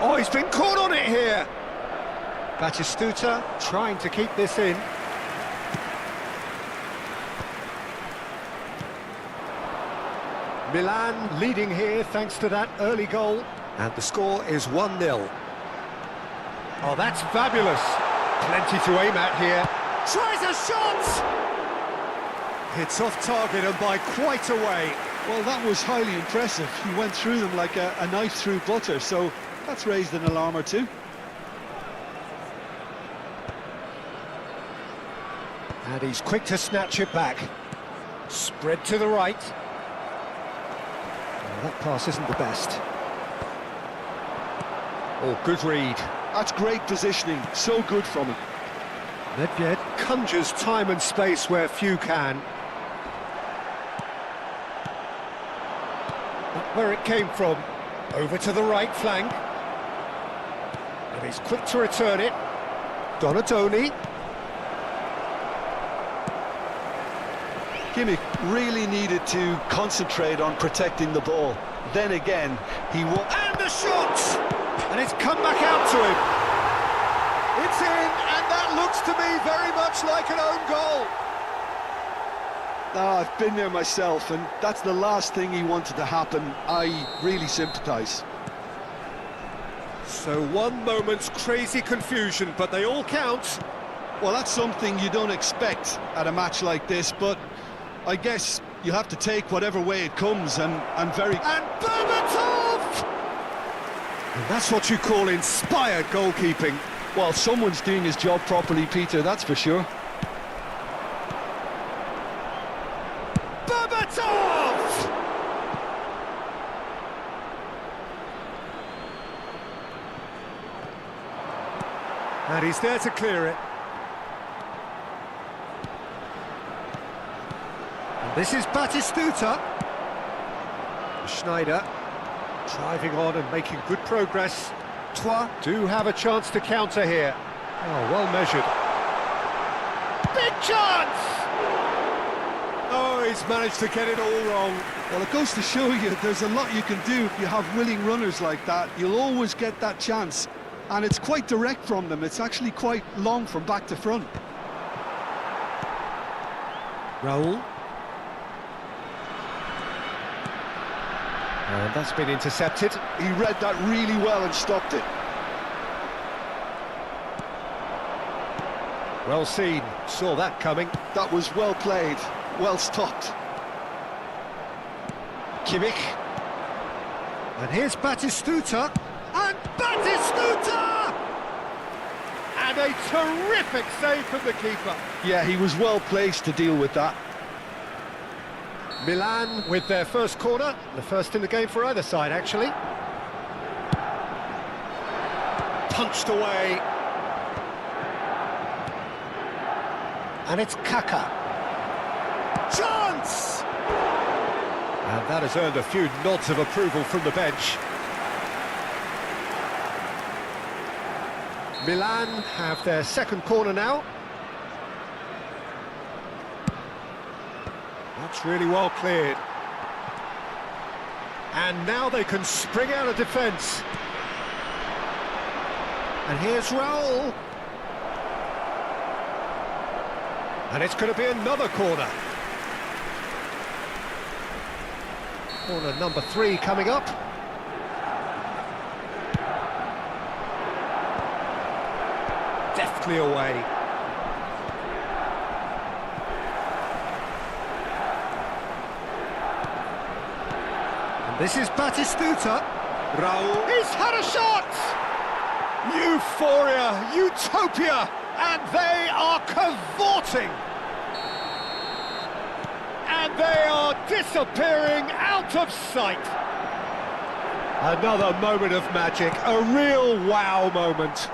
C: Oh, he's been caught on it here. Batistuta trying to keep this in. Milan leading here thanks to that early goal. And the score is 1-0. Oh, that's fabulous. Plenty to aim at here. Tries a shot! It's off target and by quite a way.
D: Well, that was highly impressive. He went through them like a knife through butter, so that's raised an alarm or two.
C: And he's quick to snatch it back. Spread to the right. Well, that pass isn't the best. Oh, good read.
D: That's great positioning, so good from him.
C: Nedved conjures time and space where few can. Not where it came from. Over to the right flank. And he's quick to return it. Donatoni.
D: Kimmich really needed to concentrate on protecting the ball. Then again, he won.
C: And the shot! And it's come back out to him. It's in, and that looks to me very much like an own goal.
D: I've been there myself, and that's the last thing he wanted to happen. I really sympathise.
C: So one moment's crazy confusion, but they all count.
D: Well, that's something you don't expect at a match like this, but I guess you have to take whatever way it comes, and very...
C: And Berbatov! And that's what you call inspired goalkeeping.
D: Well, someone's doing his job properly, Peter, that's for sure.
C: Berbatov! And he's there to clear it. And this is Batistuta. Schneider driving on and making good progress. Troyes do have a chance to counter here. Oh, well measured. Big chance! Oh, he's managed to get it all wrong.
D: Well, it goes to show you there's a lot you can do if you have willing runners like that. You'll always get that chance. And it's quite direct from them. It's actually quite long from back to front.
C: Raul. And that's been intercepted.
D: He read that really well and stopped it.
C: Well seen, saw that coming.
D: That was well played, well stopped.
C: Kimmich. And here's Batistuta. And Batistuta! And a terrific save from the keeper.
D: Yeah, he was well placed to deal with that.
C: Milan with their first corner, the first in the game for either side, actually. Punched away. And it's Kaka. Chance! And that has earned a few nods of approval from the bench. Milan have their second corner now. That's really well cleared. And now they can spring out of defence. And here's Raul. And it's going to be another corner. Corner number 3 coming up. Deftly away. And this is Batistuta. Raul. He's had a shot! Euphoria, utopia, and they are cavorting. And they are disappearing out of sight. Another moment of magic, a real wow moment.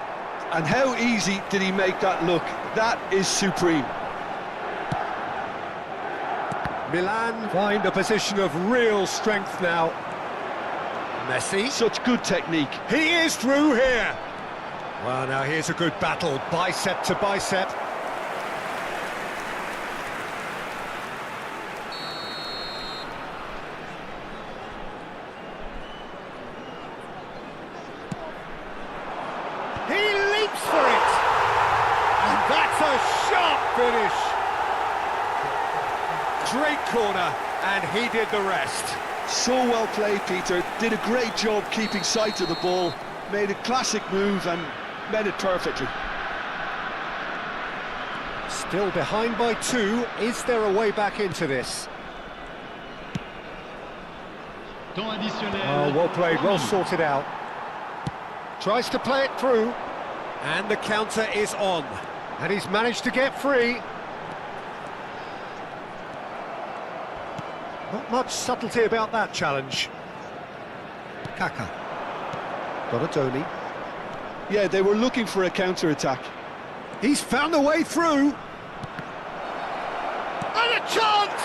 D: And how easy did he make that look? That is supreme.
C: Milan find a position of real strength now. Messi.
D: Such good technique.
C: He is through here. Well, now here's a good battle, bicep to bicep. He leaps for it! And that's a sharp finish! Great corner, and he did the rest.
D: So well played, Peter. Did a great job keeping sight of the ball. Made a classic move and met it perfectly.
C: Still behind by 2. Is there a way back into this?
E: Temps additionnel.
C: Oh, well played, well sorted out. Tries to play it through. And the counter is on. And he's managed to get free. Not much subtlety about that challenge. Kaka. Donatoni.
D: Yeah, they were looking for a counter-attack.
C: He's found a way through. And a chance!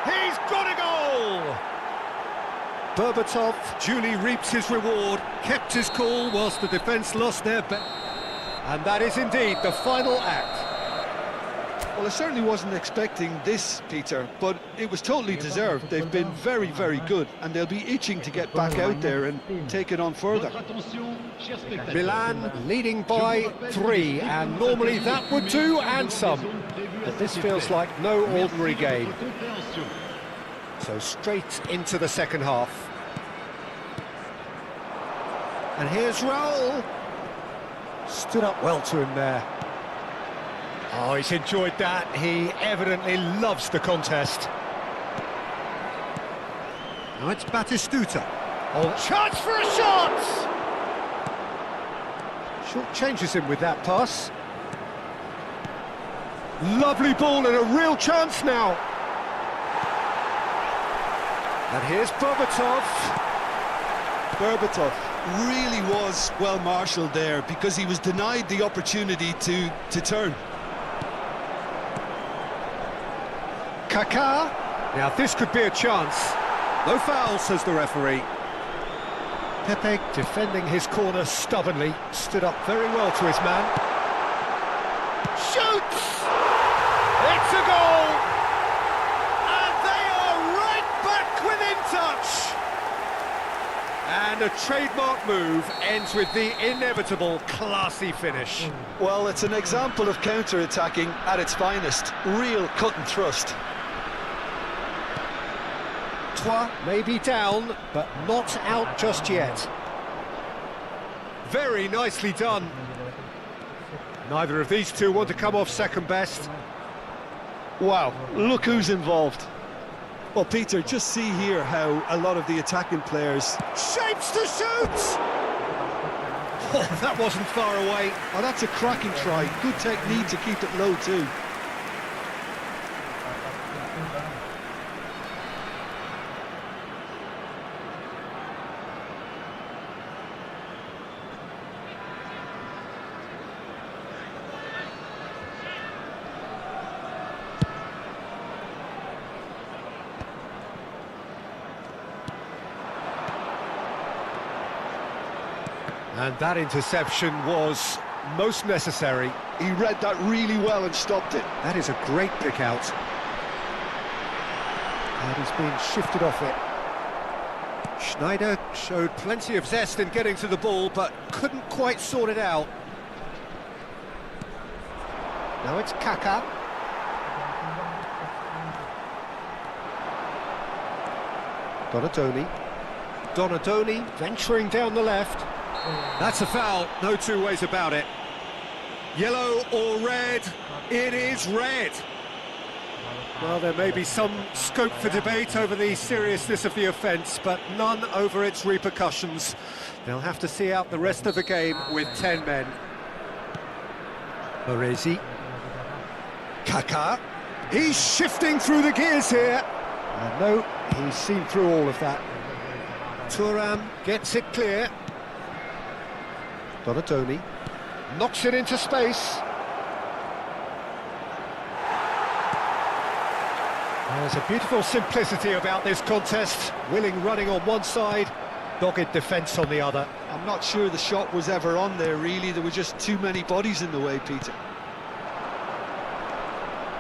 C: He's got a goal! Berbatov duly reaps his reward, kept his cool whilst the defence lost their bet. And that is indeed the final act.
D: Well, I certainly wasn't expecting this, Peter, but it was totally deserved. They've been very, very good, and they'll be itching to get back out there and take it on further.
C: Milan leading by 3, and normally that would do, and some. But this feels like no ordinary game. So straight into the second half. And here's Raul. Stood up well to him there. Oh, he's enjoyed that. He evidently loves the contest. Now it's Batistuta. Oh, chance for a shot! Short changes him with that pass. Lovely ball and a real chance now. And here's Berbatov.
D: Berbatov really was well marshalled there because he was denied the opportunity to turn.
C: Kaká. Now this could be a chance. No foul, says the referee. Pepe defending his corner stubbornly, stood up very well to his man. Shoots! It's a goal! And they are right back within touch! And a trademark move ends with the inevitable classy finish.
D: Well, it's an example of counter-attacking at its finest. Real cut and thrust.
C: Troyes may be down, but not out just yet. Very nicely done. Neither of these two want to come off second best.
D: Wow, look who's involved. Well, Peter, just see here how a lot of the attacking players...
C: Shapes to shoot! Oh, that wasn't far away.
D: Oh, that's a cracking try. Good technique to keep it low too.
C: And that interception was most necessary.
D: He read that really well and stopped it.
C: That is a great pick out. And he's been shifted off it. Schneider showed plenty of zest in getting to the ball, but couldn't quite sort it out. Now it's Kaká. Donadoni venturing down the left. That's a foul, no two ways about it. Yellow or red? It is red. Well, there may be some scope for debate over the seriousness of the offence, but none over its repercussions. They'll have to see out the rest of the game with 10 men. Baresi. Kaká. He's shifting through the gears here. No, he's seen through all of that. Thuram gets it clear. Donadoni knocks it into space. There's a beautiful simplicity about this contest. Willing running on one side, dogged defence on the other.
D: I'm not sure the shot was ever on there, really. There were just too many bodies in the way, Peter.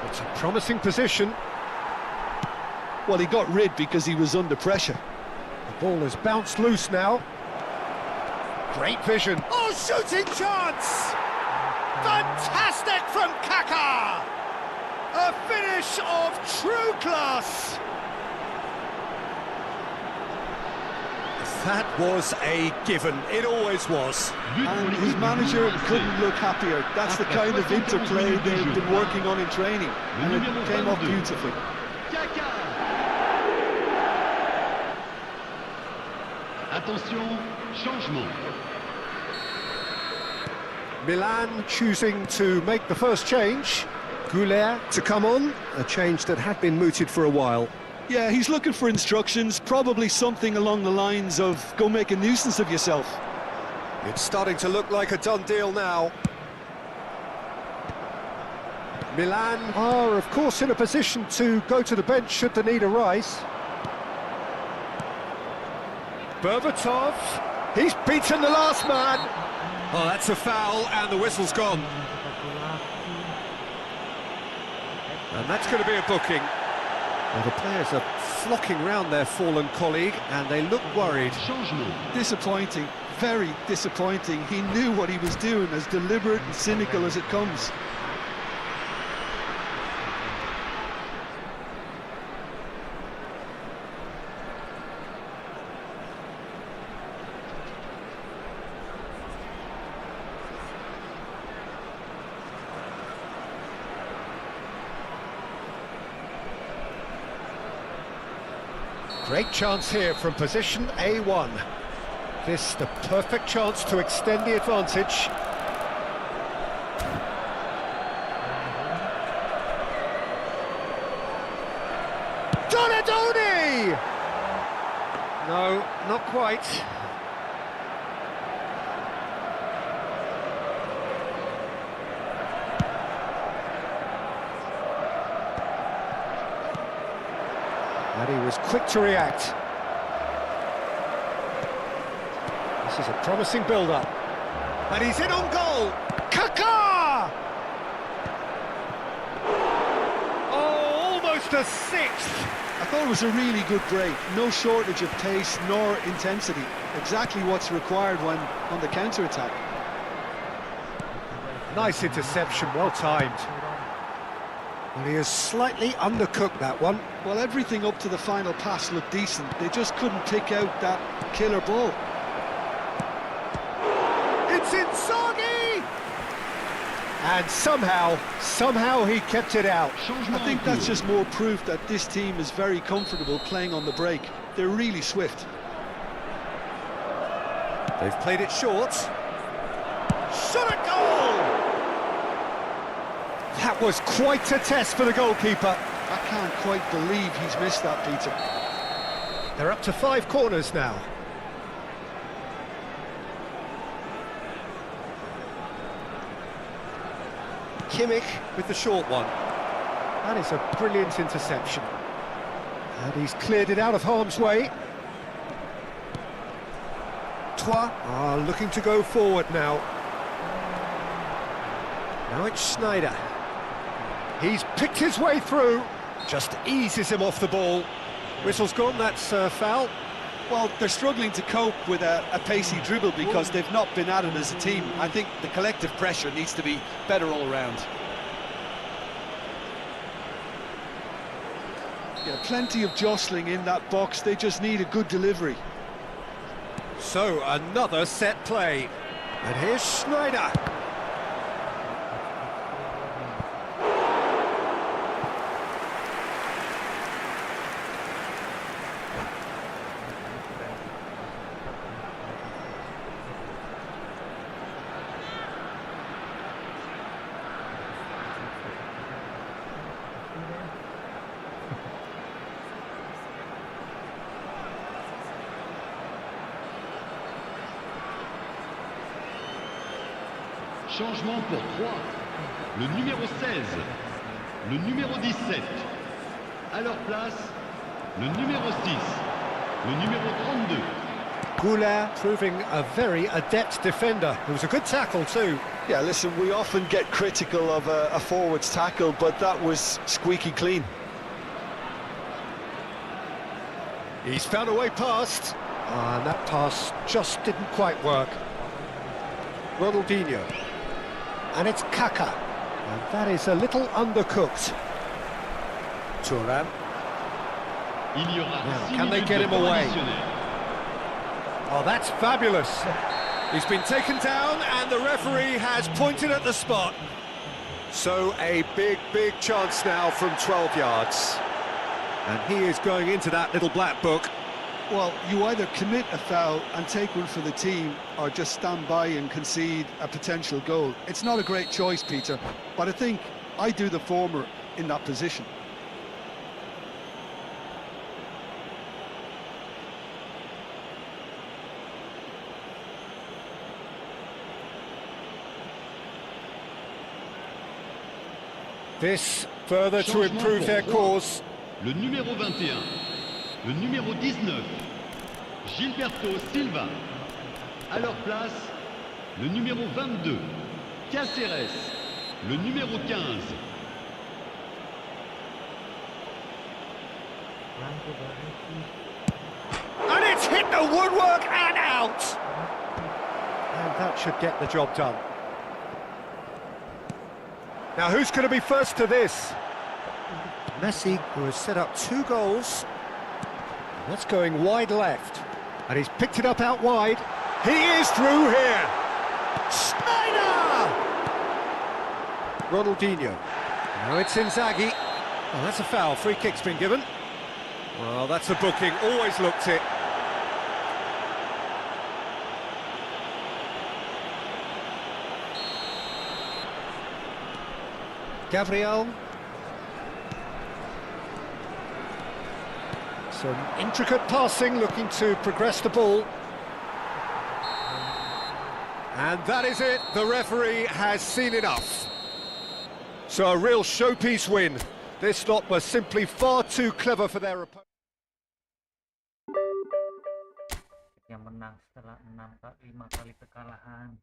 C: It's a promising position.
D: Well, he got rid because he was under pressure.
C: The ball has bounced loose now. Great vision. Oh, shooting chance! Fantastic from Kaká! A finish of true class! That was a given. It always was.
D: And his manager couldn't look happier. That's the kind of interplay they've been working on in training. And it came off beautifully.
E: Attention, changement.
C: Milan choosing to make the first change. Goulet to come on, a change that had been mooted for a while.
D: Yeah, he's looking for instructions, probably something along the lines of go make a nuisance of yourself.
C: It's starting to look like a done deal now. Milan are, of course, in a position to go to the bench should the need arise. Berbatov, he's beaten the last man. Oh, that's a foul, and the whistle's gone. And that's going to be a booking. Well, the players are flocking round their fallen colleague, and they look worried.
D: Disappointing, very disappointing. He knew what he was doing, as deliberate and cynical as it comes.
C: Great chance here from position A1. This the perfect chance to extend the advantage. Donadoni! No, not quite. And he was quick to react. This is a promising build-up. And he's in on goal! Kaká! Oh, almost a sixth!
D: I thought it was a really good break. No shortage of pace nor intensity. Exactly what's required when on the counter-attack.
C: Nice interception, well timed. Well, he has slightly undercooked that one.
D: Well, everything up to the final pass looked decent. They just couldn't pick out that killer ball.
C: It's Inzaghi! And somehow he kept it out.
D: I think that's just more proof that this team is very comfortable playing on the break. They're really swift.
C: They've played it short. Shot at goal! That was quite a test for the goalkeeper.
D: I can't quite believe he's missed that, Peter.
C: They're up to 5 corners now. Kimmich with the short one. That is a brilliant interception. And he's cleared it out of harm's way. Trois are looking to go forward now. Now it's Sneijder. He's picked his way through, just eases him off the ball. Whistle's gone, that's a foul.
D: Well, they're struggling to cope with a pacey dribble because they've not been at it as a team. I think the collective pressure needs to be better all round. Yeah, plenty of jostling in that box, they just need a good delivery.
C: So, another set play. And here's Sneijder.
E: Changement pour 3. Le numéro 16, le numéro 17. À leur place, le numéro 6, le numéro 32.
C: Goulart proving a very adept defender. It was a good tackle too.
D: Yeah, listen, we often get critical of a forward's tackle, but that was squeaky clean.
C: He's found a way past. And that pass just didn't quite work. Ronaldinho. And it's Kaká. And that is a little undercooked. Thuram.
E: Il y aura
C: Now,
E: 6
C: can they
E: minutes
C: get
E: de
C: him
E: temps
C: away?
E: additionnel.
C: Oh, that's fabulous. He's been taken down and the referee has pointed at the spot. So a big chance now from 12 yards. And he is going into that little black book.
D: Well, you either commit a foul and take one for the team, or just stand by and concede a potential goal. It's not a great choice, Peter, but I think I do the former in that position.
C: This further to improve their cause.
E: Le numéro 21, le numéro 19, Gilberto Silva. À leur place, le numéro 22, Cáceres, le numéro 15.
C: And it's hit the woodwork and out! And that should get the job done. Now who's going to be first to this? Messi, who has set up 2 goals. And that's going wide left. And he's picked it up out wide. He is through here! Schneider! Ronaldinho. Now it's Inzaghi. Oh, that's a foul. Free kick's been given. Well, that's a booking. Always looked it. Gabriel. Some intricate passing, looking to progress the ball. And that is it. The referee has seen enough. So a real showpiece win. This lot was simply far too clever for their opponent.
B: Yang menang setelah 5 kali kekalahan.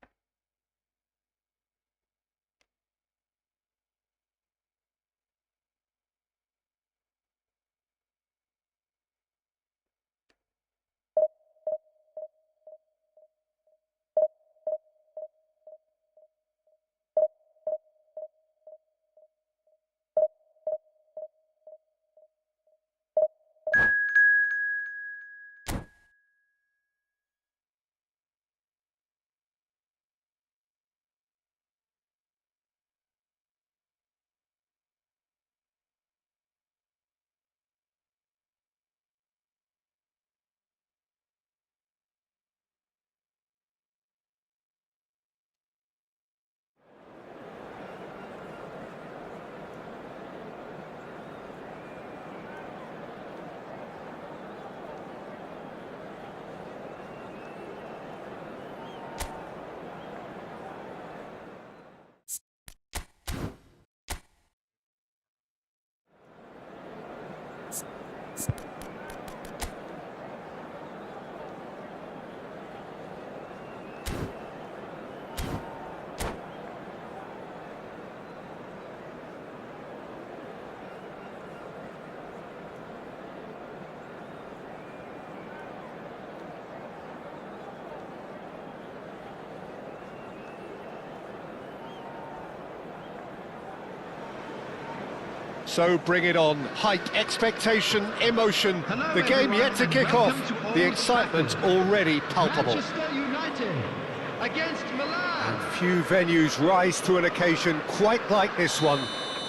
C: So bring it on. Hype, expectation, emotion.
F: Hello,
C: The game
F: everyone,
C: yet to
F: and
C: kick
F: welcome
C: off.
F: to Old
C: The excitement
F: Trafford.
C: already palpable.
F: Manchester United against Milan.
C: And few venues rise to an occasion quite like this one.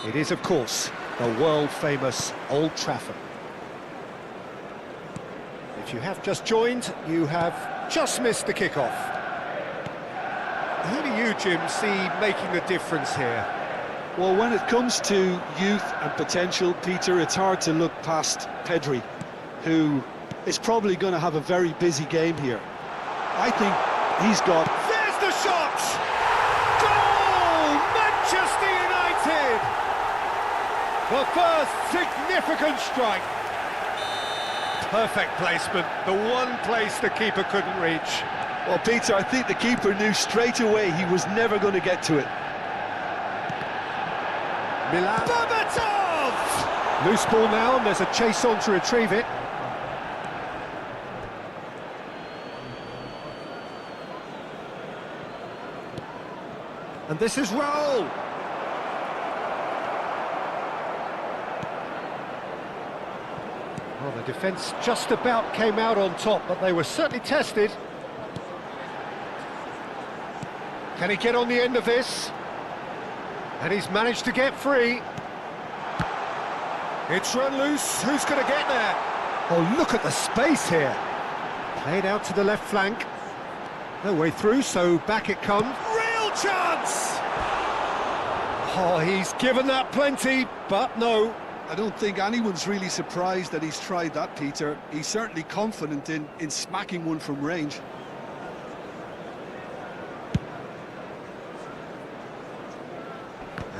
C: It is, of course, the world-famous Old Trafford. If you have just joined, you have just missed the kickoff. Who do you, Jim, see making the difference here?
D: Well, when it comes to youth and potential, Peter, it's hard to look past Pedri, who is probably going to have a very busy game here. I think he's got...
C: There's the shot! Goal! Manchester United! The first significant strike. Perfect placement, the one place the keeper couldn't reach.
D: Well, Peter, I think the keeper knew straight away he was never going to get to it.
C: Milan. Babatov! Loose ball now, and there's a chase on to retrieve it. And this is Raul. Well, the defence just about came out on top, but they were certainly tested. Can he get on the end of this? And he's managed to get free. It's run loose. Who's going to get there? Oh, look at the space here. Played out to the left flank. No way through, so back it comes. Real chance! Oh, he's given that plenty, but no.
D: I don't think anyone's really surprised that he's tried that, Peter. He's certainly confident in smacking one from range.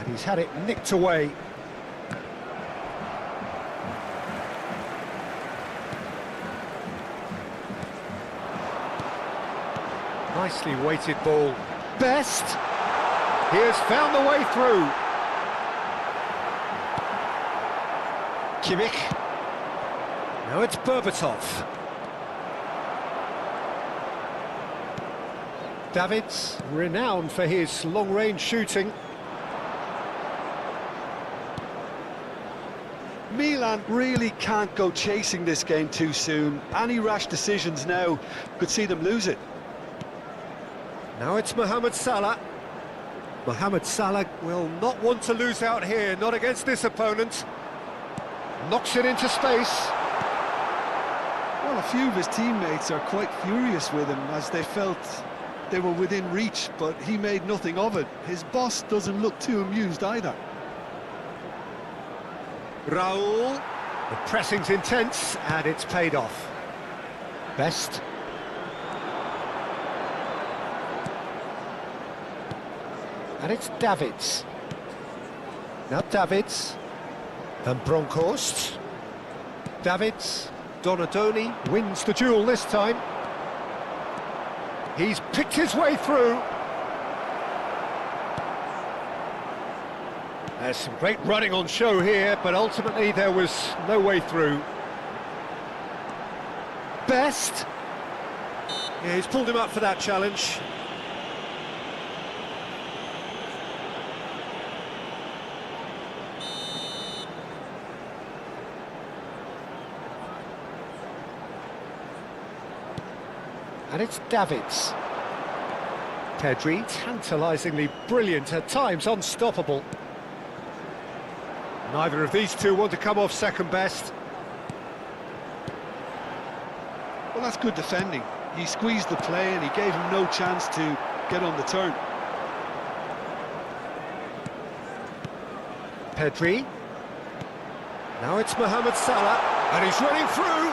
C: And he's had it nicked away. Nicely weighted ball. Best. He has found the way through. Kimmich. Now it's Berbatov. Davids, renowned for his long-range shooting.
D: Milan really can't go chasing this game too soon. Any rash decisions now could see them lose it.
C: Now it's Mohamed Salah. Mohamed Salah will not want to lose out here, not against this opponent. Knocks it into space.
D: Well, a few of his teammates are quite furious with him as they felt they were within reach, but he made nothing of it. His boss doesn't look too amused either.
C: Raul. The pressing's intense and it's paid off. Best. And it's Davids. Now Davids. Van Bronckhorst. Davids. Donadoni wins the duel this time. He's picked his way through. There's some great running on show here, but ultimately there was no way through. Best. Yeah, he's pulled him up for that challenge. And it's Davids. Pedri, tantalisingly brilliant, at times unstoppable. Neither of these two want to come off second best.
D: Well, that's good defending. He squeezed the play and he gave him no chance to get on the turn.
C: Pedri. Now it's Mohamed Salah, and he's running through.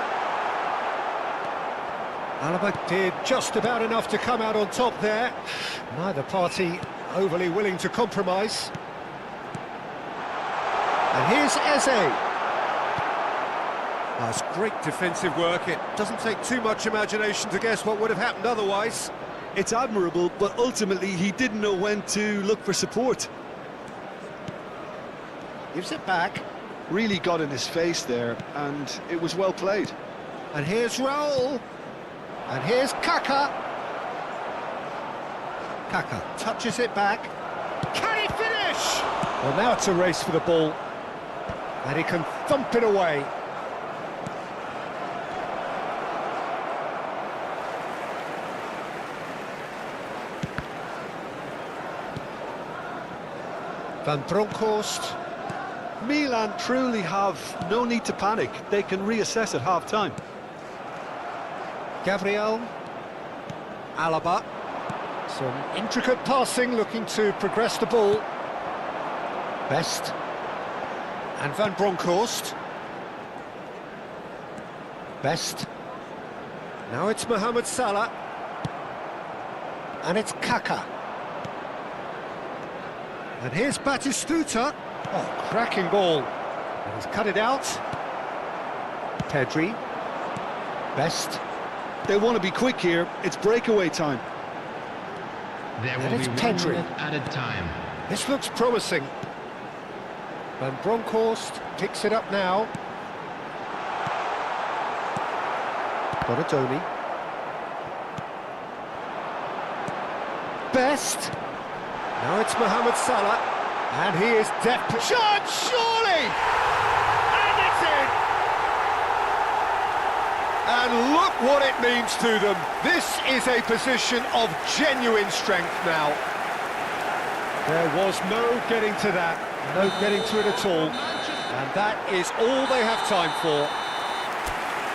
C: Alaba did just about enough to come out on top there. Neither party overly willing to compromise. And here's Eze. That's great defensive work. It doesn't take too much imagination to guess what would have happened otherwise.
D: It's admirable, but ultimately he didn't know when to look for support.
C: Gives it back.
D: Really got in his face there, and it was well played.
C: And here's Raul. And here's Kaka. Kaka touches it back. Can he finish? Well, now it's a race for the ball. And he can thump it away. Van Bronckhorst.
D: Milan truly have no need to panic. They can reassess at half-time.
C: Gabriel. Alaba. Some intricate passing, looking to progress the ball. Best. And Van Bronckhorst. Best. Now it's Mohamed Salah. And it's Kaka. And here's Batistuta. Oh, cracking ball. And he's cut it out. Pedri. Best.
D: They want to be quick here. It's breakaway time.
F: There
C: And
F: will
C: it's
F: be 1
C: Pedri.
F: minute added time.
C: This looks promising. Van Bronckhorst picks it up now. Donadoni. Best. Now it's Mohamed Salah. And he is deft. Shot, surely! And it's in! And look what it means to them. This is a position of genuine strength now. There was no getting to that. No getting to it at all, and that is all they have time for.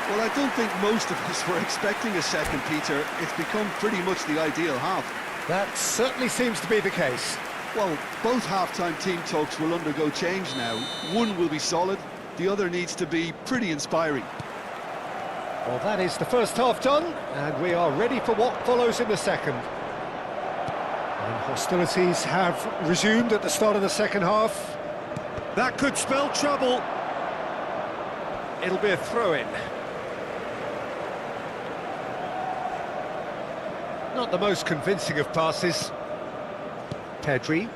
D: Well, I don't think most of us were expecting a second, Peter. It's become pretty much the ideal half.
C: That certainly seems to be the case.
D: Well, both half-time team talks will undergo change now. One will be solid, the other needs to be pretty inspiring.
C: Well, that is the first half done, and we are ready for what follows in the second. And hostilities have resumed at the start of the second half. That could spell trouble. It'll be a throw-in. Not the most convincing of passes. Pedri.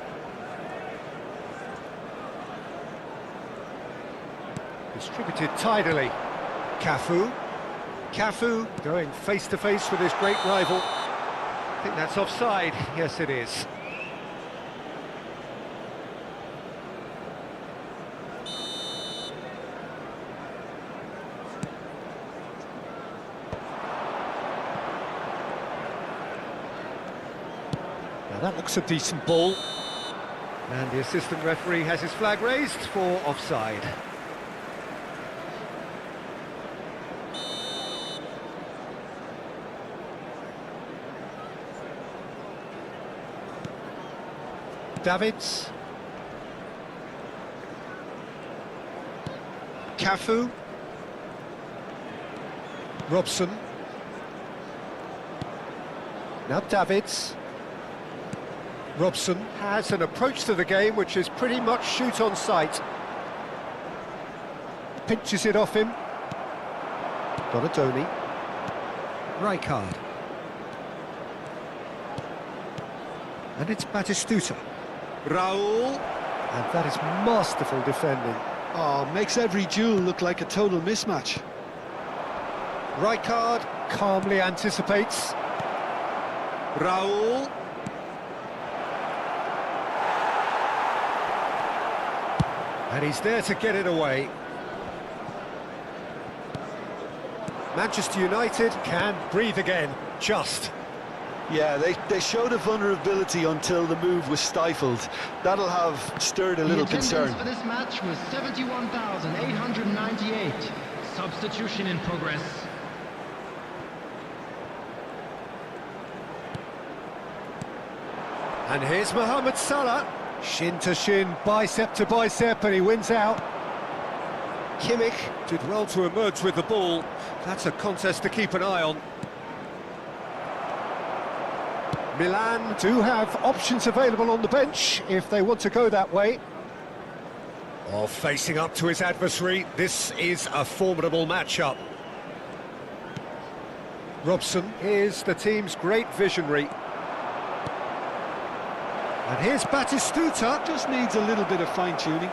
C: Distributed tidily. Cafu. Cafu going face-to-face with his great rival. I think that's offside. Yes, it is. Now that looks a decent ball. And the assistant referee has his flag raised for offside. Davids. Cafu. Robson. Now Davids. Robson has an approach to the game which is pretty much shoot on sight. Pinches it off him. Donadoni. Rijkaard. And it's Batistuta. Raul. And that is masterful defending.
D: Oh, makes every duel look like a total mismatch.
C: Rijkaard calmly anticipates. Raul. And he's there to get it away. Manchester United can breathe again, just.
D: Yeah, they showed a vulnerability until the move was stifled. That'll have stirred a little concern.
F: The attendance for this match was 71,898. Substitution in progress.
C: And here's Mohamed Salah. Shin to shin, bicep to bicep, and he wins out. Kimmich did well to emerge with the ball. That's a contest to keep an eye on. Milan do have options available on the bench if they want to go that way. Oh, facing up to his adversary, this is a formidable matchup. Robson is the team's great visionary. And here's Batistuta.
D: Just needs a little bit of fine-tuning.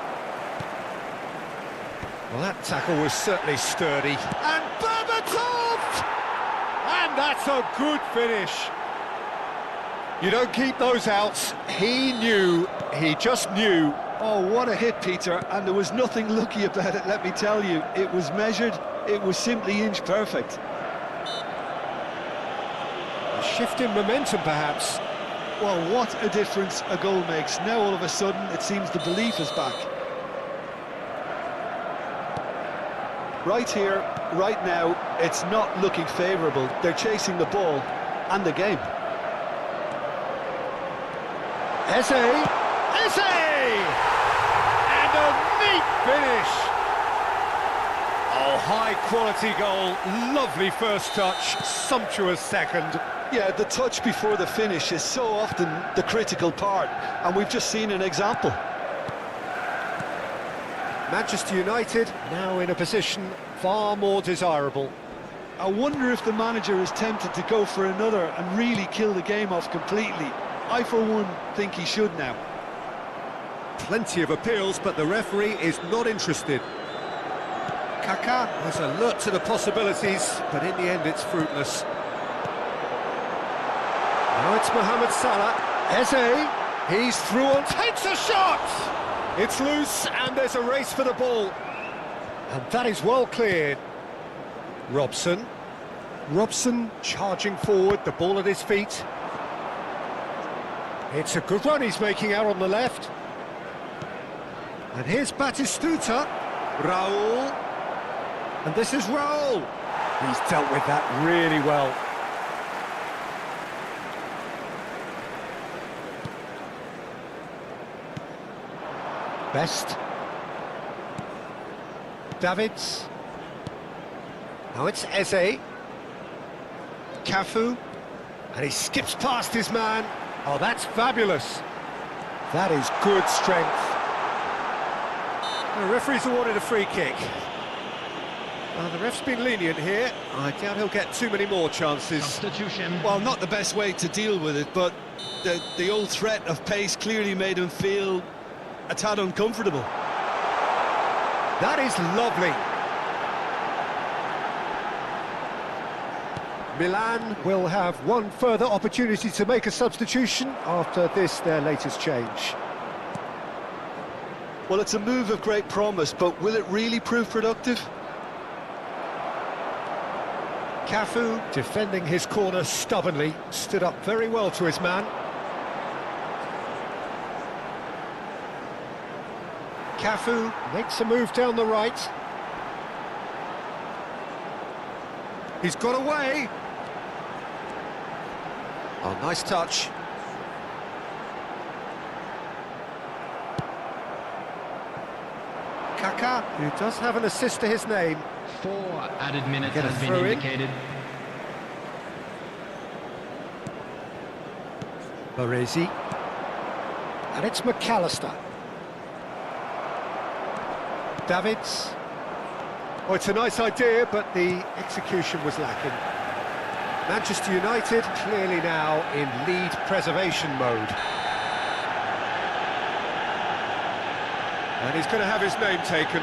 C: Well, that tackle was certainly sturdy. And Berbatov! And that's a good finish. You don't keep those out. He knew, he just knew.
D: Oh, what a hit, Peter, and there was nothing lucky about it, let me tell you. It was measured, it was simply inch perfect.
C: A shift in momentum, perhaps.
D: Well, what a difference a goal makes. Now, all of a sudden, it seems the belief is back. Right here, right now, it's not looking favourable. They're chasing the ball and the game.
C: Eze! Eze! And a neat finish! Oh, high-quality goal, lovely first touch, sumptuous second.
D: Yeah, the touch before the finish is so often the critical part, and we've just seen an example.
C: Manchester United now in a position far more desirable.
D: I wonder if the manager is tempted to go for another and really kill the game off completely. I, for one, think he should now.
C: Plenty of appeals, but the referee is not interested. Kaká was alert to the possibilities, but in the end it's fruitless. Now it's Mohamed Salah. Eze, he's through and takes a shot! It's loose and there's a race for the ball. And that is well cleared. Robson. Robson charging forward, the ball at his feet. It's a good run he's making out on the left. And here's Batistuta. Raul. And this is Raul. He's dealt with that really well. Best. Davids. Now it's Eze. Cafu. And he skips past his man. Oh, that's fabulous. That is good strength. The referee's awarded a free kick. Well, the ref's been lenient here. I doubt he'll get too many more chances.
E: Substitution.
D: Well, not the best way to deal with it, but the old threat of pace clearly made him feel a tad uncomfortable.
C: That is lovely. Milan will have one further opportunity to make a substitution after this, their latest change.
D: Well, it's a move of great promise, but will it really prove productive?
C: Cafu, defending his corner stubbornly, stood up very well to his man. Cafu makes a move down the right. He's got away. Oh, nice touch. Kaká, who does have an assist to his name.
F: 4 added minutes
C: Get a
F: has been
C: throw in.
F: indicated.
C: Baresi. And it's McAllister. Davids. Oh, it's a nice idea, but the execution was lacking. Manchester United clearly now in lead preservation mode. And he's going to have his name taken.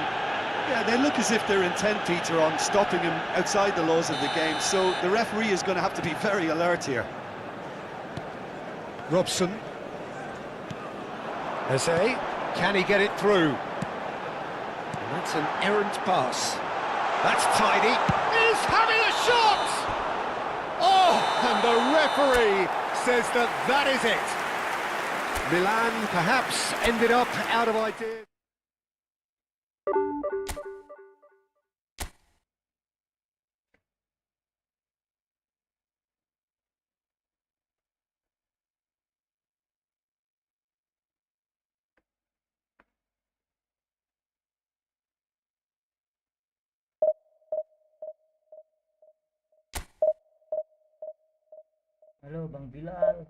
D: Yeah, they look as if they're intent, Peter, on stopping him outside the laws of the game, so the referee is going to have to be very alert here.
C: Robson. Eze, can he get it through? And that's an errant pass. That's tidy. He's having a shot! Oh, and the referee says that that is it. Milan perhaps ended up out of ideas.
B: Halo Bang Bilal.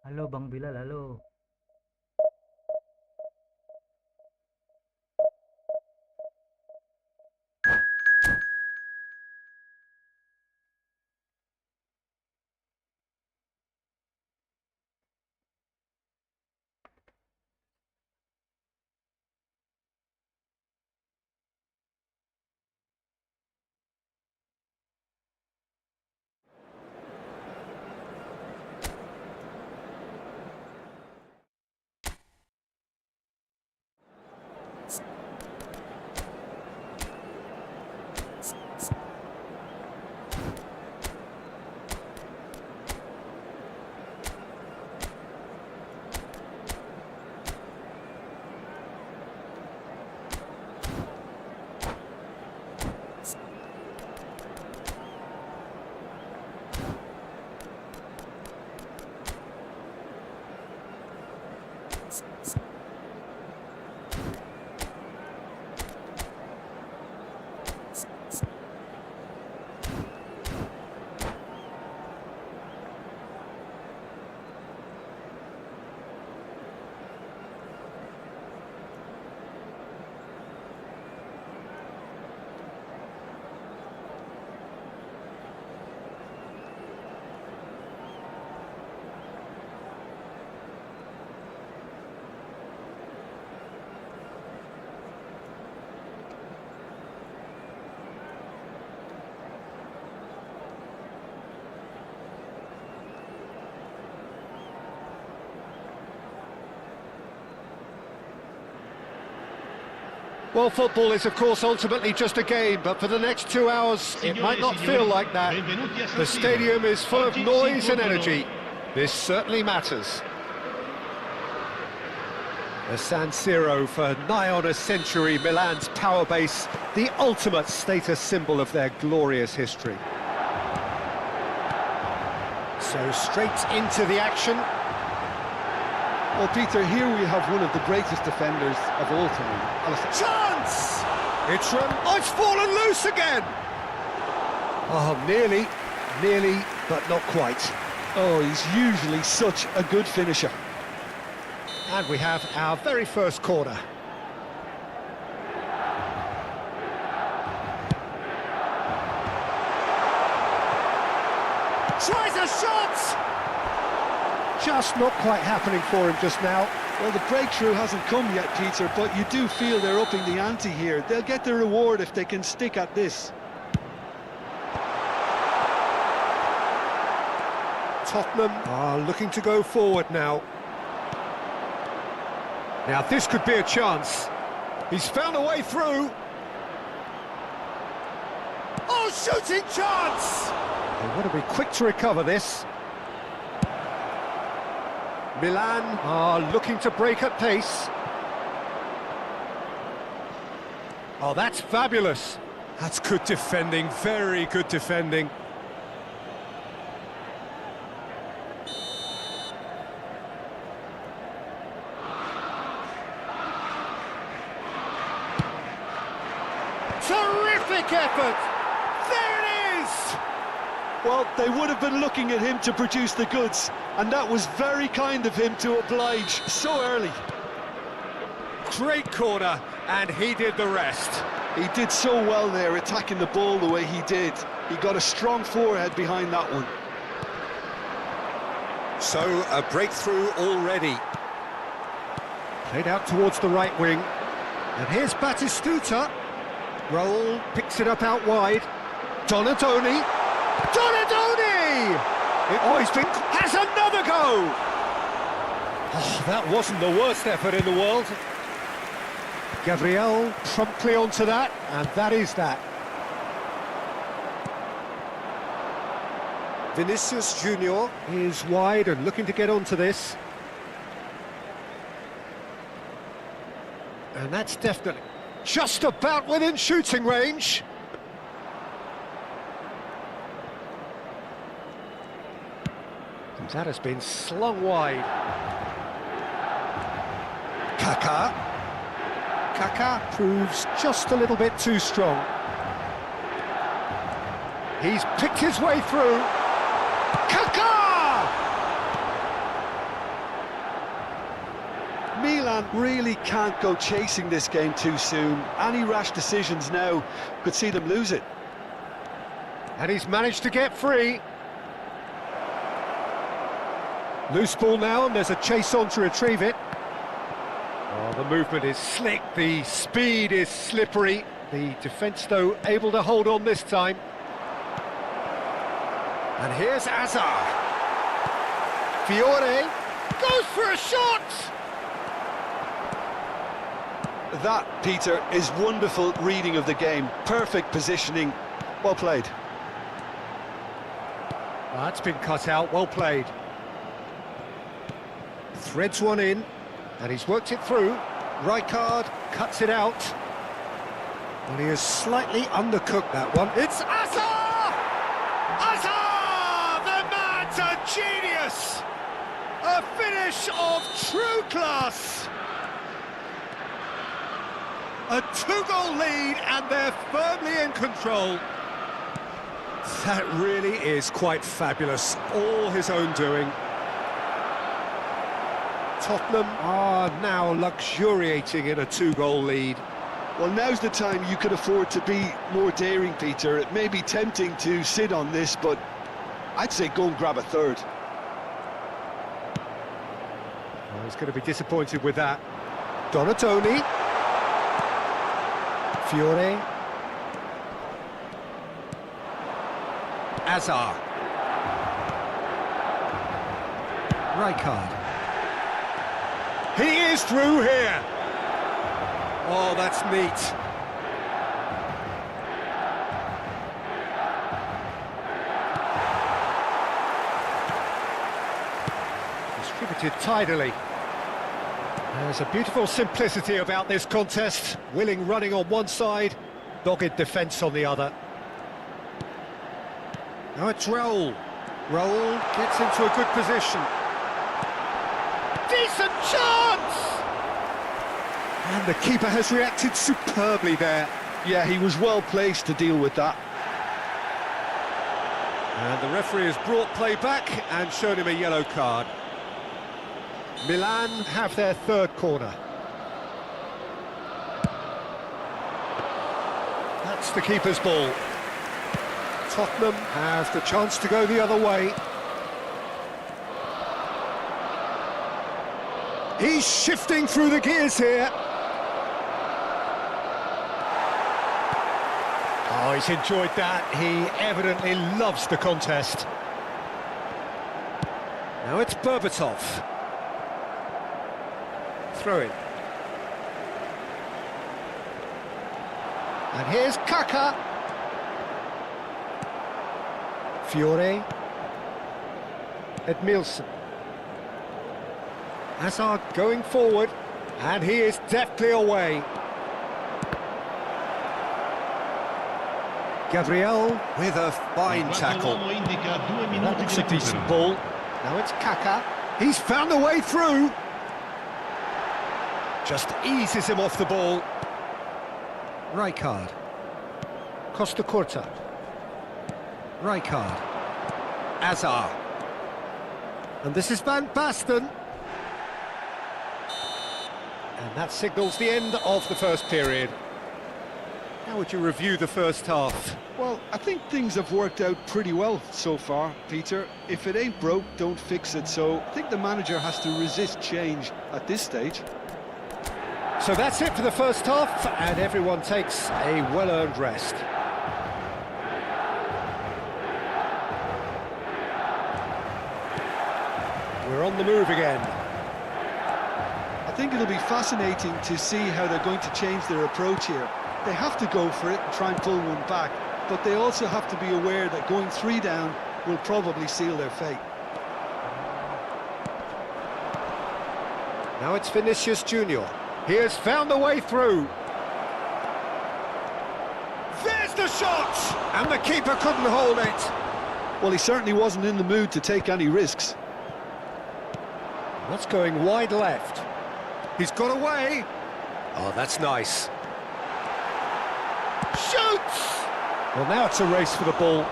B: Halo Bang Bilal, halo.
C: Well, football is, of course, ultimately just a game, but for the next 2 hours, it might not feel like that. The stadium is full of noise and energy. This certainly matters. The San Siro, for nigh on a century, Milan's power base, the ultimate status symbol of their glorious history. So straight into the action.
D: Well, Peter, here we have one of the greatest defenders of all time.
C: Chance! It's oh, it's fallen loose again! Oh, nearly, but not quite.
D: Oh, he's usually such a good finisher.
C: And we have our very first corner. Tries a shot! Just not quite happening for him just now.
D: Well, the breakthrough hasn't come yet, Peter, but you do feel they're upping the ante here. They'll get the reward if they can stick at this.
C: Tottenham are looking to go forward now. Now this could be a chance. He's found a way through. Oh, shooting chance! They want to be quick to recover this. Milan are looking to break at pace. Oh, that's fabulous. That's good defending, very good defending. Terrific effort! There it is!
D: Well, they would have been looking at him to produce the goods, and that was very kind of him to oblige so early.
C: Great corner, and he did the rest.
D: He did so well there, attacking the ball the way he did. He got a strong forehead behind that one.
C: So, a breakthrough already. Played out towards the right wing. And here's Batistuta. Raul picks it up out wide. Donadoni. Donadoni! Has another go! Oh, that wasn't the worst effort in the world. Gabriel promptly onto that, and that is that. Vinicius Junior is wide and looking to get onto this. And that's definitely just about within shooting range. And that has been slung wide. Kaká. Kaká proves just a little bit too strong. He's picked his way through. Kaká!
D: Milan really can't go chasing this game too soon. Any rash decisions now could see them lose it.
C: And he's managed to get free. Loose ball now, and there's a chase on to retrieve it. Oh, the movement is slick, the speed is slippery. The defence, though, able to hold on this time. And here's Azar. Fiore goes for a shot!
D: That, Peter, is wonderful reading of the game. Perfect positioning. Well played.
C: That's been cut out, well played. Threads one in, and he's worked it through. Rijkaard cuts it out. Well, he has slightly undercooked that one. It's Azar! Azar! The man's a genius! A finish of true class! A two-goal lead, and they're firmly in control. That really is quite fabulous. All his own doing. Tottenham are now luxuriating in a two-goal lead.
D: Well, now's the time you could afford to be more daring, Peter. It may be tempting to sit on this, but I'd say go and grab a third.
C: Oh, he's going to be disappointed with that. Donatoni. Fiore. Azar. Rijkaard. He is through here. Oh, that's neat. Distributed tidily. There's a beautiful simplicity about this contest. Willing running on one side, dogged defence on the other. Now it's Raul. Raul gets into a good position. Decent chance! And the keeper has reacted superbly there.
D: Yeah, he was well placed to deal with that.
C: And the referee has brought play back and shown him a yellow card. Milan have their third corner. That's the keeper's ball. Tottenham have the chance to go the other way. He's shifting through the gears here. Oh, he's enjoyed that. He evidently loves the contest. Now it's Berbatov. Throw in. And here's Kaka. Fiore. Edmilson. Hazard going forward, and he is deftly away. Gabriel with a fine tackle. That looks a decent ball. Now it's Kaka. He's found a way through. Just eases him off the ball. Rijkaard. Costa Curta. Rijkaard. Hazard. And this is Van Basten. And that signals the end of the first period. How would you review the first half?
D: Well, I think things have worked out pretty well so far, Peter. If it ain't broke, don't fix it. So I think the manager has to resist change at this stage.
C: So that's it for the first half, and everyone takes a well-earned rest. We're on the move again.
D: I think it'll be fascinating to see how they're going to change their approach here. They have to go for it and try and pull one back, but they also have to be aware that going 3 down will probably seal their fate.
C: Now it's Vinicius Junior. He has found a way through. There's the shot! And the keeper couldn't hold it.
D: Well, he certainly wasn't in the mood to take any risks.
C: That's going wide left. He's got away. Oh, that's nice. Shoots! Well, now it's a race for the ball.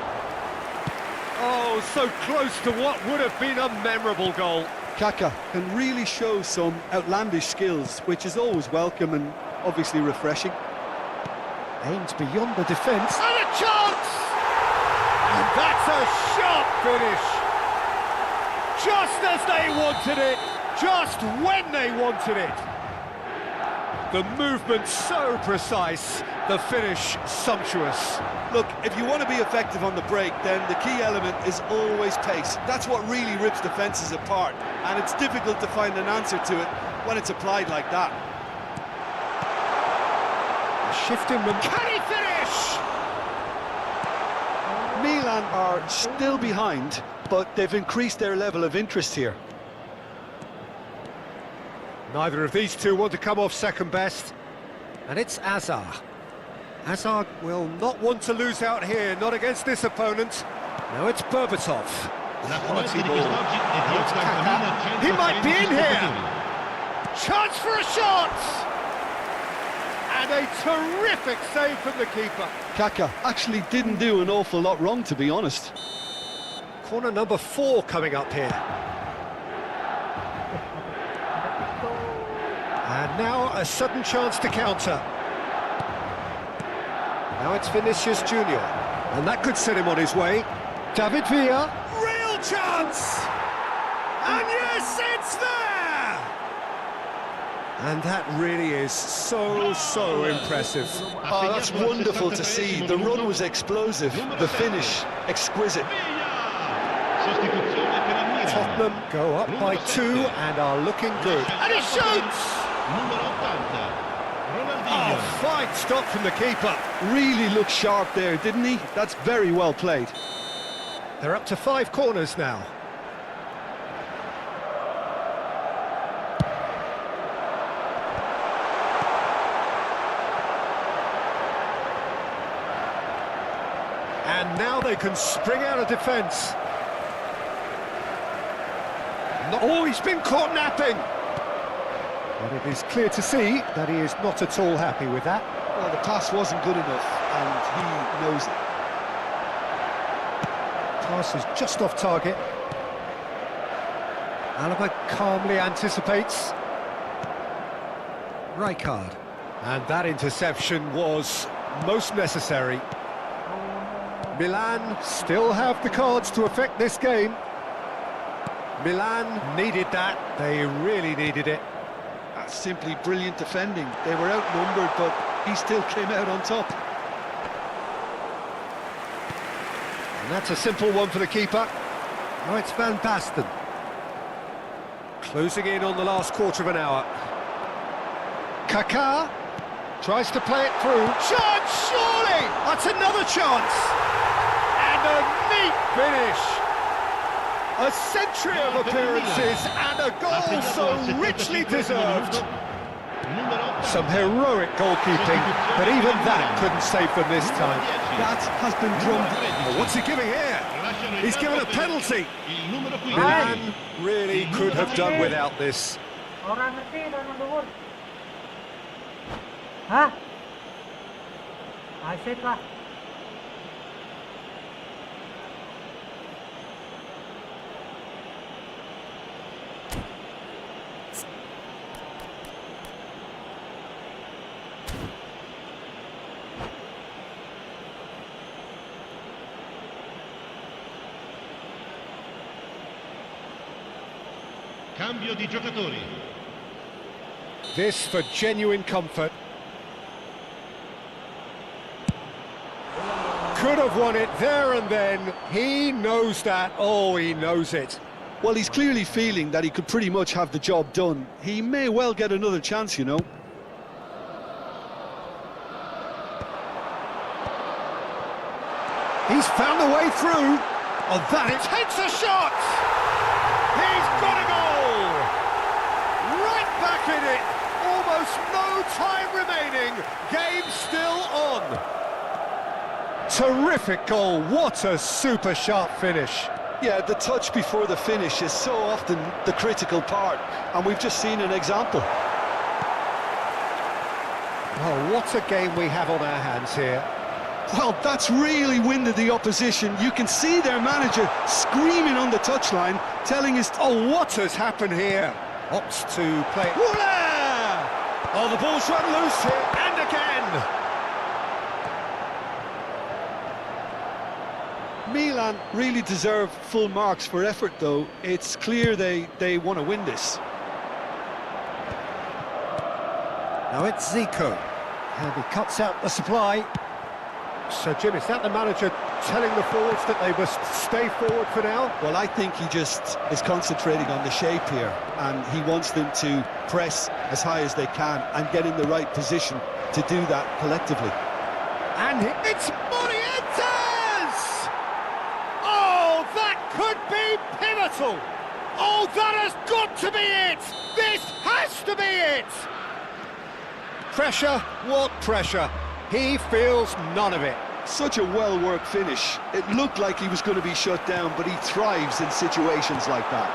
C: Oh, so close to what would have been a memorable goal.
D: Kaka can really show some outlandish skills, which is always welcome and obviously refreshing.
C: Aims beyond the defence. And a chance! And that's a sharp finish. Just as they wanted it. Just when they wanted it. The movement so precise, the finish sumptuous.
D: Look, if you want to be effective on the break, then the key element is always pace. That's what really rips defences apart, and it's difficult to find an answer to it when it's applied like that.
C: Shifting them. Can he finish?
D: Milan are still behind, but they've increased their level of interest here.
C: Neither of these two want to come off second best. And it's Hazard. Hazard will not want to lose out here, not against this opponent. Now it's Berbatov. Quality ball. It's Kaka. He might be in here. Chance for a shot! And a terrific save from the keeper.
D: Kaka actually didn't do an awful lot wrong, to be honest.
C: Corner number 4 coming up here. And now a sudden chance to counter. Now it's Vinicius Junior. And that could set him on his way. David Villa. Real chance! And yes, it's there! And that really is so impressive.
D: Oh, that's wonderful to see. The run was explosive, the finish exquisite.
C: Tottenham go up by 2 and are looking good. And he shoots! Oh, fine stop from the keeper.
D: Really looked sharp there, didn't he? That's very well played.
C: They're up to 5 corners now. And now they can spring out of defence. Oh, he's been caught napping. But it is clear to see that he is not at all happy with that.
D: Well, the pass wasn't good enough, and he knows it.
C: Pass is just off target. Alaba calmly anticipates. Rijkaard. And that interception was most necessary. Milan still have the cards to affect this game. Milan needed that. They really needed it.
D: That's simply brilliant defending. They were outnumbered, but he still came out on top.
C: And that's a simple one for the keeper. Now it's Van Basten. Closing in on the last quarter of an hour. Kaká tries to play it through. Chance, surely! That's another chance! And a neat finish! A century of appearances and a goal so richly deserved. Some heroic goalkeeping, but even that couldn't save them this time.
D: That has been drummed.
C: Well, what's he giving here? He's given a penalty. Milan really could have done without this.
B: Orang ngerti tangan luhur. Hah? Asyik lah.
E: Cambio di giocatori.
C: This for genuine comfort. Could have won it there and then. He knows that. Oh, he knows it.
D: Well, he's clearly feeling that he could pretty much have the job done. He may well get another chance, you know.
C: He's found a way through. Oh, that it takes a shot. He's got a goal. Right back in it. Almost no time remaining. Game still on. Terrific goal. What a super sharp finish.
D: Yeah, the touch before the finish is so often the critical part, and we've just seen an example.
C: Oh, what a game we have on our hands here.
D: Well, that's really winded the opposition. You can see their manager screaming on the touchline, telling us,
C: Oh, what has happened here? Opts to play. Voila! Oh, the ball's run loose here, and again.
D: Milan really deserve full marks for effort, though. It's clear they want to win this.
C: Now it's Zico, and he cuts out the supply. So, Jim, is that the manager telling the forwards that they must stay forward for now?
D: Well, I think he just is concentrating on the shape here, and he wants them to press as high as they can and get in the right position to do that collectively.
C: And it's Morientes! Oh, that could be pivotal! Oh, that has got to be it! This has to be it! Pressure, what pressure? He feels none of it.
D: Such a well-worked finish. It looked like he was going to be shut down, but he thrives in situations like that.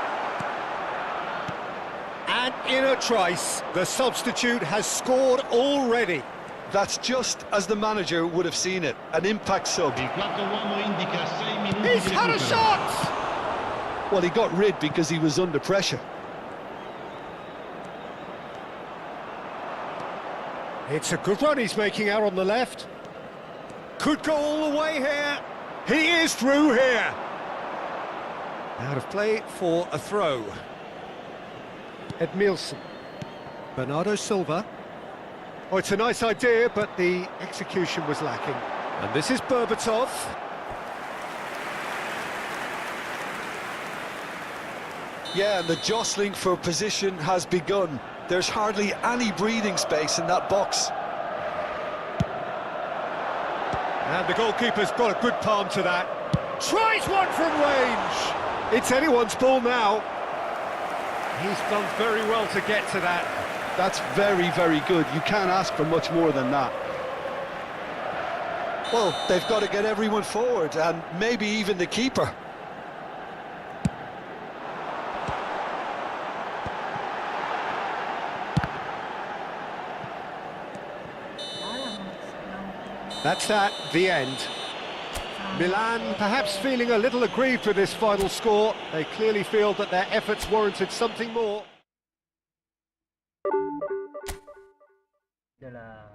C: And in a trice, the substitute has scored already.
D: That's just as the manager would have seen it. An impact sub.
E: Il quarto uomo indica 6 minuti
C: He's
E: di
C: had a
E: recupero.
C: shot!
D: Well, he got rid because he was under pressure.
C: It's a good run he's making out on the left. Could go all the way here. He is through here. Out of play for a throw. Edmilson. Bernardo Silva. Oh, it's a nice idea, but the execution was lacking. And this is Berbatov.
D: Yeah, and the jostling for position has begun. There's hardly any breathing space in that box.
C: And the goalkeeper's got a good palm to that. Tries one from range. It's anyone's ball now. He's done very well to get to that.
D: That's very, very good. You can't ask for much more than that. Well, they've got to get everyone forward, and maybe even the keeper.
C: That's that, the end. Milan perhaps feeling a little aggrieved with this final score. They clearly feel that their efforts warranted something more.
B: Setelah